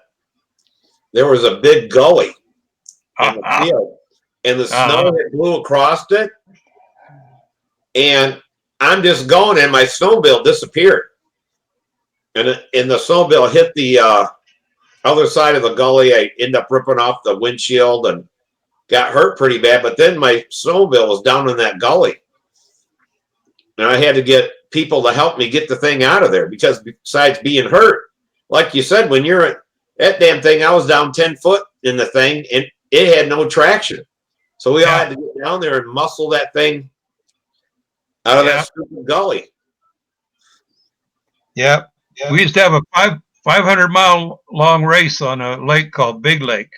there was a big gully in the field. And the snow had blew across it. And I'm just going and my snowmobile disappeared. And the snowmobile hit the other side of the gully. I ended up ripping off the windshield and got hurt pretty bad. But then my snowmobile was down in that gully. And I had to get people to help me get the thing out of there because besides being hurt, like you said, when you're at that damn thing, I was down 10 foot in the thing and it had no traction. So we all had to get down there and muscle that thing out of that stupid gully. Yeah. We used to have a 500 mile long race on a lake called Big Lake.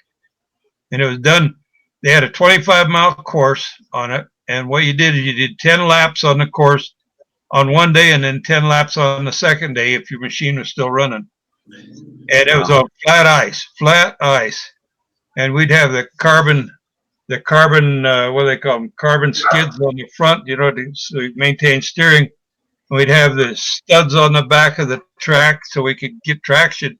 And it was done, they had a 25 mile course on it. And what you did is you did 10 laps on the course on one day and then 10 laps on the second day if your machine was still running. And it was on flat ice. And we'd have the carbon, what do they call them? Carbon skids on the front, you know, to maintain steering. And we'd have the studs on the back of the track so we could get traction.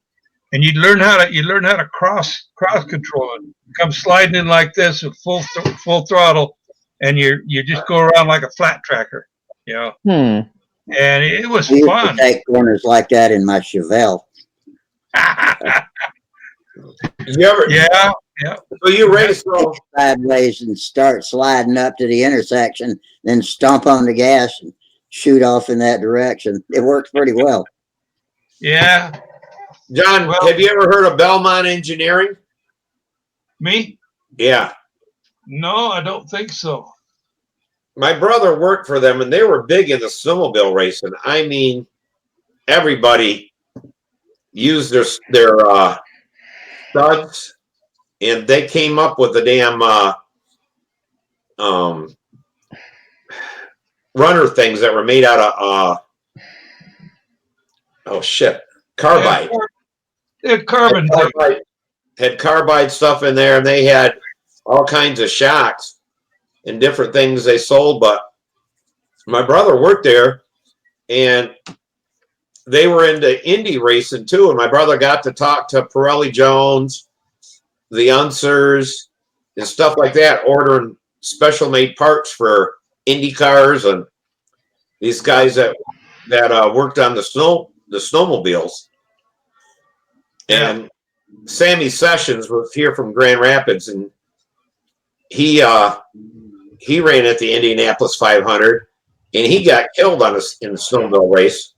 And you'd learn how to cross control it. Come sliding in like this with full throttle, and you just go around like a flat tracker, you know. And it was We used fun. to take corners like that in my Chevelle. You ever? Yeah. So you race Sideways and start sliding up to the intersection, then stomp on the gas and shoot off in that direction. It works pretty well. Yeah. John, have you ever heard of Belmont Engineering? Me? Yeah. No, I don't think so. My brother worked for them and they were big in the snowmobile racing. I mean, everybody used their studs and they came up with the damn runner things that were made out of carbide. Carbon. Had carbide stuff in there, and they had all kinds of shocks and different things they sold. But my brother worked there, and they were into indie racing too. And my brother got to talk to Pirelli Jones, the Unsers, and stuff like that, ordering special made parts for Indy cars and these guys that worked on the snowmobiles. And Sammy Sessions was here from Grand Rapids, and he ran at the Indianapolis 500, and he got killed in the snowmobile race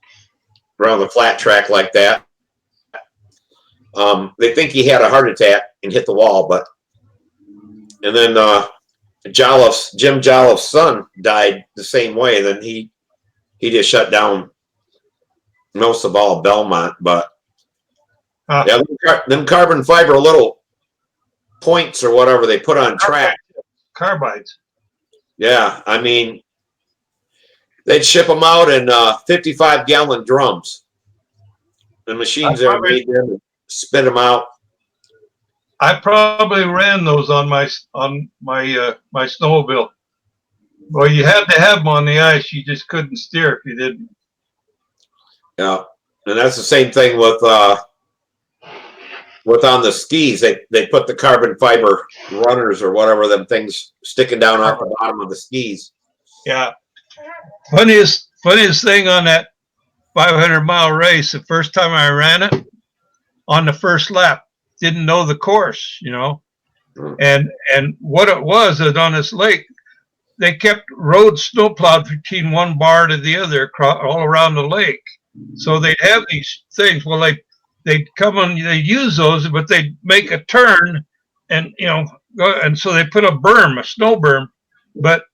around the flat track like that. They think he had a heart attack and hit the wall, and then Jim Jolliffe's son died the same way. Then he just shut down most of all Belmont, but yeah, them carbon fiber little points or whatever they put on track. Carbides. Yeah, I mean, they'd ship them out in 55-gallon drums. The machines that made them and spit them out. I probably ran those on my snowmobile. Well, you had to have them on the ice. You just couldn't steer if you didn't. Yeah, and that's the same thing with on the skis. They put the carbon fiber runners or whatever, them things sticking down off the bottom of the skis. Yeah. Funniest thing on that 500-mile race, the first time I ran it, on the first lap, didn't know the course, and what it was is on this lake, they kept road snowplowed between one bar to the other all around the lake. So they'd have these things. Well, they'd come on, they'd use those, but they'd make a turn, and and so they put a snow berm. But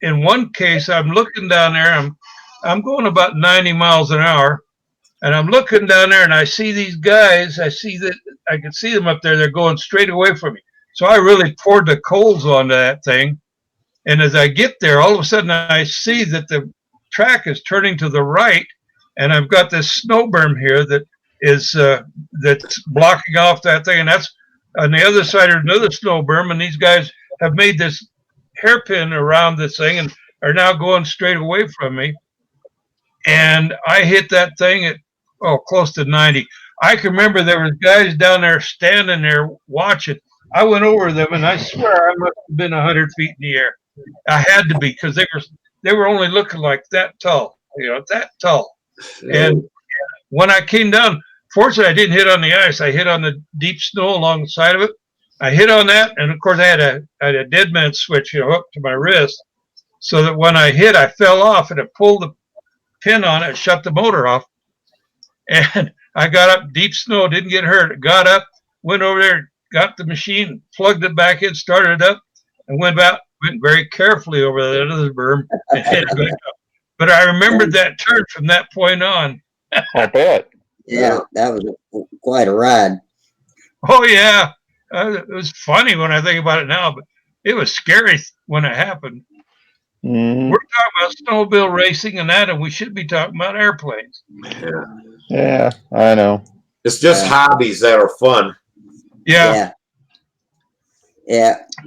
in one case, I'm looking down there, I'm going about 90 miles an hour, and I'm looking down there, and I see these guys. I can see them up there. They're going straight away from me. So I really poured the coals onto that thing. And as I get there, all of a sudden I see that the track is turning to the right, and I've got this snow berm here that's blocking off that thing, and that's on the other side of another snow berm. And these guys have made this hairpin around this thing and are now going straight away from me. And I hit that thing at close to 90. I can remember there was guys down there standing there watching. I went over them, and I swear I must have been 100 feet in the air. I had to be, because they were only looking like that tall, that tall. And when I came down, fortunately I didn't hit on the ice. I hit on the deep snow along the side of it. I hit on that, and of course I had a dead man switch hooked to my wrist, so that when I hit, I fell off, and it pulled the pin on it, shut the motor off. And I got up, deep snow, didn't get hurt. Got up, went over there, got the machine, plugged it back in, started it up, and went very carefully over the other berm and hit it back up. But I remembered that turn from that point on. I bet. Yeah, that was quite a ride. Oh, yeah. It was funny when I think about it now, but it was scary when it happened. Mm. We're talking about snowmobile racing and that, and we should be talking about airplanes. Yeah, I know. It's just hobbies that are fun. Yeah.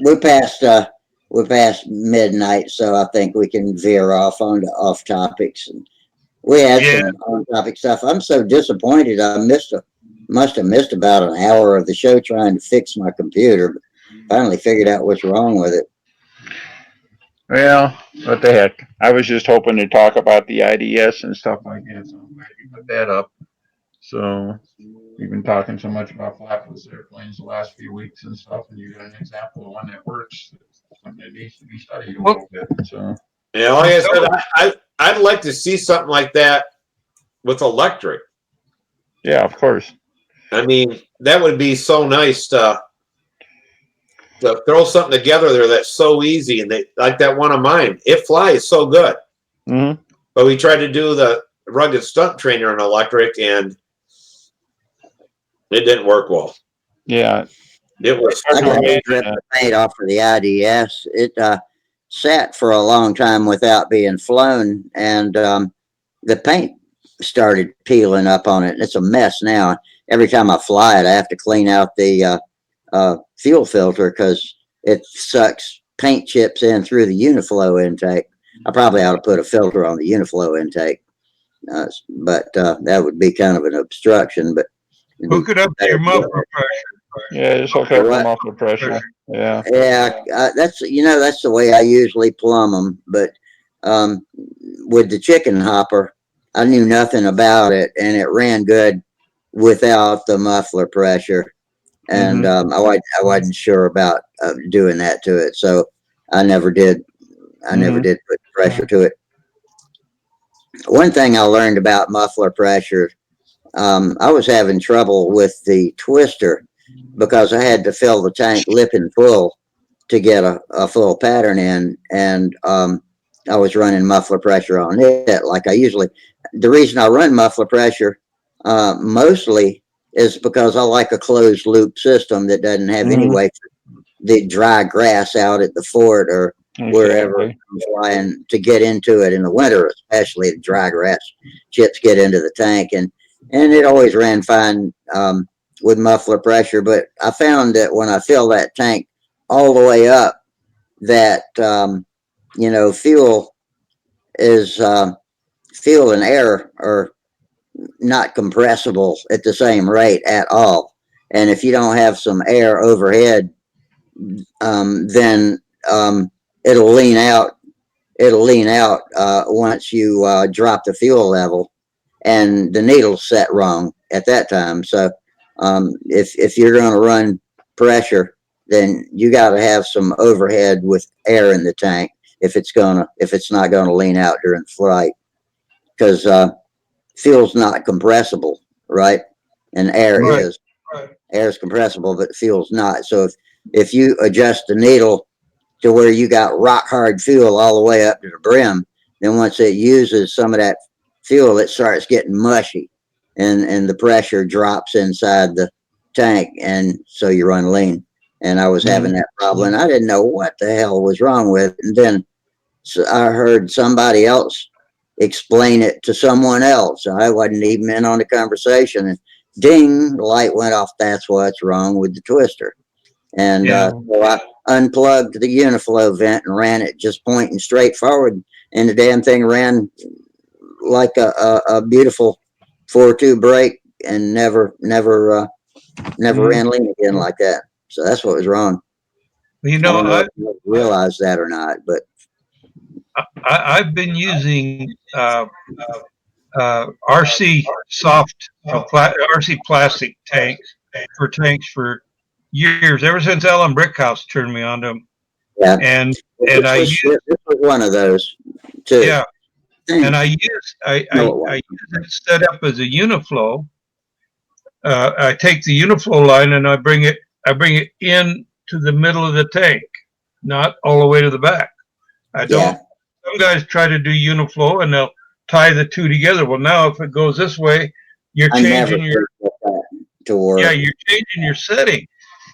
We're past midnight, so I think we can veer off onto off topics. And we had some on topic stuff. I'm so disappointed. I must have missed about an hour of the show trying to fix my computer, but finally figured out what's wrong with it. Well, what the heck? I was just hoping to talk about the IDS and stuff like that, so I'm glad you put that up. So we've been talking so much about flapless airplanes the last few weeks and stuff, and you got an example of one that works, something that needs to be studied a little bit. So like I said, I'd like to see something like that with electric. yeah, of course. I mean, that would be so nice to throw something together there that's so easy, and they like that one of mine. It flies so good. Mm-hmm. But we tried to do the rugged stunt trainer in electric, and it didn't work well. Yeah. It was. I got to rip the paint off of the IDS. It sat for a long time without being flown, and the paint started peeling up on it. It's a mess now. Every time I fly it, I have to clean out the fuel filter because it sucks paint chips in through the uniflow intake. I probably ought to put a filter on the uniflow intake, but that would be kind of an obstruction. But hook it up to your muffler pressure. Yeah, just hook up the muffler pressure. Yeah. That's that's the way I usually plumb them. But with the chicken hopper, I knew nothing about it, and it ran good without the muffler pressure, and I wasn't sure about doing that to it, so I never did. I never did put pressure to it. One thing I learned about muffler pressure, I was having trouble with the twister because I had to fill the tank lipping full to get a full pattern in, and I was running muffler pressure on it like I usually. The reason I run muffler pressure mostly is because I like a closed loop system that doesn't have any way for the dry grass out at the fort or wherever I'm flying to get into it in the winter, especially the dry grass chips get into the tank, and it always ran fine with muffler pressure. But I found that when I fill that tank all the way up, that fuel is fuel and air are not compressible at the same rate at all. And if you don't have some air overhead, then it'll lean out. It'll lean out once you drop the fuel level, and the needle's set wrong at that time. So if you're going to run pressure, then you got to have some overhead with air in the tank if it's not going to lean out during flight, because fuel's not compressible, right? And air is. Air is compressible, but fuel's not. So if you adjust the needle to where you got rock hard fuel all the way up to the brim, then once it uses some of that fuel, it starts getting mushy, and the pressure drops inside the tank, and so you run lean. And I was having that problem. I didn't know what the hell was wrong with it. And then I heard somebody else explain it to someone else. I wasn't even in on the conversation, and ding, the light went off. That's what's wrong with the twister. And so I unplugged the uniflow vent and ran it just pointing straight forward, and the damn thing ran like a beautiful 4.2 brake, and never ran lean again like that. So that's what was wrong. You I know, don't know if you realize that or not, but I've been using RC RC plastic tanks for years, ever since Ellen Brickhouse turned me on to them. yeah. And this was one of those too. Yeah, and I use it set up as a uniflow. I take the uniflow line and I bring it in to the middle of the tank, not all the way to the back. I don't. Yeah. Some guys try to do uniflow and they'll tie the two together. Well, now if it goes this way, you're changing your you're changing your setting.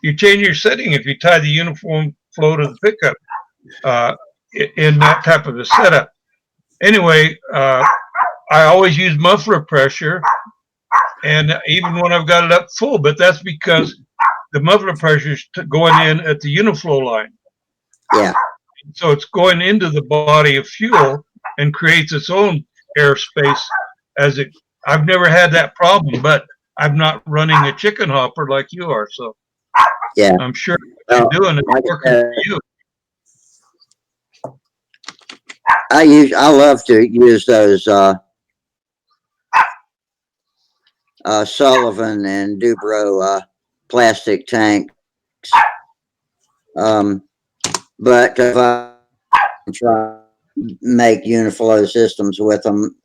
You change your setting if you tie the uniform flow to the pickup in that type of a setup. Anyway, I always use muffler pressure, and even when I've got it up full, but that's because the muffler pressure is going in at the uniflow line. Yeah. So it's going into the body of fuel and creates its own airspace as it. I've never had that problem, but I'm not running a chicken hopper like you are, so yeah, I'm sure what you're doing is working for you. I love to use those Sullivan and Dubro plastic tanks, but if I try to make uniflow systems with them,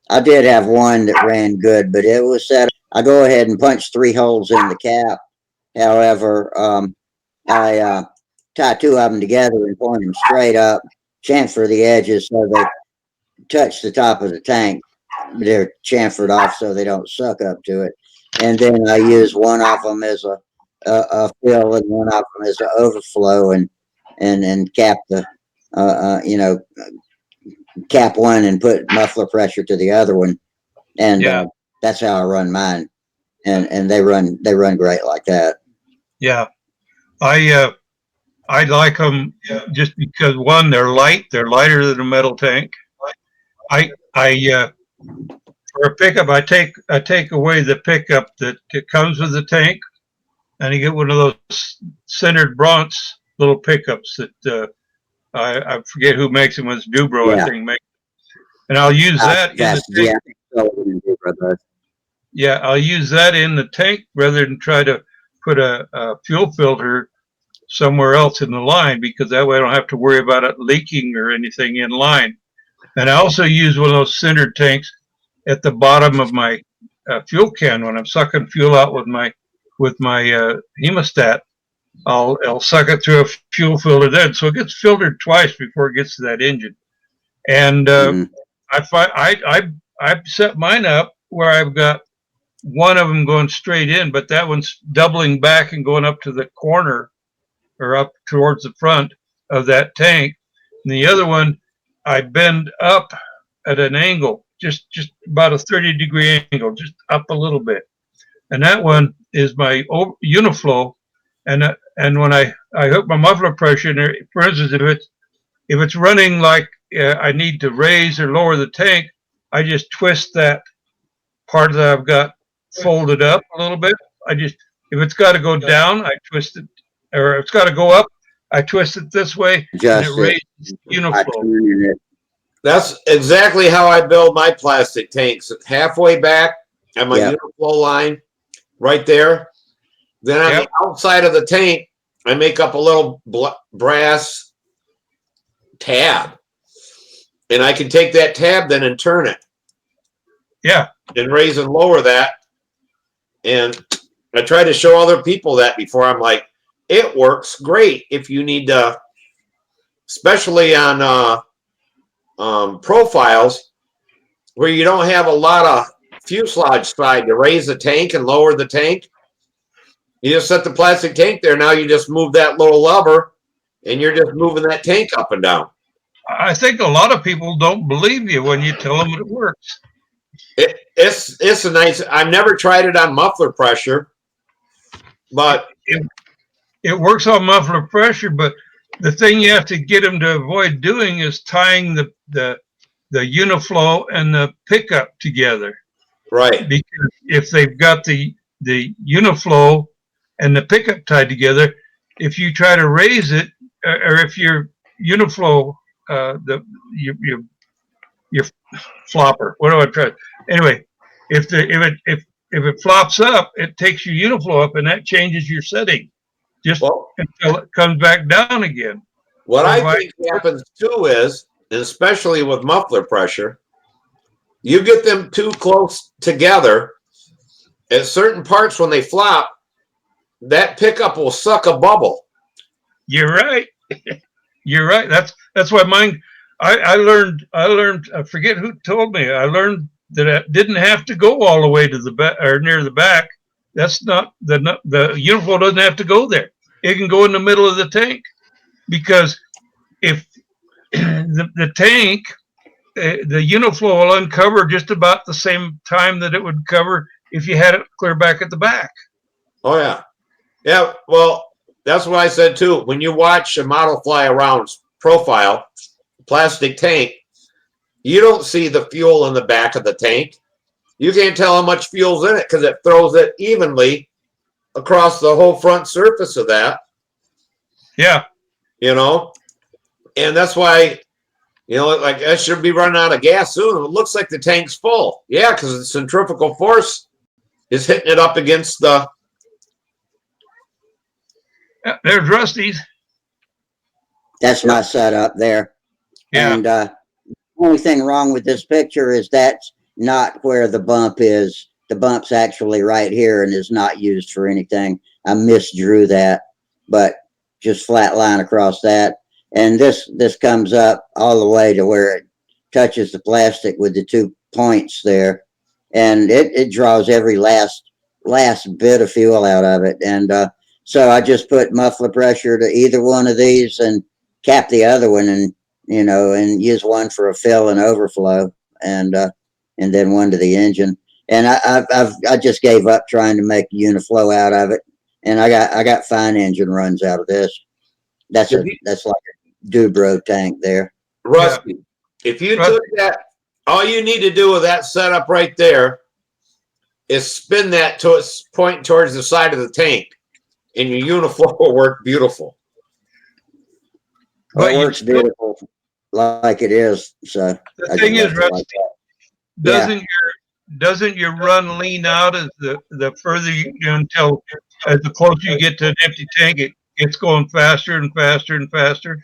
I did have one that ran good, but it was set. I go ahead and punch 3 holes in the cap. However, I tie 2 of them together and point them straight up, chamfer the edges so they touch the top of the tank. They're chamfered off so they don't suck up to it. And then I use one of them as a fill and one of them as an overflow, and cap the cap one and put muffler pressure to the other one, and that's how I run mine, and they run great like that. Yeah, I like them just because one, they're light, they're lighter than a metal tank. I for a pickup, I take away the pickup that comes with the tank, and you get one of those centered bronze little pickups that I forget who makes them. It's Dubro, I think, makes. And I'll use that in the tank. Yeah, I'll use that in the tank rather than try to put a fuel filter somewhere else in the line, because that way I don't have to worry about it leaking or anything in line. And I also use one of those center tanks at the bottom of my fuel can when I'm sucking fuel out with my hemostat. I'll suck it through a fuel filter then, so it gets filtered twice before it gets to that engine. And I've set mine up where I've got one of them going straight in, but that one's doubling back and going up to the corner or up towards the front of that tank. And the other one, I bend up at an angle, just about a 30-degree angle, just up a little bit. And that one is my uniflow. And when I hook my muffler pressure in there, for instance, if it's running like I need to raise or lower the tank, I just twist that part that I've got folded up a little bit. If it's got to go down, I twist it, or if it's got to go up, I twist it this way, and it raises uniflow. That's exactly how I build my plastic tanks. Halfway back, I have my uniflow line right there. Then on the outside of the tank, I make up a little brass tab, and I can take that tab then and turn it. Yeah. And raise and lower that. And I try to show other people that before. I'm like, it works great if you need to, especially on profiles where you don't have a lot of fuselage side to raise the tank and lower the tank. You just set the plastic tank there. Now you just move that little lever and you're just moving that tank up and down. I think a lot of people don't believe you when you tell them it works. It's a nice, I've never tried it on muffler pressure, but it works on muffler pressure, but the thing you have to get them to avoid doing is tying the uniflow and the pickup together. Right. Because if they've got the uniflow and the pickup tied together, if you try to raise it, or if your uniflow, your flopper, what do I try? Anyway, if it flops up, it takes your uniflow up, and that changes your setting just until it comes back down again. What I think happens too is, and especially with muffler pressure, you get them too close together at certain parts when they flop, that pickup will suck a bubble. You're right. You're right. That's why mine. I learned. I forget who told me. I learned that it didn't have to go all the way to the back or near the back. That's not the uniflow doesn't have to go there. It can go in the middle of the tank, because if the tank, the uniflow will uncover just about the same time that it would cover if you had it clear back at the back. Oh yeah, yeah. Well, that's what I said too. When you watch a model fly around profile plastic tank, you don't see the fuel in the back of the tank. You can't tell how much fuel's in it because it throws it evenly across the whole front surface of that. Yeah. You know, and that's why, you know, like I should be running out of gas soon. It looks like the tank's full. Yeah, because the centrifugal force is hitting it up against the. There's Rusty's. That's my setup there. Yeah. And the only thing wrong with this picture is that's not where the bump is. The bump's actually right here and is not used for anything. I misdrew that, but just flat line across that. And this comes up all the way to where it touches the plastic with the 2 points there. And it draws every last bit of fuel out of it. And so I just put muffler pressure to either one of these and cap the other one, and you know, and use one for a fill and overflow, and then one to the engine. And I just gave up trying to make uniflow out of it, and I got fine engine runs out of this. That's like a Dubro tank there. Rusty, if you took that, all you need to do with that setup right there is spin that to its point towards the side of the tank, and your uniflow will work beautiful. Well, it works beautiful like it is. So the thing is, Rusty, doesn't your run lean out as the further until as the closer you get to an empty tank, it gets going faster and faster and faster?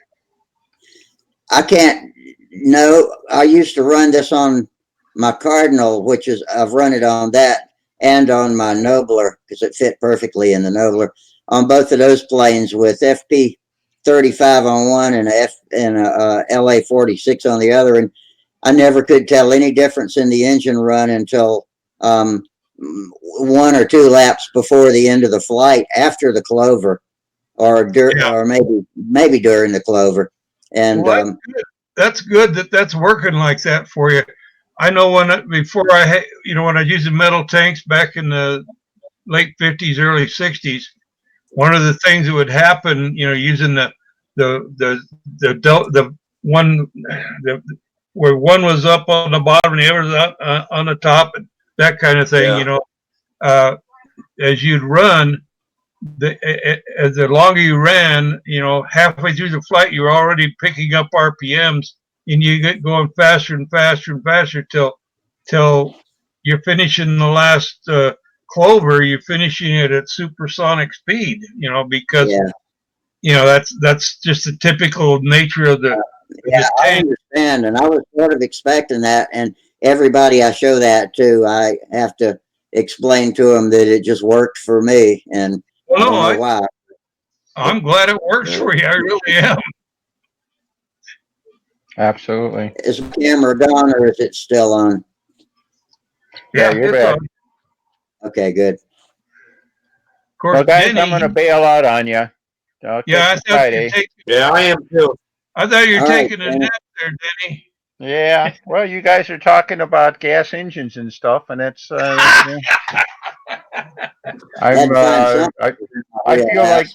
I can't. No, I used to run this on my Cardinal, which is I've run it on that and on my Nobler because it fit perfectly in the Nobler. On both of those planes with FP 35 on one and a LA 46 on the other, and I never could tell any difference in the engine run until 1 or 2 laps before the end of the flight after the clover, or or maybe during the clover. And well, that's good that that's working like that for you. I know before I had, when I was using metal tanks back in the late 50s, early 60s, one of the things that would happen, using the one where one was up on the bottom and the other was up, on the top, and that kind of thing, as you'd run, as the longer you ran, halfway through the flight, you were already picking up RPMs, and you get going faster and faster and faster till you're finishing the last clover. You're finishing it at supersonic speed, because that's just the typical nature of the. Yeah, I understand, and I was sort of expecting that. And everybody I show that to, I have to explain to them that it just worked for me, and I don't know why. I'm glad it works for you. I really am. Absolutely. Is the camera gone or is it still on? Yeah, you're back. Okay, good. Well, guys, I'm going to bail out on you. Yeah, I am too. I thought you were taking a nap there, Denny. Yeah, well, you guys are talking about gas engines and stuff, and it's. I feel like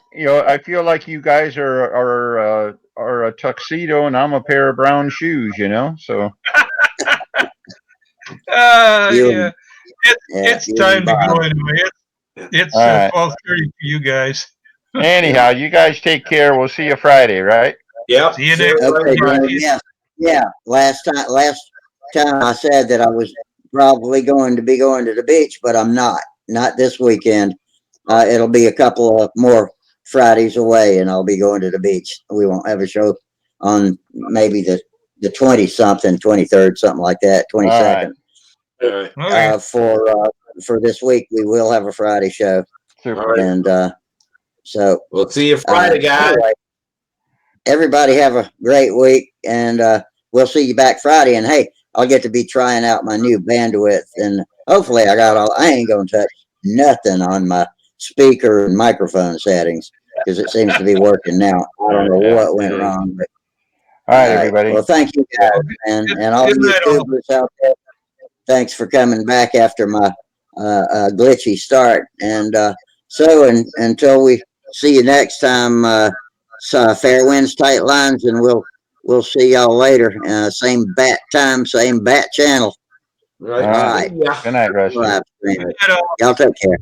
I feel like you guys are a tuxedo, and I'm a pair of brown shoes. So. Yeah. It's time to go anyway. It's 12:30 for you guys. Anyhow, you guys take care. We'll see you Friday, right? Yep. See you next Friday. Yeah. Last time I said that I was probably going to be going to the beach, but I'm not. Not this weekend. It'll be a couple of more Fridays away, and I'll be going to the beach. We won't have a show on maybe the 20-something, 23rd, something like that, 22nd. All right. For this week, we will have a Friday show. Super. And so we'll see you Friday, guys. Anyway, everybody have a great week, and we'll see you back Friday. And hey, I'll get to be trying out my new bandwidth, and hopefully I ain't gonna touch nothing on my speaker and microphone settings because it seems to be working now. I don't know what went wrong. But, all right, everybody. Well, thank you guys, and all you YouTubers out there. Thanks for coming back after my glitchy start. And so until we see you next time, fair winds, tight lines, and we'll see y'all later. Same bat time, same bat channel. Right. All right. Good night, Rusty. Y'all take care.